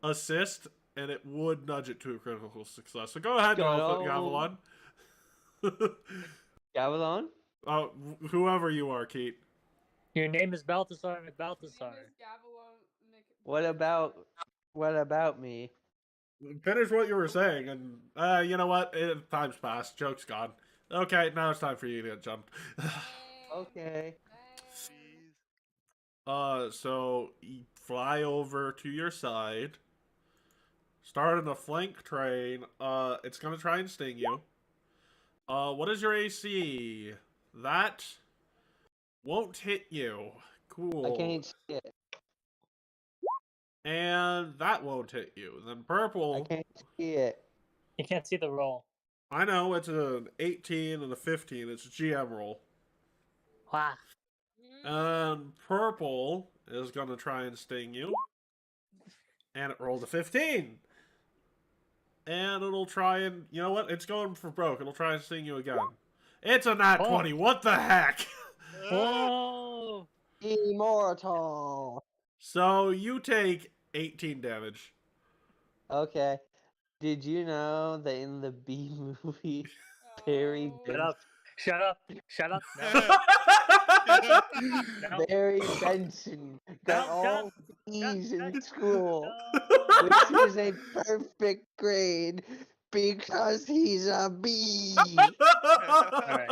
assist, and it would nudge it to a critical success. So go ahead, Gavilan. Gavilan? Whoever you are, Keat. Your name is Balthazar McBalthazar. What about me? Finish what you were saying, and you know what? Time's passed. Joke's gone. Okay, now it's time for you to get jumped. Okay. So you fly over to your side. Start in a flank train. It's gonna try and sting you. What is your AC? That won't hit you. Cool. I can't see it. And that won't hit you. Then purple. I can't see it. You can't see the roll. I know, it's an 18 and a 15. It's a GM roll. Wow. And purple is going to try and sting you. And it rolled a 15. And it'll try and... You know what? It's going for broke. It'll try and sting you again. It's a nat 20. What the heck? Whoa! Immortal. So you take 18 damage. Okay. Did you know that in the B movie, Barry Shut up. No. Barry Benson got all B's in school, which is a perfect grade because he's a B. Alright.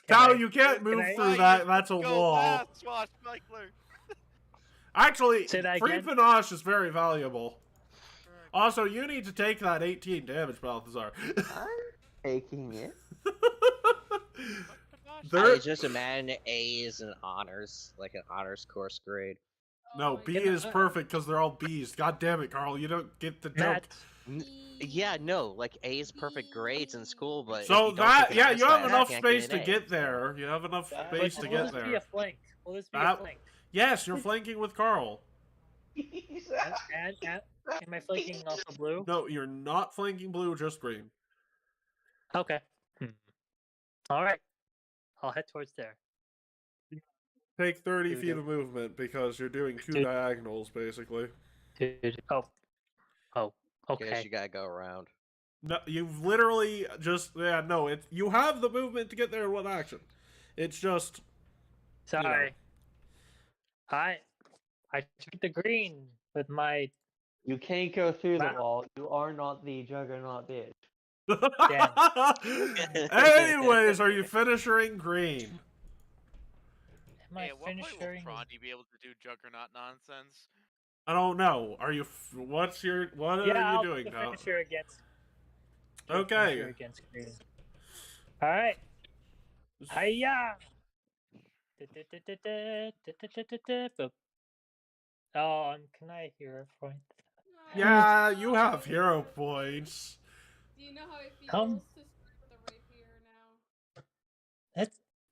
Tao, you can't move through that. That's a wall. Actually, free panache is very valuable. Also, you need to take that 18 damage, Balthazar. I'm taking it. I just imagine A is an honors, like an honors course grade. No, B is perfect because they're all B's. God damn it, Carl, you don't get the joke. Yeah, no, like A is perfect grades in school, but so that, yeah, you have enough can't space get to get there. You have enough space to get there. Will this be a flank? Will this be a flank? Yes, you're flanking with Carl. Am I flanking also blue? No, you're not flanking blue, just green. Okay. Alright. I'll head towards there. Take 30 feet of movement because you're doing two diagonals, basically. Oh, okay. Guess you gotta go around. No, you've literally just... Yeah, no, you have the movement to get there in one action. It's just... Sorry. I took the green with my... You can't go through the wall. You are not the Juggernaut bitch. Anyways, are you finishing green? Am I finishing? Will Trondy be able to do Juggernaut nonsense? I don't know. Are you? What are you doing now? Finisher against. Okay. Against green. All right. Hiya. Oh, can I hero point? Yeah, you have hero points. Do you know how it feels to start with a rapier now?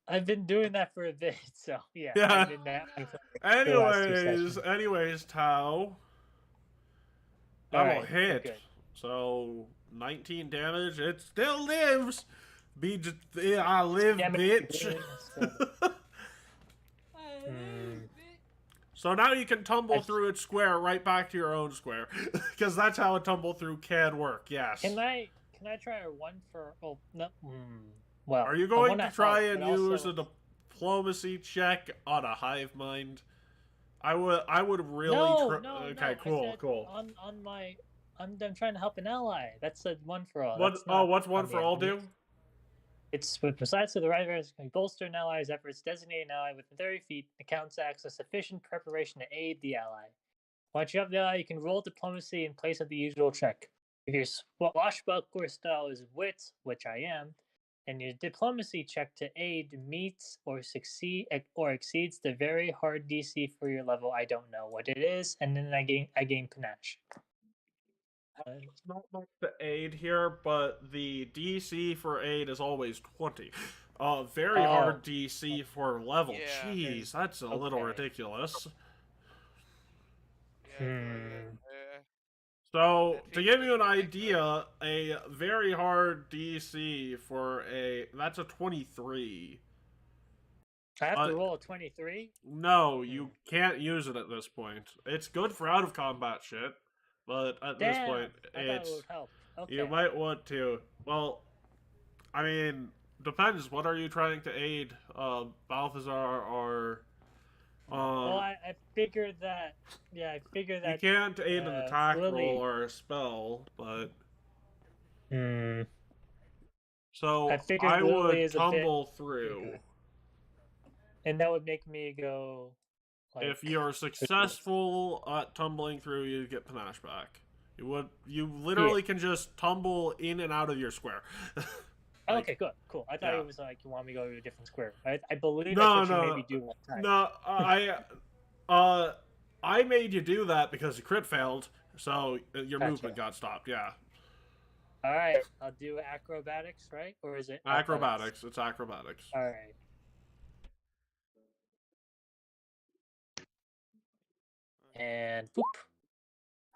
I've been doing that for a bit, so yeah. Anyways, Tao. That'll hit. Good. So 19 damage. It still lives. I live, bitch. So now you can tumble through its square right back to your own square, because that's how a tumble through can work. Yes. Can I try a one for? Oh no. Well, are you going to try and use a diplomacy check on a hive mind? I would really. Okay, cool. I'm trying to help an ally. That's a one for all. What's one for all do? It's with precise to the right can bolster an ally's efforts, designate an ally within 30 feet, and counts acts as sufficient preparation to aid the ally. Once you have the ally, you can roll diplomacy in place of the usual check. If your swashbuckler style is wit, which I am, and your diplomacy check to aid meets or exceeds the very hard DC for your level, I don't know what it is, and then I gain panache. It's not much to aid here, but the DC for aid is always 20. Very hard DC for level. Yeah. Jeez, that's a little ridiculous. So, to give you an idea, a very hard DC for that's a 23. I have to roll a 23? No, you can't use it at this point. It's good for out of combat shit. but at this point, I thought it would help. Okay. You might want to. Well, I mean, depends. What are you trying to aid, Balthazar or? Well, I figured that. Yeah, I figured that. You can't aid an attack Lily... roll or a spell, but. So I would tumble through. Okay. And that would make me go. Like... If you're successful at tumbling through, you get panache back. You literally can just tumble in and out of your square. Like, okay, good, cool. I thought it was like you want me to go to a different square. I believe no, that's what you made me do one time. No, I made you do that because the crit failed, so your movement got stopped. Yeah. All right, I'll do acrobatics, right? Or is it acrobatics? It's acrobatics. All right. And boop.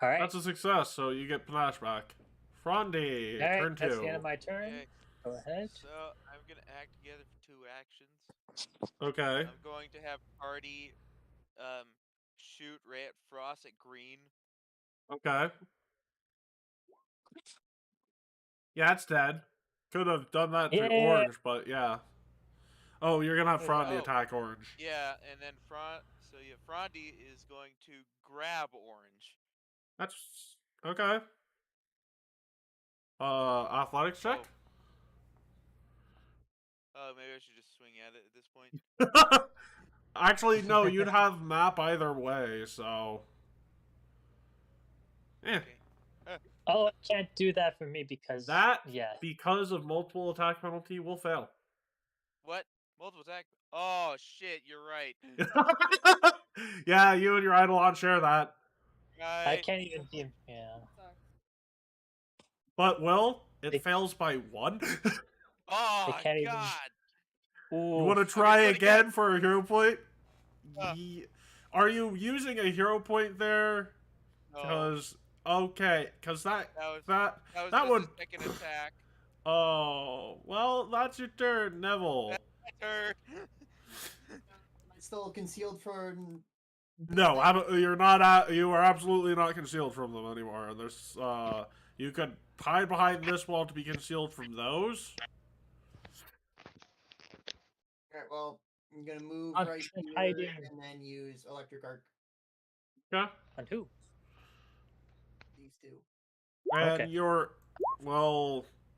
All right. That's a success, so you get panache back. Frondy, turn 2. That's the end of my turn. Okay. Go ahead. So I'm gonna act together for 2 actions. Okay. I'm going to have Party shoot Ray at Frost at green. Okay. Yeah, it's dead. Could have done that through orange, but yeah. Oh, you're gonna have Frondy attack orange. Yeah, and then Frondy is going to grab orange. That's okay. Athletics check? Oh, maybe I should just swing at it at this point. Actually, no, you'd have map either way, so. Okay. Oh, I can't do that for me because because of multiple attack penalty will fail. What? Multiple attack? Oh shit, you're right. Yeah, you and your Eidolon share that. I can't even see him. Yeah. But it fails by 1. Oh god. You want to try again for a hero point? Are you using a hero point there? Because because that would second attack. Oh, well, that's your turn, Neville. That's my turn. It's still concealed for. No, you're not. You are absolutely not concealed from them anymore. There's you could hide behind this wall to be concealed from those. Alright, well, I'm gonna move right here and then use electric arc. Yeah. On who? These 2. And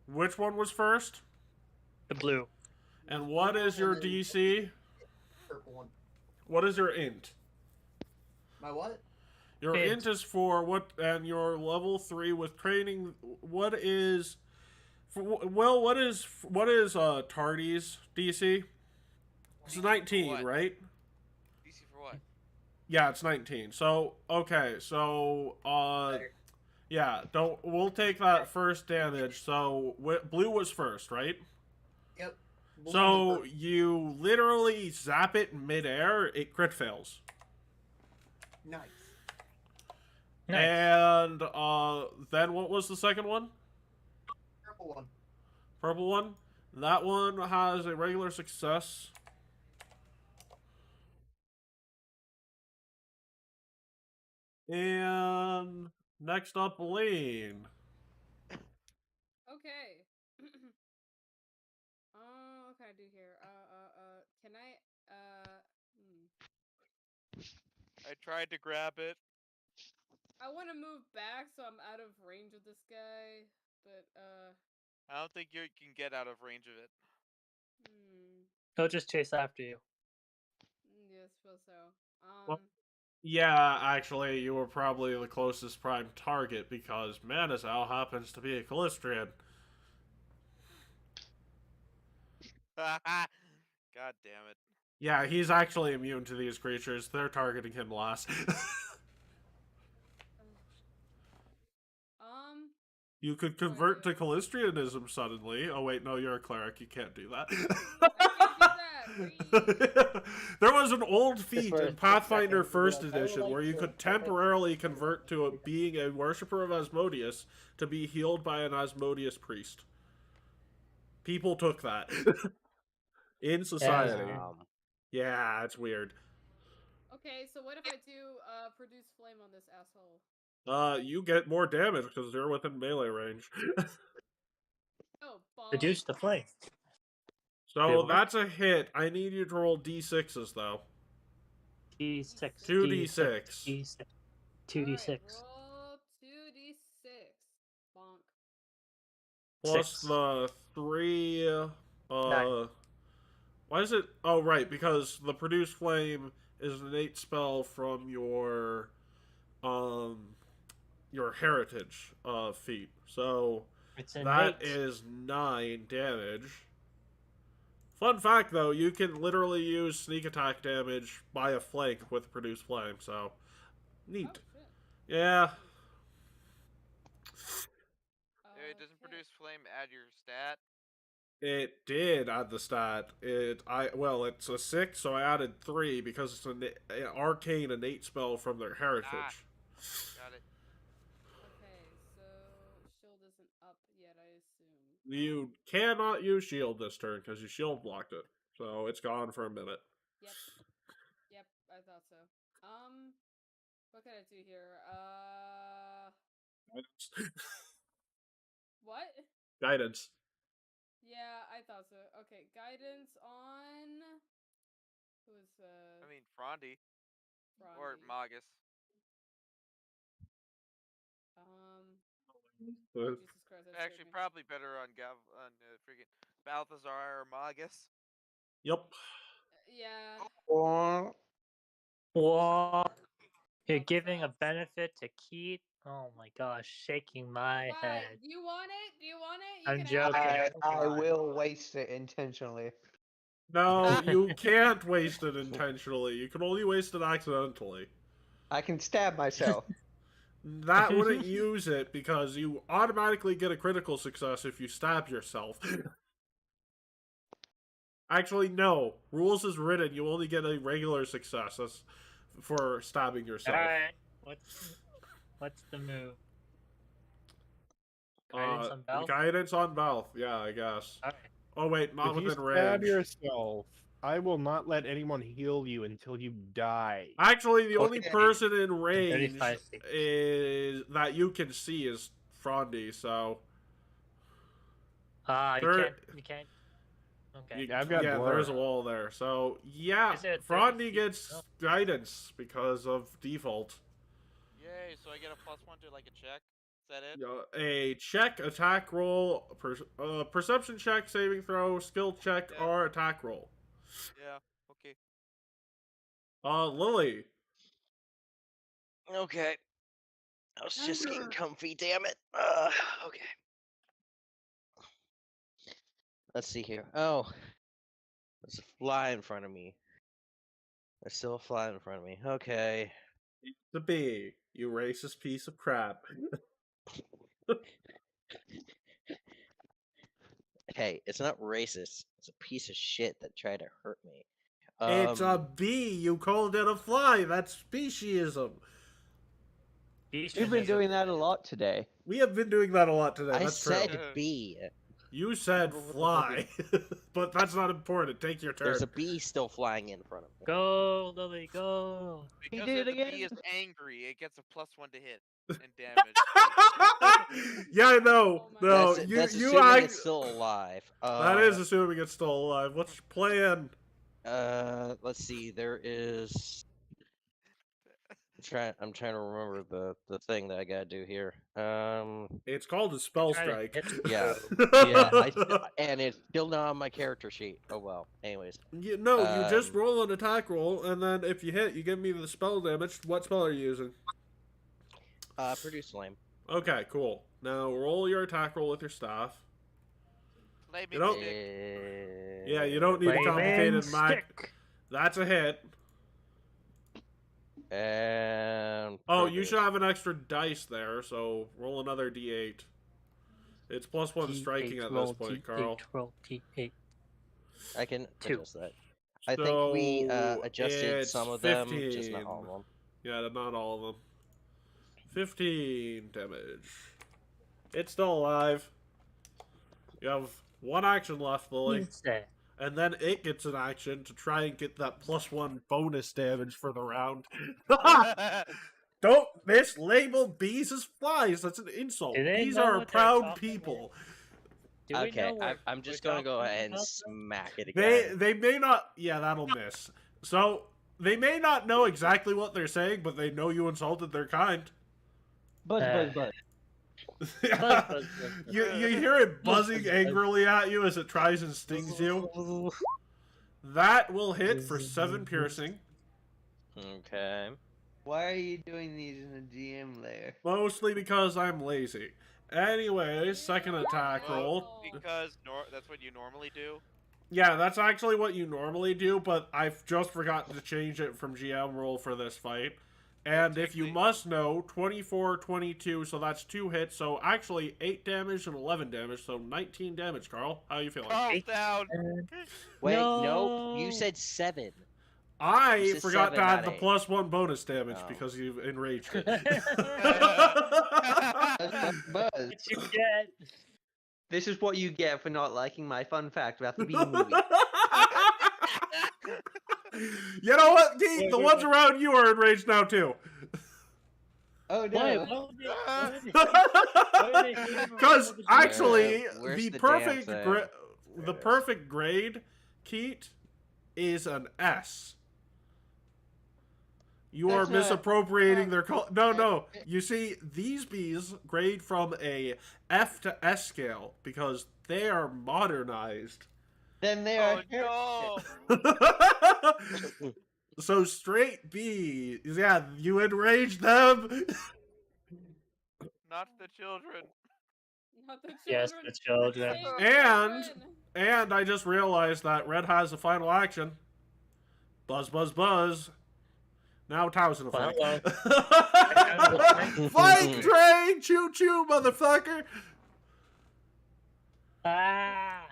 which one was first? The blue. And what is your DC? Purple one. What is your int? My what? Your int is 4. And your level 3 with training. What is Tardy's DC? It's 19, right? DC for what? Yeah, it's 19. So yeah, we'll take that first damage. So blue was first, right? Yep. So you literally zap it midair, it crit fails. Nice. And then what was the second one? Purple one. Purple one? That one has a regular success. And next up, Lane. Okay. What can I do here? Can I, I tried to grab it. I want to move back so I'm out of range of this guy, but, I don't think you can get out of range of it. He'll just chase after you. Yeah, I suppose so. Well, yeah, actually, you were probably the closest prime target because Manazal happens to be a Callistrian. God damn it. Yeah, he's actually immune to these creatures. They're targeting him last. You could convert to Callistrianism suddenly. Oh wait, no, you're a cleric. You can't do that. There was an old feat in Pathfinder 1st Edition where you could temporarily convert to being a worshipper of Asmodeus to be healed by an Asmodeus priest. People took that. In society. Yeah, it's weird. Okay, so what if I do produce flame on this asshole? You get more damage because they're within melee range. Oh, Reduce the flame. So that's a hit. I need you to roll d6s though. D6. 2d6. D6. 2d6. Right, roll 2d6. Bonk. Plus 6. the 3. 9. Why is it? Oh, right, because the produce flame is an innate spell from your heritage feat. So that is 9 damage. Fun fact, though, you can literally use sneak attack damage by a flank with produce flame. So neat. Oh, yeah. It doesn't produce flame. Add your stat. It did add the stat. It's a 6, so I added 3 because it's an arcane innate spell from their heritage. Got it. Okay, so shield isn't up yet, I assume. You cannot use shield this turn because you shield blocked it, so it's gone for a minute. Yep, I thought so. What can I do here? What? Guidance. Yeah, I thought so. Okay, guidance on... Who's, I mean, Frondy. Or Magus. Oh, Jesus Christ, that Actually, probably better on freaking Balthazar or Magus. Yep. Yeah. Whoa. You're giving a benefit to Keat? Oh my gosh, shaking my head. Do you want it? Do you want it? You I'm can joking. I will waste it intentionally. No, you can't waste it intentionally. You can only waste it accidentally. I can stab myself. That wouldn't use it because you automatically get a critical success if you stab yourself. Actually, no. Rules is written. You only get a regular success. That's for stabbing yourself. Alright. What's the move? Guidance on Valve? Guidance on Valve. Yeah, I guess. Alright. Oh wait, not if within you range. stab yourself, I will not let anyone heal you until you die. Actually, the only person in range 35 feet. is that you can see is Frondy. So. You can't. Okay. I've got blur. There's a wall there. So yeah, Frondy gets guidance because of default. Yay! So I get a +1 to like a check. Is that it? A check, attack roll, perception check, saving throw, skill check, or attack roll. Yeah. Okay. Lily. Okay. I was just getting comfy, damn it. Okay. Let's see here. Oh. There's a fly in front of me. There's still a fly in front of me. Okay. The bee, you racist piece of crap. Hey, it's not racist. It's a piece of shit that tried to hurt me. It's a bee. You called it a fly. That's speciesism. You've been doing that a lot today. We have been doing that a lot today. I That's said true. bee. You said fly, but that's not important. Take your turn. There's a bee still flying in front of me. Go, Lily, go. Because did it the again. bee is angry, it gets a +1 to hit and damage. Yeah, I know. No, that's you assuming it's still alive. That is assuming it's still alive. What's your plan? Let's see. There is. I'm trying to remember the thing that I gotta do here. It's called a spell strike. Yeah, and it's still not on my character sheet. Oh well. Anyways. You just roll an attack roll, and then if you hit, you give me the spell damage. What spell are you using? Produce flame. Okay, cool. Now roll your attack roll with your staff. You don't need a complicated mag. That's a hit. And you should have an extra dice there, so roll another d8. It's +1 striking at this point, Carl. Roll T8. I can adjust that. I think we adjusted some of 15. them, just not all of them. Yeah, not all of them. 15 damage. It's still alive. You have one action left, Lily. And then it gets an action to try and get that +1 bonus damage for the round. Don't mislabel bees as flies. That's an insult. Bees are proud people. Okay, I'm just gonna go ahead and smack it They again. may not. Yeah, that'll miss. So they may not know exactly what they're saying, but they know you insulted their kind. Buzz. Yeah. You hear it buzzing angrily at you as it tries and stings you. That will hit for 7 piercing. Okay. Why are you doing these in the GM layer? Mostly because I'm lazy. Anyways, second attack roll. Because that's what you normally do. Yeah, that's actually what you normally do, but I've just forgotten to change it from GM roll for this fight. And if you must know, 24, 22, so that's 2 hits, so actually 8 damage and 11 damage, so 19 damage, Carl. How are you feeling? Calm down. Wait, no, you said 7. I forgot to add the +1 bonus damage because you've enraged it. Buzz. You get. This is what you get for not liking my fun fact about the bee movie. You know what, Keat? The ones around you are enraged now too. Oh no! Because actually, Where's the the perfect grade, Keat, is an S. You are misappropriating their color. No. You see, these bees grade from a F to S scale because they are modernized. Then they are. No. So straight B's, yeah, you enraged them. Not the children. Not the children. Yes, the children. And I just realized that Red has a final action. Buzz. Now Tao's in a fight. Fight train! Choo-choo, motherfucker! Ah!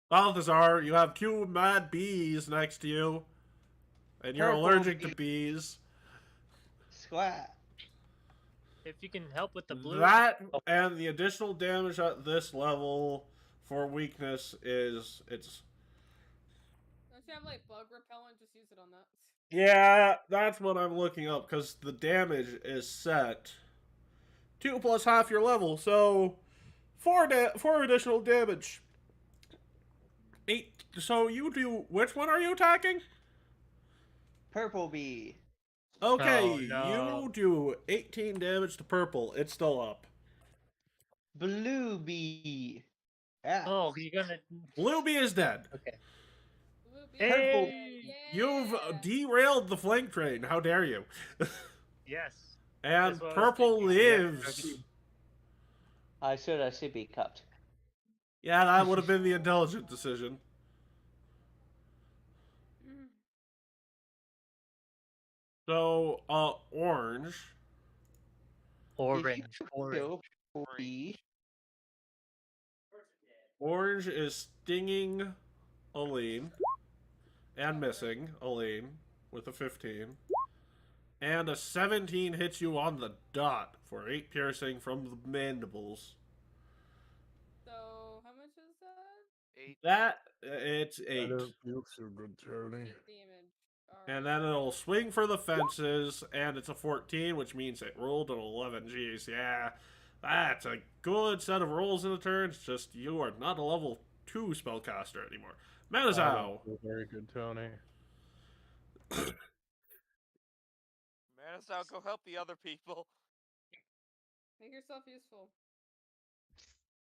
Balthazar, you have 2 mad bees next to you. And you're allergic to bees. Squat. If you can help with the blue. That and the additional damage at this level for weakness is it's. Don't you have like bug repellent? Just use it on that. Yeah, that's what I'm looking up because the damage is set 2 plus half your level, so 4 additional damage. 8. So you do. Which one are you attacking? Purple bee. Okay, no. you do 18 damage to purple. It's still up. Blue bee. Yeah. Oh, you're gonna. Blue bee is dead. Okay. Purple. You've derailed the flank train. How dare you? Yes. And purple lives. I should be cupped. Yeah, that would have been the intelligent decision. So, orange. Orange. Orange is stinging Aline. And missing Aline with a 15. And a 17 hits you on the dot for 8 piercing from the mandibles. So, how much is that? 8. It's 8. I don't feel so good, Tony. 8 damage. And then it'll swing for the fences, and it's a 14, which means it rolled an 11. Jeez, yeah. That's a good set of rolls in a turn. It's just you are not a level 2 spellcaster anymore. Manazao. Very good, Tony. Manazao, go help the other people. Make yourself useful.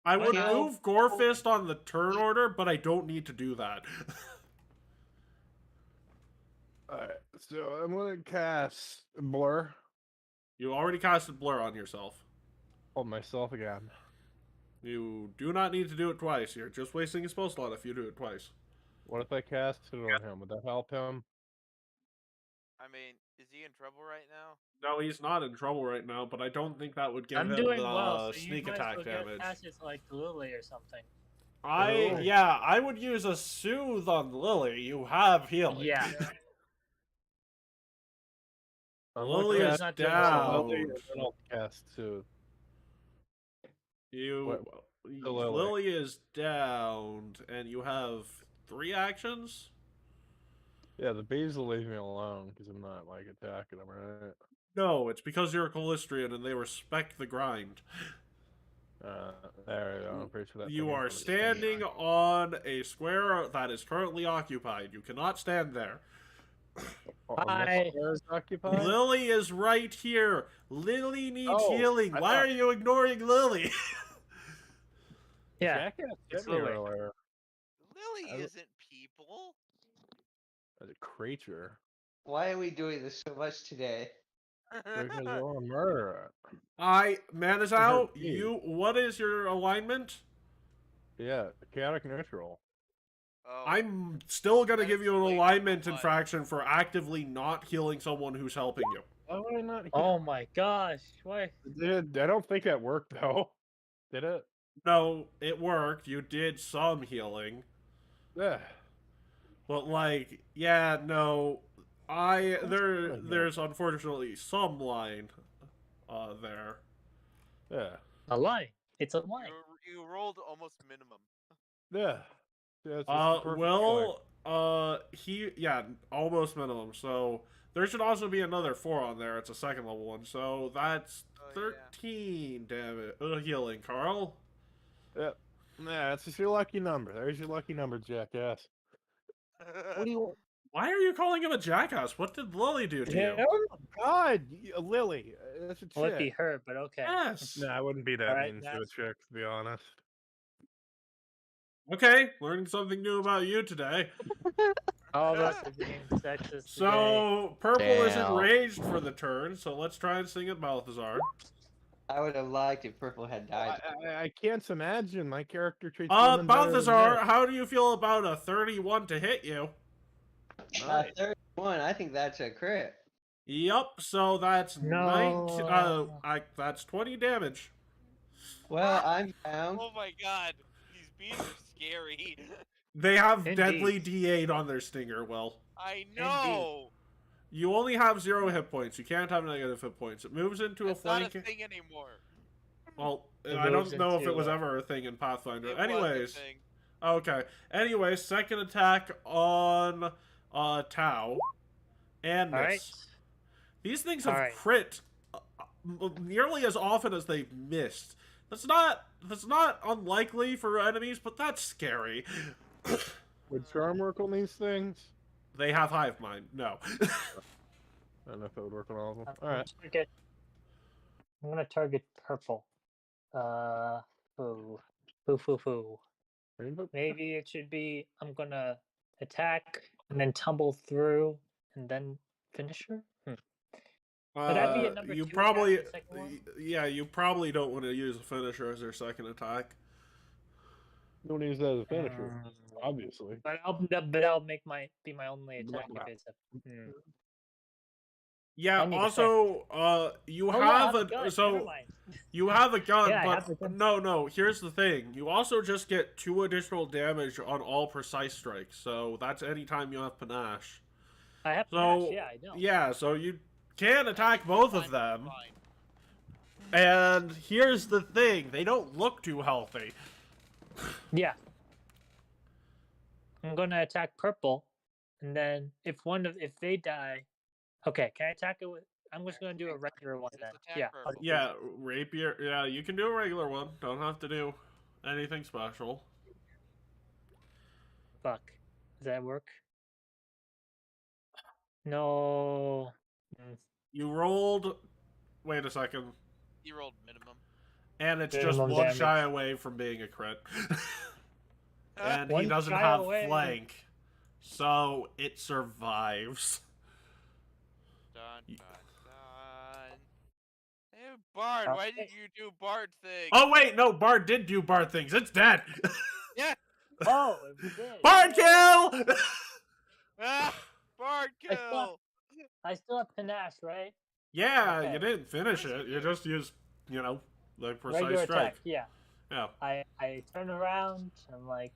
I would move Gorefist on the turn order, but I don't need to do that. Alright, so I'm gonna cast Blur. You already casted Blur on yourself. On myself again. You do not need to do it twice. You're just wasting a spell slot if you do it twice. What if I cast it on him? Would that help him? I mean, is he in trouble right now? No, he's not in trouble right now, but I don't think that would give him doing the well, so sneak you might attack as well damage. Pass it like Lily or something. I would use a soothe on Lily. You have healing. Yeah. Lily is down. Lily, and then I'll cast Soothe. Lily is down, and you have 3 actions? Yeah, the bees will leave me alone because I'm not like attacking them, right? No, it's because you're a Calistrian and they respect the grind. There we go. I'm pretty sure that You thing are is gonna be standing. standing on a square that is currently occupied. You cannot stand there. Hi. Occupied? Lily is right here. Lily needs healing. I Why thought- are you ignoring Lily? Yeah. Jackass hit me earlier. Lily isn't people. As a creature. Why are we doing this so much today? Because you're a murderer. Man is out. What is your alignment? Yeah, chaotic neutral. Oh, I'm still gonna give you an alignment infraction for actively not healing someone who's helping you. Why would I not heal? Oh my gosh! Why? Dude, I don't think that worked though. Did it? No, it worked. You did some healing. Yeah. But like, yeah, no. There's unfortunately some line there. Yeah. A line. It's a line. You rolled almost minimum. Yeah. Yeah, almost minimum. So there should also be another 4 on there. It's a second level one. So that's 13 damage. Healing, Carl. Yep. Yeah, that's just your lucky number. There's your lucky number, jackass. What do you? Why are you calling him a jackass? What did Lily do to you? Oh God, Lily. That's a chick. Well, it'd be her, but okay. Yes. No, I wouldn't be that Alright, mean to a chick, to be honest. Okay, learning something new about you today. All about the being sexist. So, Purple is Damn. enraged for the turn, so let's try and sing it Balthazar. I would have liked if Purple had died. I can't imagine my character treats women better than Balthazar, men. how do you feel about a 31 to hit you? 31, I think that's a crit. Yup, so that's that's 20 damage. Well, I'm down. Oh my god, these bees are scary. They have Indeed. deadly D8 on their stinger, Will. I know. You only have 0 hit points. You can't have negative hit points. It moves into That's a flank. not a thing anymore. Well, It I don't moves know if it into, was ever a thing in Pathfinder. It was a Anyways. thing. Okay. Anyways, second attack on Tau. And miss. Alright. These things have Alright. crit nearly as often as they've missed. That's not unlikely for enemies, but that's scary. Would charm work on these things? They have hive mind. No. I don't know if it would work on all of them. Alright. I'm gonna target purple. Foo. Maybe it should be I'm gonna attack and then tumble through and then finish her. Would that be a number you 2 probably, attack, the second one? yeah, you probably don't want to use a finisher as your second attack. You don't use that as a finisher, obviously. But I'll make be my only attack if it's a. Yeah. I need a Also, you Oh, yeah, I have have a gun, never so mind. you have a gun, Yeah, I have but a gun. no. Here's the thing: you also just get 2 additional damage on all precise strikes. So that's anytime you have panache. I have So panache, yeah, I know. yeah, so you can attack both of them. And here's the thing: they don't look too healthy. Yeah. I'm gonna attack purple, and then if they die, okay, can I attack it with? I'm just gonna do a regular one then. Yeah. Yeah, rapier. Yeah, you can do a regular one. Don't have to do anything special. Fuck. Does that work? No. You rolled. Wait a second. You rolled minimum. And it's Minimum just one damage. shy away from being a crit. And he One doesn't shy have away. flank. So it survives. Dun, dun, dun. Hey, Bard, why did you do Bard thing? Oh, wait, no, Bard did do Bard things. It's dead. Yeah. Oh, it did. Bard kill! Ah, Bard kill! I still have panache, right? Yeah, Okay. you didn't finish it. You just used, the precise Regular strike. attack, yeah. Yeah. I turn around. I'm like,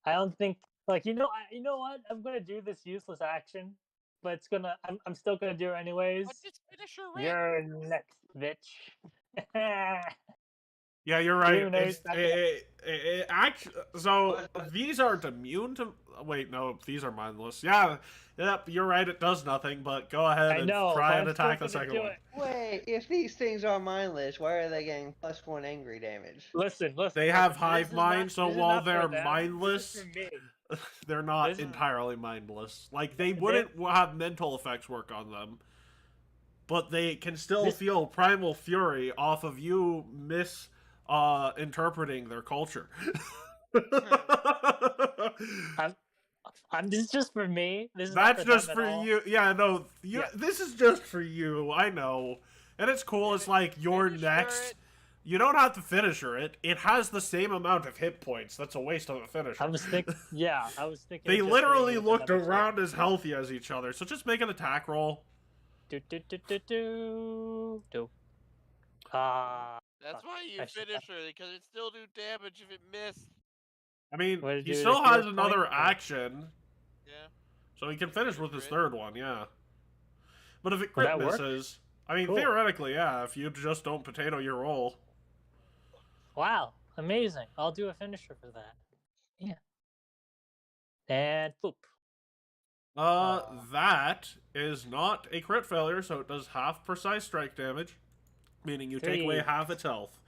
I don't think like you know what? I'm gonna do this useless action, but it's gonna. I'm still gonna do it anyways. But just finish your rant. You're next, bitch. Yeah, you're right. So these are immune to. Wait, no, these are mindless. Yeah, yep, you're right. It does nothing. But go ahead and try and attack the second one. Wait, if these things are mindless, why are they getting +1 angry damage? Listen. They have hive mind, so while they're mindless, they're not entirely mindless. Like they wouldn't have mental effects work on them, but they can still feel primal fury off of you interpreting their culture. This is just for me. That's just for you. Yeah, no. This is just for you. I know, and it's cool. It's like you're next. You don't have to finisher it. It has the same amount of hit points. That's a waste of a finisher. I was thinking. They literally looked around as healthy as each other. So just make an attack roll. Do. That's why you finisher, because it still do damage if it missed. I mean, he still has another action. Yeah. So he can finish with his third one, yeah. But if it crit misses, I mean, theoretically, yeah, if you just don't potato your roll. Wow, amazing. I'll do a finisher for that. Yeah. And boop. That is not a crit failure, so it does half precise strike damage, meaning you take away half its health.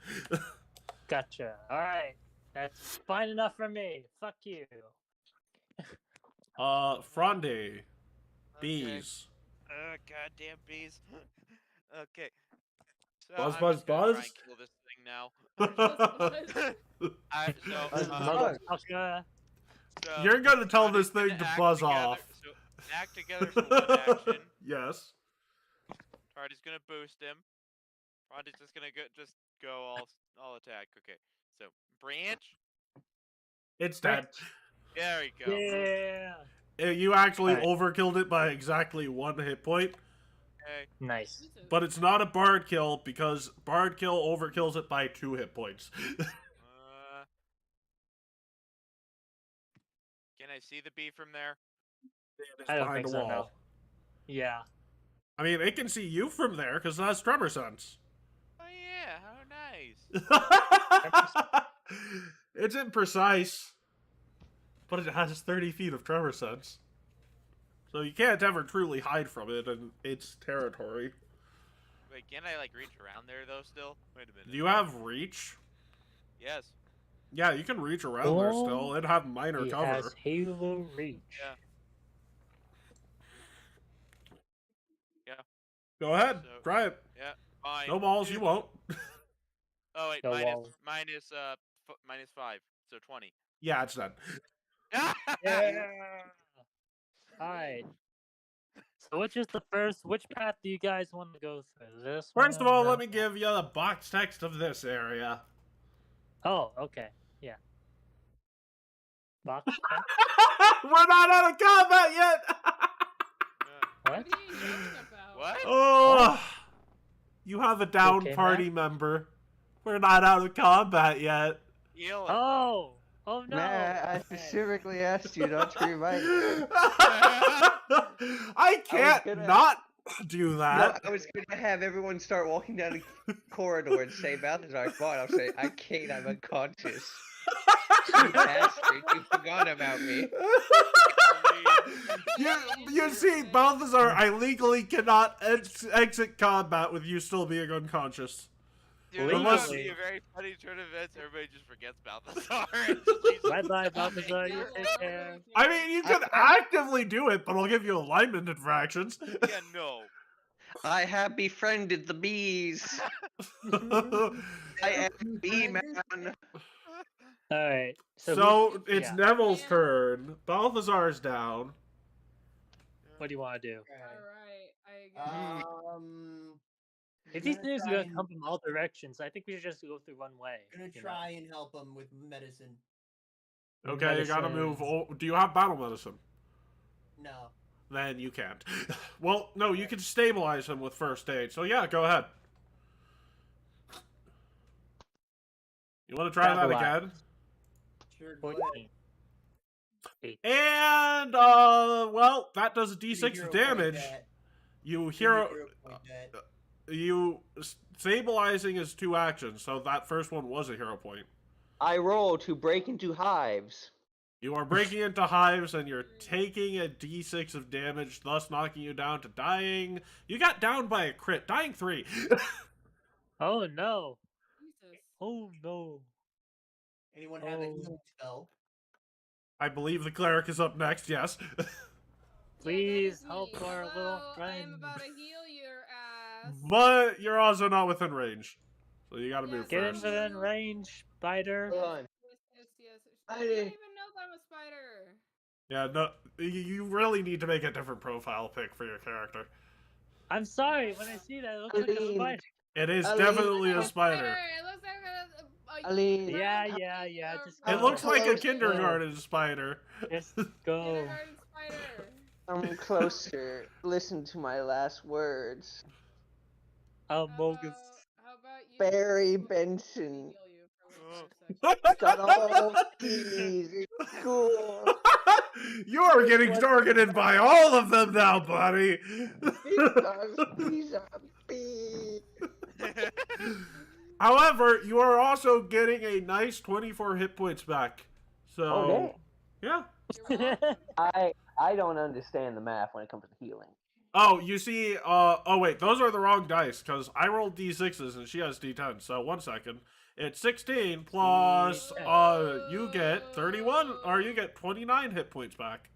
Gotcha. Alright. That's fine enough for me. Fuck you. Fronde. Bees. Goddamn bees. Okay. So Buzz, I'm buzz, just gonna buzz. try and kill this thing now. You're gonna tell this thing to buzz off. So act together for one action. Yes. Fronde's gonna boost him. Fronde's just gonna go all attack. Okay. So branch. It's dead. There we go. Yeah. You actually overkilled it by exactly 1 hit point. Okay. Nice. But it's not a bard kill because bard kill overkills it by 2 hit points. Can I see the bee from there? I don't think so. No. Yeah. I mean, it can see you from there because it has tremor sense. Oh yeah, how nice. It's imprecise, but it has 30 feet of tremor sense. So you can't ever truly hide from it in its territory. Wait, can I like reach around there though still? Wait a minute. Do you have reach? Yes. Yeah, you can reach around there still. It'd have minor cover. Has Halo reach. Yeah. Yeah. Go ahead, try it. Yeah, fine. No balls, you won't. Oh wait, No minus 5, so 20. Yeah, it's done. Yeah. Alright. So which path do you guys want to go through? This First of all, let me give you the box text of this area. Oh, okay. Yeah. Box text? We're not out of combat yet! What? What? Oh, you have a down party member. We're not out of combat yet. Oh no! Matt, I specifically asked you not to remind me. I can't not do that. No, I was gonna have everyone start walking down the corridor and say Balthazar fought. I'll say, I can't, I'm unconscious. You bastard, you forgot about me. You see, Balthazar, I legally cannot exit combat with you still being unconscious. Dude, Unless... that would be a very funny turn of events. Everybody just forgets Balthazar. Bye-bye, Balthazar. You take care. I mean, you can actively do it, but I'll give you alignment infractions. Yeah, no. I have befriended the bees. I am bee man. Alright. So it's Neville's turn. Balthazar's down. What do you want to do? Alright, If these things are gonna come from all directions, I think we should just go through one way. I'm gonna try and help him with medicine. Okay, you gotta move. Do you have battle medicine? No. Then you can't. Well, no, you can stabilize him with first aid. So yeah, go ahead. You want to try that again? Sure, 14. And well, that does a d6 damage. You hero. stabilizing is 2 actions, so that first one was a hero point. I roll to break into hives. You are breaking into hives, and you're taking a d6 of damage, thus knocking you down to dying. You got downed by a crit, dying 3. Oh no! Jesus. Oh no! Anyone have a healing spell? I believe the cleric is up next. Yes. Please help our little I friend. am about to heal your ass. But you're also not within range, so you got to move Get first. within range, spider. Hold on. Yes. I don't even know if I'm a spider. Yeah, no, you really need to make a different profile pic for your character. I'm sorry, when I see that, it looks like a spider. It is definitely a spider. It looks like Aline. Yeah. Just go. It looks like a kindergarten spider. Just go. kindergarten spider. I'm closer. Listen to my last words. Mogus. How about you? Barry Benson. Heal you for 1 second. Got all these. It's cool. You are getting targeted by all of them now, buddy. Because he's a bee. However, you are also getting a nice 24 hit points back. So, yeah. I don't understand the math when it comes to healing. Oh, you see, oh wait, those are the wrong dice, because I rolled d6s and she has d10s, so 1 second. It's 16 plus, you get 31, or you get 29 hit points back.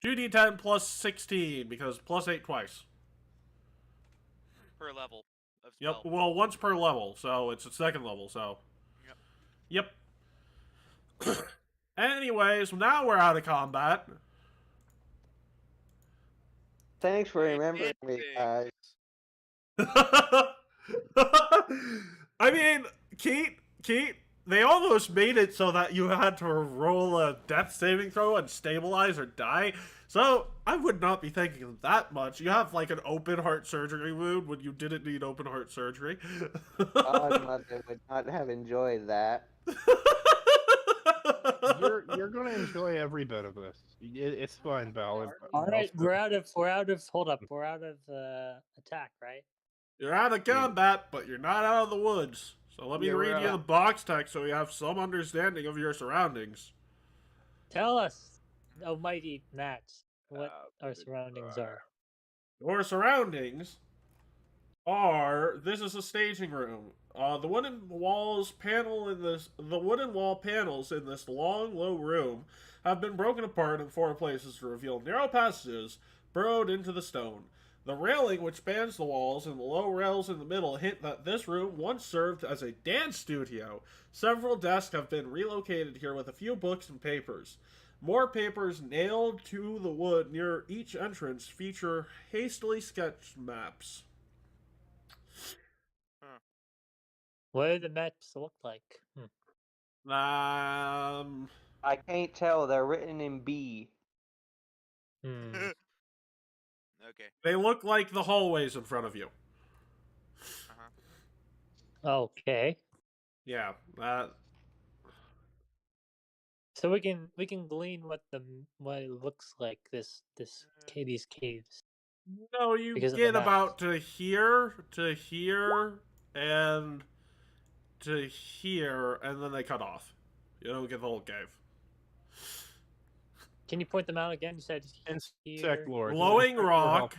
2d10 plus 16, because plus 8 twice. Per level of spell. Yep, well, once per level, so it's a 2nd level, so. Yep. Anyways, now we're out of combat. Thanks for remembering me, guys. I mean, Keat, they almost made it so that you had to roll a death saving throw and stabilize or die. So, I would not be thinking that much. You have like an open heart surgery wound when you didn't need open heart surgery. Godmother would not have enjoyed that. You're gonna enjoy every bit of this. It's fine, Val. All right, we're out of attack, right? You're out of combat, but you're not out of the woods. So let me read you the box text so you have some understanding of your surroundings. Tell us, almighty Max, what our surroundings are. Your surroundings are, this is a staging room. The wooden wall panels in this long, low room have been broken apart in 4 places to reveal narrow passages burrowed into the stone. The railing which spans the walls and the low rails in the middle hint that this room once served as a dance studio. Several desks have been relocated here with a few books and papers. More papers nailed to the wood near each entrance feature hastily sketched maps. What do the maps look like? I can't tell. They're written in B. Okay. They look like the hallways in front of you. Okay. Yeah, that. So we can glean what it looks like these caves. No, you get about to here, and to here, and then they cut off. You don't get the whole cave. Can you point them out again? You said Insect lord. Glowing rock,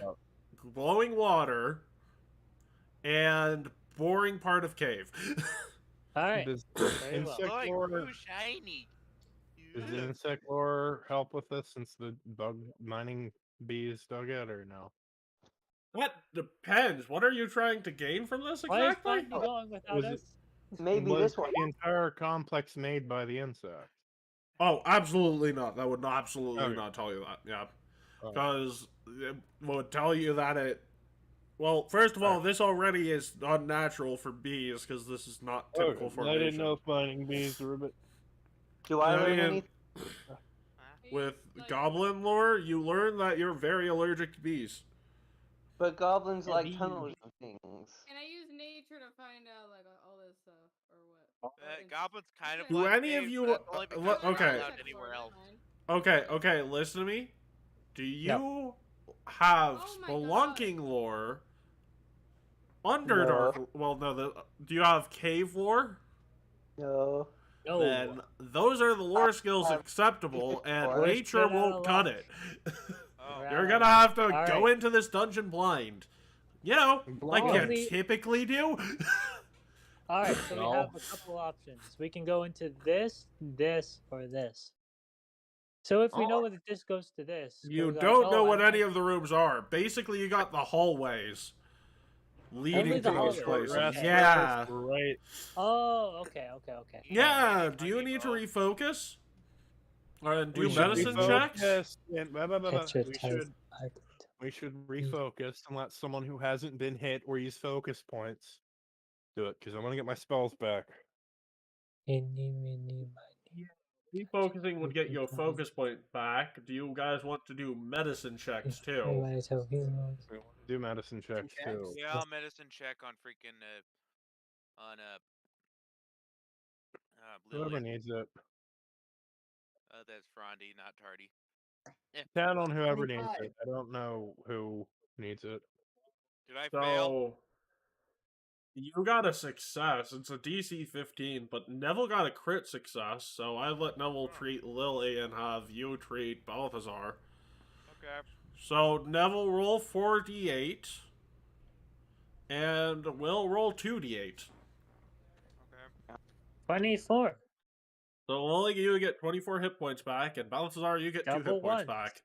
glowing water, and boring part of cave. All right. Does Very well. insect lore, shiny. does the insect lore help with this since the bug mining bees dug it, or no? That depends. What are you trying to gain from this Why is exactly? Bundy going without us? Maybe Was this one. the entire complex made by the insect? Oh, absolutely not. That would not absolutely not tell you that. Yeah. Oh. Because it would tell you that it... Well, first of all, this already is unnatural for bees, because this is not typical formation. I didn't know if mining bees were a bit... Do I learn anything? With goblin lore, you learn that you're very allergic to bees. But goblins like tunnels of things. Can I use nature to find out like all this stuff or what? Goblins kind of. Do like any of caves, you? but only because they're not Okay. allowed anywhere else. Okay. Listen to me. Do you have spelunking lore, Underdark. Well, no. Do you have cave lore? No. No. Then those are the lore skills acceptable, and nature won't cut it. You're gonna have to go into this dungeon blind. You know, like you typically do. Alright, so we have a couple options. We can go into this, this, or this. So if we know that this goes to this... You don't know what any of the rooms are. Basically, you got the hallways leading to those places. Yeah. Right. Oh, okay. Yeah, do you need to refocus? Or do medicine checks? We should refocus and let someone who hasn't been hit or use focus points do it, because I want to get my spells back. Refocusing would get you a focus point back. Do you guys want to do medicine checks too? We want to do medicine checks too. Yeah, I'll medicine check on freaking Whoever needs it. That's Frondy, not Tardy. Count on whoever needs it. I don't know who needs it. Did I fail? You got a success. It's a DC 15, but Neville got a crit success, so I let Neville treat Lily and have you treat Balthazar. Okay. So Neville roll 4d8, and Will roll 2d8. Okay. 24. So Lily, you get 24 hit points back, and Balthazar, you get 2 hit points back.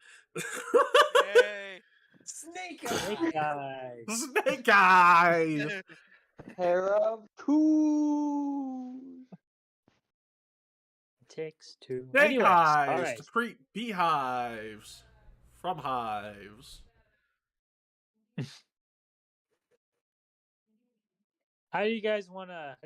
Yay! Snake eyes! Snake eyes! Pair of two. Takes two. Snake eyes to treat beehives from hives. How do you guys wanna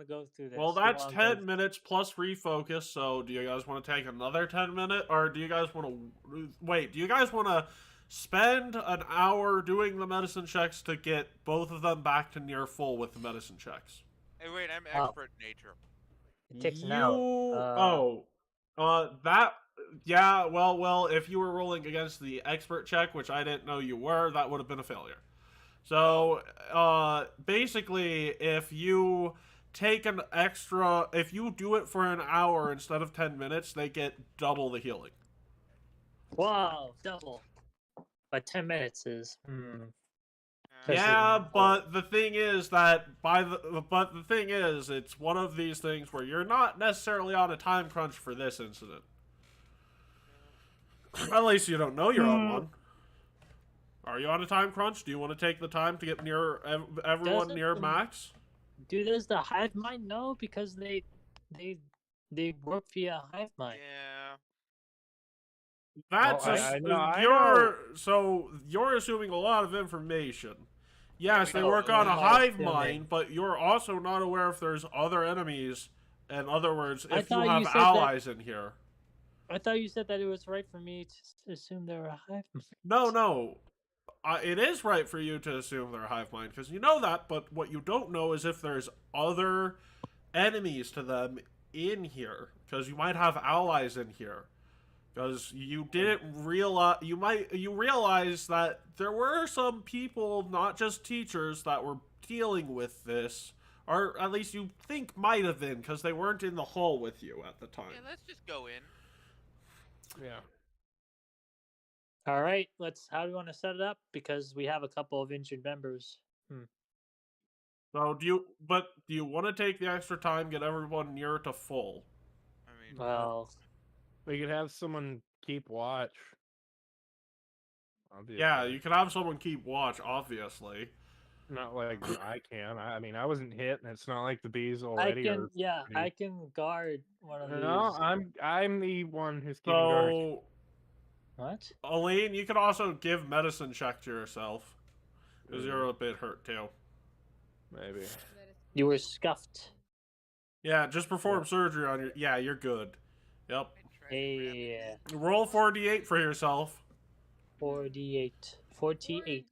go through this? Well, that's 10 minutes plus refocus. So, do you guys want to take another 10 minutes, or do you guys want to wait? Do you guys want to spend an hour doing the medicine checks to get both of them back to near full with the medicine checks? Hey, wait, I'm expert in nature. It takes an hour. Yeah. Well, if you were rolling against the expert check, which I didn't know you were, that would have been a failure. So, basically, if you take if you do it for an hour instead of 10 minutes, they get double the healing. Wow, double. But 10 minutes is. Yeah, but the thing is that it's one of these things where you're not necessarily on a time crunch for this incident. At least you don't know you're on one. Are you on a time crunch? Do you want to take the time to get near everyone near max? Does the hive mind know, because they work via hive mind? Yeah. That's so you're assuming a lot of information. Yes, they work on a hive mind, but you're also not aware if there's other enemies. In other words, if you have allies in here. I thought you said that it was right for me to assume they were a hive mind. No. It is right for you to assume they're a hive mind, because you know that, but what you don't know is if there's other enemies to them in here, because you might have allies in here. Because you didn't realize, you realized that there were some people, not just teachers, that were dealing with this, or at least you think might have been, because they weren't in the hall with you at the time. Yeah, let's just go in. Yeah. All right, how do you want to set it up? Because we have a couple of injured members. So do you want to take the extra time, get everyone near to full? I mean, well, we could have someone keep watch. Obviously. Yeah, you can have someone keep watch, obviously. Not like I can. I mean, I wasn't hit, and it's not like the bees already. I can guard one of these. No, I'm the one who's keeping guard. What? Aline, you can also give medicine check to yourself, because you're a bit hurt too. Maybe. You were scuffed. Yeah, just perform surgery on your. Yeah, you're good. Yep. Yeah. Roll 4d8 for yourself. 4d8. 48.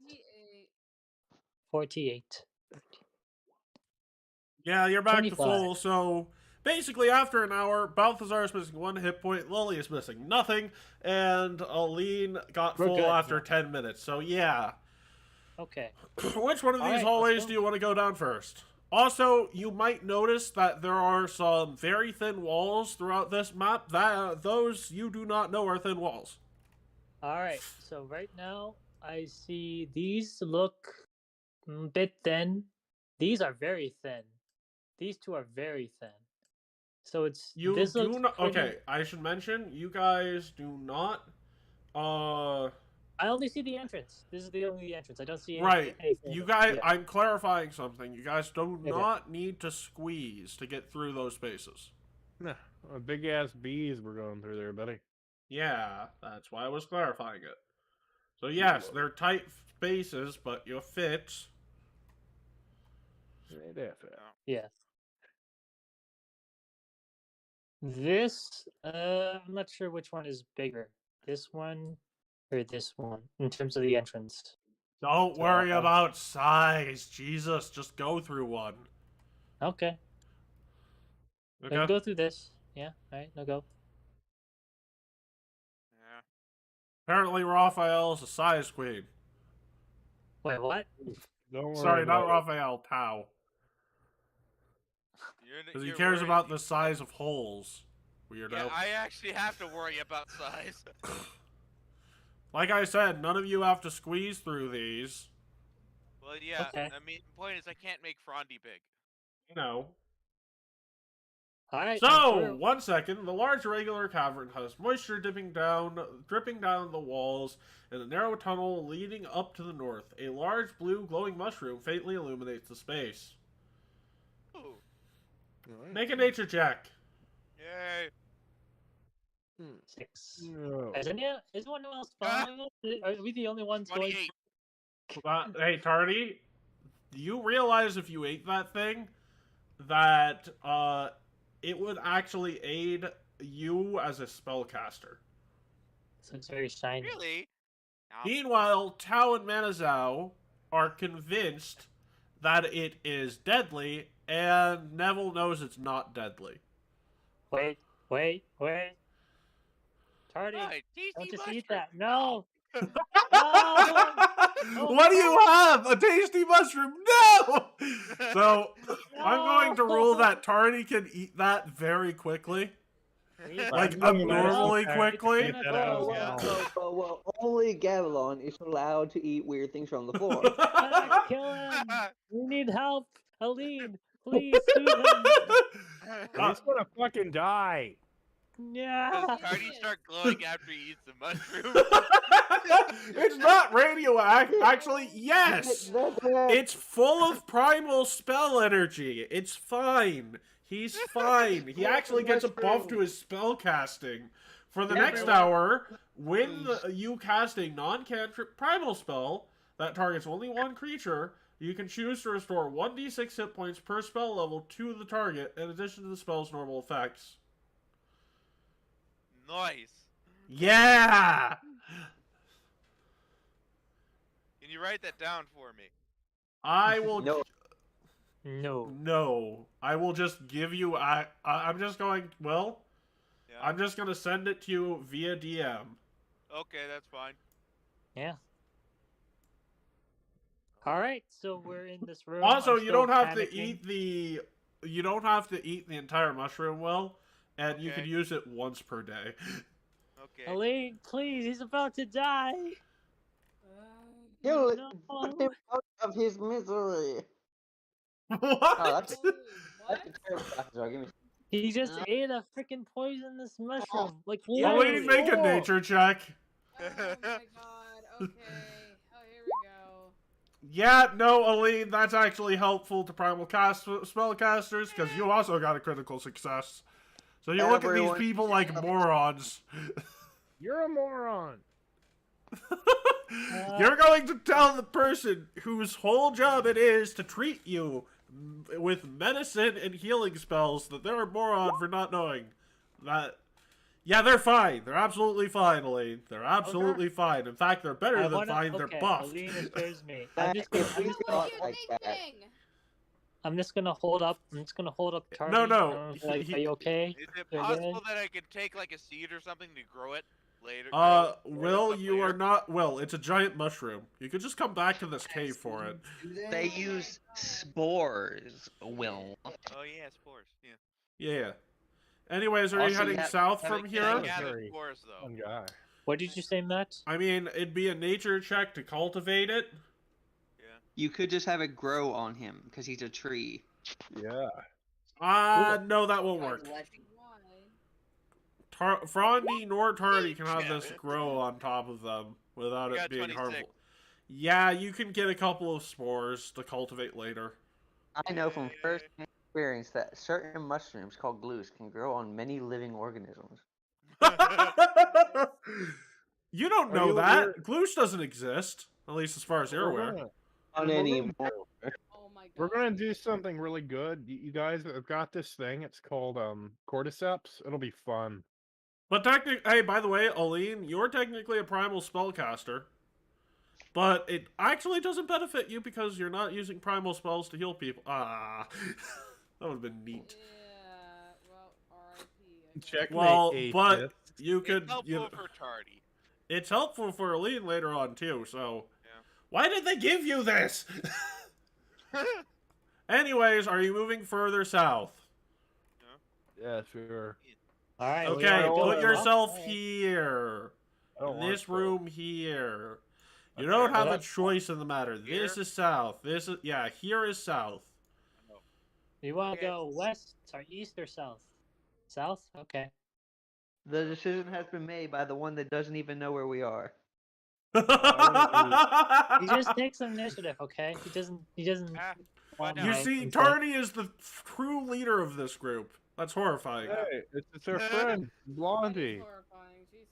48. Yeah, you're back 25. to full. So basically, after an hour, Balthazar is missing 1 hit point, Lily is missing nothing, and Aline got We're full good, after yeah. 10 minutes. So, yeah. Okay. Which one of these Alright, hallways let's do go. you want to go down first? Also, you might notice that there are some very thin walls throughout this map. Those you do not know are thin walls. Alright, so right now, I see these look a bit thin. These are very thin. These two are very thin. So it's You this do looks not. pretty... Okay, I should mention you guys do not. I only see the entrance. This is the only entrance. I don't see Right. anything. You guys. Yeah. I'm clarifying something. You guys do Okay. not need to squeeze to get through those spaces. Nah, big ass bees we're going through there, buddy. Yeah, that's why I was clarifying it. So yes, they're tight spaces, but you fit. Yes. This, I'm not sure which one is bigger. This one or this one in terms of the entrance. Don't worry about size. Jesus, just go through one. Okay. We can go through this. Yeah, alright, no go. Yeah. Apparently Raphael's a size queen. Wait, what? Sorry, not Raphael, Tau. Because he cares worried- about the size of holes. Weirdo. Yeah, I actually have to worry about size. Like I said, none of you have to squeeze through these. Well, yeah. Okay. I mean, the point is, I can't make Frondy big. You know. Alright. So, 1 second. The large regular cavern has moisture dripping down the walls in a narrow tunnel leading up to the north. A large blue glowing mushroom faintly illuminates the space. Ooh. Make a nature check. Yay. 6. No. Is anyone else following us? Are we the only ones going? 28. Hey, Tardy, do you realize if you ate that thing, that it would actually aid you as a spellcaster? So it's very shiny. Really? Meanwhile, Tau and Manazao are convinced that it is deadly, and Neville knows it's not deadly. Wait. Tardy, Right, don't just tasty eat that. mushroom. No! No! What do you have? A tasty mushroom? No! So, I'm going to rule that Tardy can eat that very quickly. Like, abnormally quickly. Well, only Gavilon is allowed to eat weird things from the floor. Kill him! We need help! Aline, please soothe him! He's gonna fucking die. Yeah! Does Tardy start glowing after he eats the mushroom? It's not radioactive. Actually, yes. It's full of primal spell energy. It's fine. He's fine. He actually gets a buff to his spell casting. For the next hour, when you cast a non-cantrip primal spell that targets only one creature, you can choose to restore 1d6 hit points per spell level to the target, in addition to the spell's normal effects. Nice. Yeah! Can you write that down for me? I will... No. I will just give you... I'm just going... Well... Yeah. I'm just going to send it to you via DM. Okay, that's fine. Yeah. Alright, so we're in this room. Also, I'm you don't still have to panicking. eat the... You don't have to eat the entire mushroom, Will. And you can use it once per day. Okay. Aline, please, he's about to die. Kill it. No. Put him out of his misery. What? Oh, that's a terrible Balthazar. Give me. He just ate a freaking poisonous mushroom. Like, Aline, make a nature check. Oh my god, okay. Oh, here we go. Yeah, no, Aline, that's actually helpful to primal spellcasters, because you also got a critical success. So you look at these people like morons. You're a moron. You're going to tell the person whose whole job it is to treat you with medicine and healing spells that they're a moron for not knowing that. Yeah, they're fine. They're absolutely fine, Aline. They're absolutely fine. In fact, they're better than fine. They're buffed. Aline assures me. What are you thinking? I'm just gonna hold up. Tardy. No. Are you okay? Is it possible that I could take like a seed or something to grow it later? Will, you are not. Will, it's a giant mushroom. You could just come back to this cave for it. They use spores, Will. Oh yeah, spores. Yeah. Yeah. Anyways, are you Also, heading south from here? Spores, though. One guy. What did you say, Matt? I mean, it'd be a nature check to cultivate it. Yeah. You could just have it grow on him because he's a tree. Yeah. No, that won't work. Frondy nor Tardy can have this grow on top of them without it being 26. harmful. Yeah, you can get a couple of spores to cultivate later. I know from first experience that certain mushrooms called glues can grow on many living organisms. You don't know that. Gloosh doesn't exist, at least as far as you're aware. On anymore. Oh my god. We're gonna do something really good. You guys have got this thing. It's called cordyceps. It'll be fun. But technically, hey, by the way, Aline, you're technically a primal spellcaster. But it actually doesn't benefit you because you're not using primal spells to heal people. That would have been neat. Yeah, well, R.I.P. Checkmate. Well, but you could. It's helpful for Tardy. It's helpful for Aline later on too. So, yeah. Why did they give you this? Anyways, are you moving further south? Yeah, sure. All right. Okay, put yourself here. In this room here. You don't have a choice in the matter. This is south. This is here is south. You want to go west or east or south? South? Okay. The decision has been made by the one that doesn't even know where we are. He just takes some initiative, okay? He doesn't. You see, Tardy is the true leader of this group. That's horrifying. Hey, it's our friend, Blondie. Horrifying, Jesus.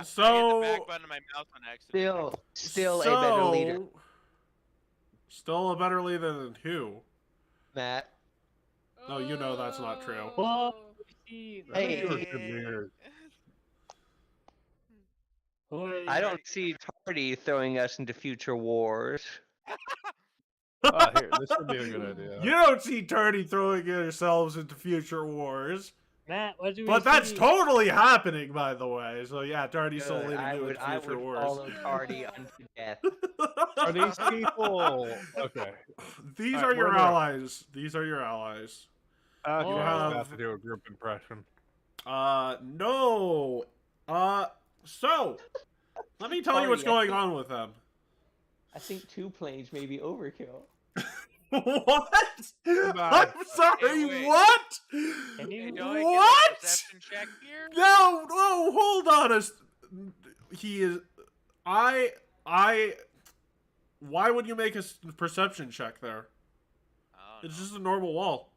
So, Still a better leader. Still a better leader than who? Matt. No, you know that's not true. Whoa. Hey. I don't see Tardy throwing us into future wars. Here, this would be a good idea. You don't see Tardy throwing yourselves into future wars. Matt, what do we But that's see? totally happening, by the way. So yeah, Tardy's still leading I you would, into I future would wars. follow Tardy unto death. Are these people okay? These All are right, your where am I? allies. These are your allies. You You have to do a group impression. No. So, let me tell you what's going on with them. I think 2 planes may be overkill. What? Goodbye. I'm sorry, wait. what? Can you What? Perception check here? No, hold on. He is. Why would you make a perception check there? It's just a normal wall.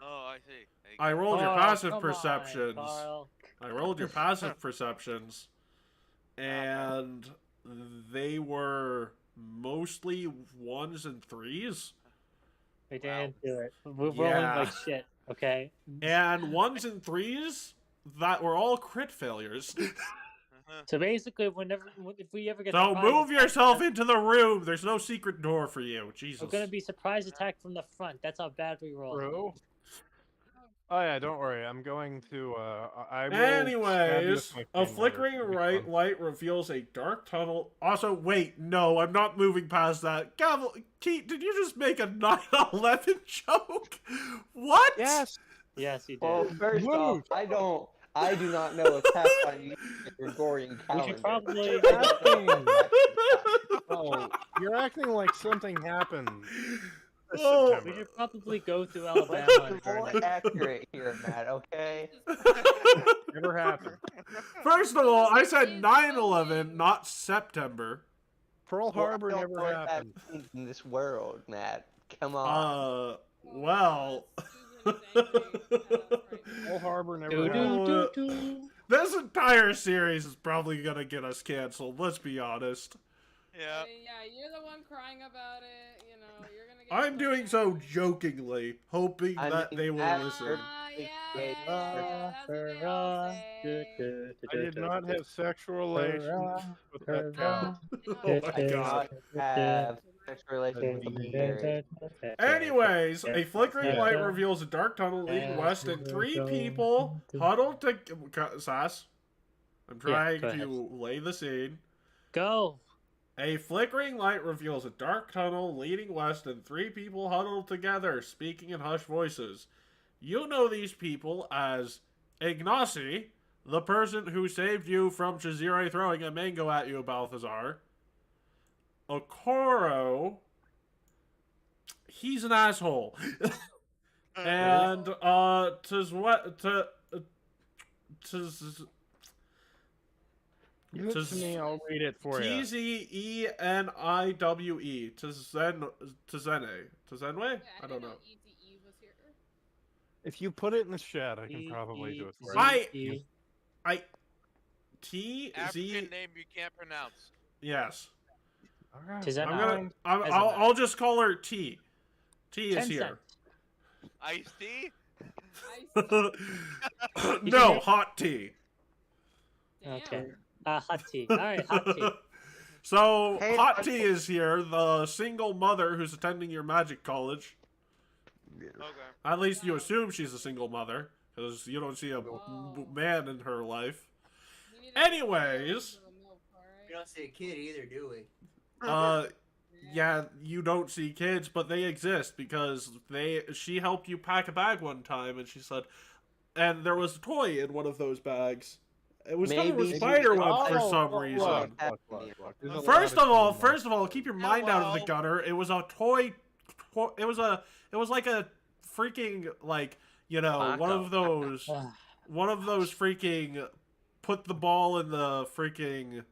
Oh, I see. I rolled your Oh, passive come on, perceptions. Carl. I rolled your passive perceptions. And they were mostly 1s and 3s. We didn't do it. We're rolling Yeah. like shit, okay? And 1s and 3s that were all crit failures. So basically, if we ever get So surprise move attacked, yourself into the room. There's no secret door for you. Jesus. we're gonna be surprise attacked from the front. That's how bad we roll. Bro. Oh yeah, don't worry. I'm going to. I will stab you Anyways, with a my flickering finger. right light reveals a dark tunnel. Also, wait, no, I'm not moving past that. Keat, did you just make a 9/11 joke? What? Yes. Yes, you did. Well, first off, I do not know if Pathfinder uses the Gregorian we calendar. should probably. Oh, you're acting like something happened. this Oh. September. We should probably go through Alabama Let's and be more burn it. accurate here, Matt, okay? Never happened. First of all, I said 9/11, not September. Pearl Harbor Well, I don't know never what that happened. means in this world, Matt. Come on. Well. Pearl Harbor never happened. This entire series is probably gonna get us canceled, let's be honest. Yeah. Yeah, you're the one crying about it. You know, you're gonna get. I'm doing so jokingly, hoping that they will listen. I did not have sexual relations with that cow. Oh my god. Sexual relations with the fairy. Anyways, a flickering light reveals a dark tunnel leading west, and 3 people huddled to... Sass, I'm trying to lay the scene. Go! A flickering light reveals a dark tunnel leading west, and 3 people huddled together, speaking in hushed voices. You know these people as Ignacy, the person who saved you from Chazire throwing a mango at you, Balthazar. Okoro, he's an asshole. And Give it to me, I'll read it for you. Tzeniwe. Tzenwe? I don't know. If you put it in the chat, I can probably do it for you. African name you can't pronounce. Yes. Alright. I'll just call her T. T is here. Iced tea? No, hot tea. Okay. Hot tea. Alright, hot tea. So, Hot Tea is here, the single mother who's attending your magic college. Okay. At least you assume she's a single mother, because you don't see a man in her life. Anyways. We don't see a kid either, do we? Yeah, you don't see kids, but they exist because she helped you pack a bag one time, and she said, and there was a toy in one of those bags. It was covered with spider web for some reason. First of all, keep your mind out of the gutter. It was a toy. It was like a freaking, like, you know, one of those freaking put the ball in the freaking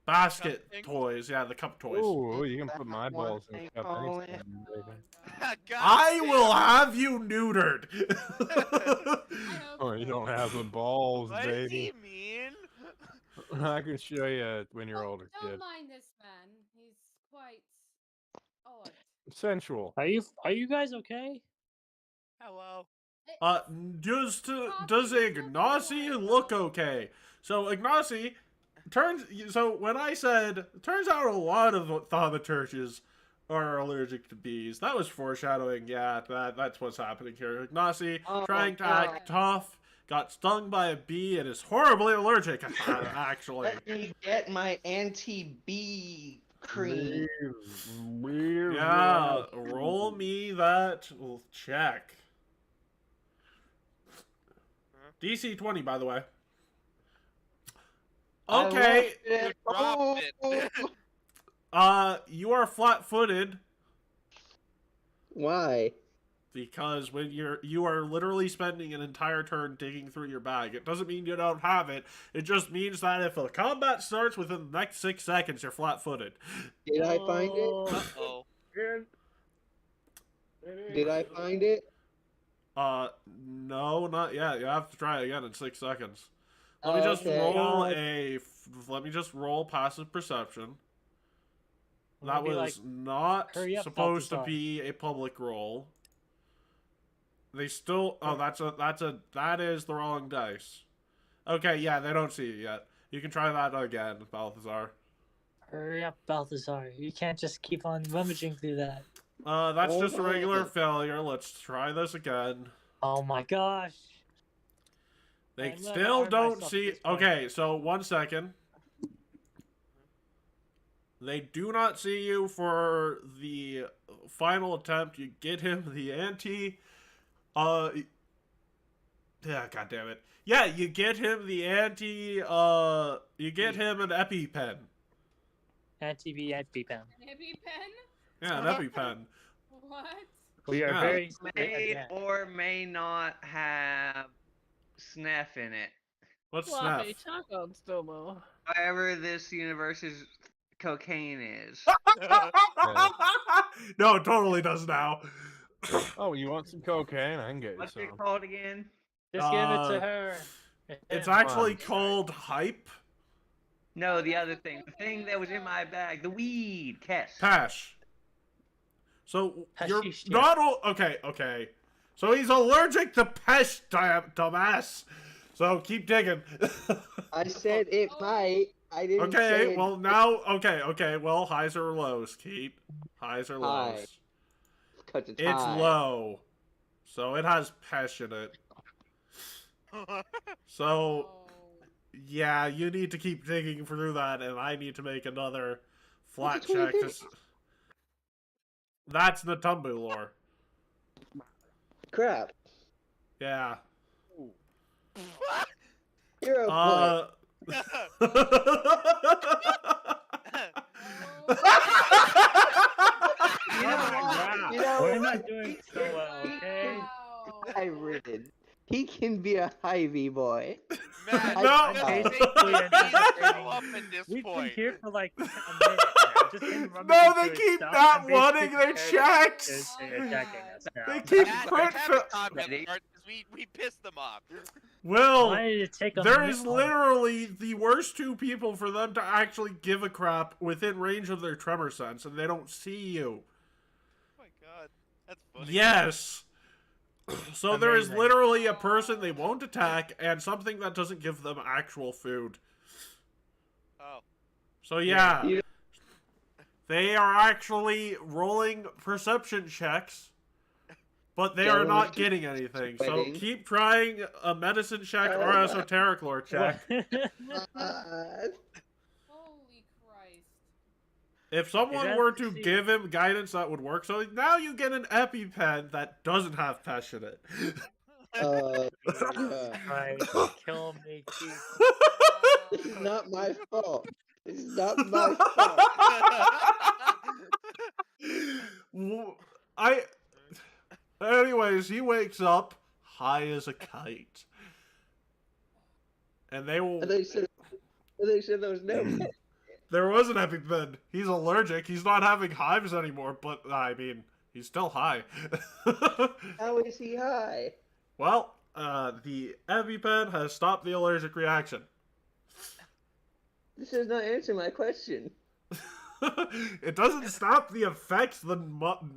basket toys. Yeah, the cup toys. Ooh, you can put my balls in the cup anytime, baby. I will have you neutered. Oh, you don't have the balls, What baby. does he mean? I can show you when you're older, Don't kid. mind this man. He's quite odd. Sensual. Are you guys okay? Hello. Does Ignacy look okay? So Ignacy when I said, turns out a lot of thaumaturges are allergic to bees. That was foreshadowing. Yeah, that's what's happening here. Ignacy, trying to act tough, got stung by a bee and is horribly allergic, actually. Let me get my anti-bee cream. Yeah, roll me that check. DC 20, by the way. Okay. You are flat-footed. Why? Because when you are literally spending an entire turn digging through your bag. It doesn't mean you don't have it. It just means that if a combat starts within the next 6 seconds, you're flat-footed. Did I find it? Uh-oh. Did I find it? No, not yet. You have to try again in 6 seconds. Let me just let me just roll passive perception. That was not supposed to be a public roll. They still that is the wrong dice. Okay, yeah, they don't see it yet. You can try that again, Balthazar. Hurry up, Balthazar. You can't just keep on rummaging through that. That's just a regular failure. Let's try this again. Oh my gosh. They still don't see... Okay, so 1 second. They do not see you for the final attempt. You get him the anti... Yeah, God damn it. Yeah, you get him the anti... You get him an EpiPen. EpiPen. An EpiPen? Yeah, an EpiPen. What? We are very... May or may not have snuff in it. What's snuff? Whatever this universe's cocaine is. No, it totally does now. Oh, you want some cocaine? I can get you What's some. it called again? Just give it to her. It's actually called hype. No, the other thing. The thing that was in my bag. The weed. Pash. So, you're not... Okay. So he's allergic to pesh, dumbass. So keep digging. I said it might. I didn't Okay, say well now, okay, well, highs or lows, Keat? Highs or High. lows? 'Cause it's It's high. low. So it has passionate. So, yeah, you need to keep digging through that, and I need to make another flat check. That's Natumbu lore. Crap. Yeah. You're a boy. We're not doing so well, okay? High-ridden. He can be a Hy-Vee boy. Man, No! We've been here for like a minute now. Just No, they keep not wanting their checks! They keep crit we pissed them off. Will, there is literally the worst two people for them to actually give a crap within range of their tremor sense, and they don't see you. Oh my god, that's funny. Yes! So there is literally a person they won't attack, and something that doesn't give them actual food. Oh. So yeah, they are actually rolling perception checks, but they are not getting anything. So keep trying a medicine check or a esoteric lore check. Holy Christ. If someone were to give him guidance, that would work. So now you get an EpiPen that doesn't have passionate. Kill me, Keat. This is not my fault. This is not my fault. Anyways, he wakes up high as a kite. And they will... They said there was no... There was an EpiPen. He's allergic. He's not having hives anymore, but, I mean, he's still high. How is he high? Well, the EpiPen has stopped the allergic reaction. This is not answering my question. It doesn't stop the effects the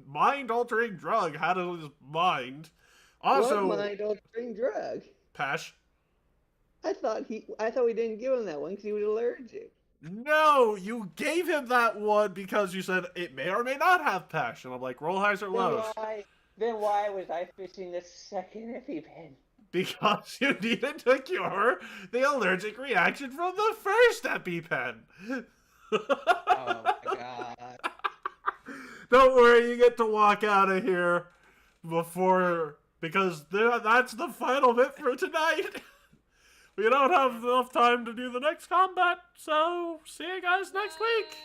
mind-altering drug had on his mind. Also, what mind-altering drug? Pash. I thought we didn't give him that one because he was allergic. No, you gave him that one because you said it may or may not have Pash, and I'm like, roll highs or lows. Then why was I fishing the second EpiPen? Because you needed to cure the allergic reaction from the first EpiPen. Oh my god. Don't worry, you get to walk out of here because that's the final bit for tonight. We don't have enough time to do the next combat, so see you guys next week.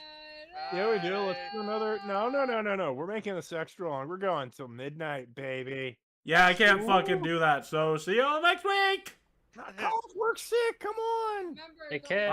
Yeah, we do. Let's do another. No. We're making this extra long. We're going till midnight, baby. Yeah, I can't fucking do that, so see you all next week. College work sick. Come on. Take care.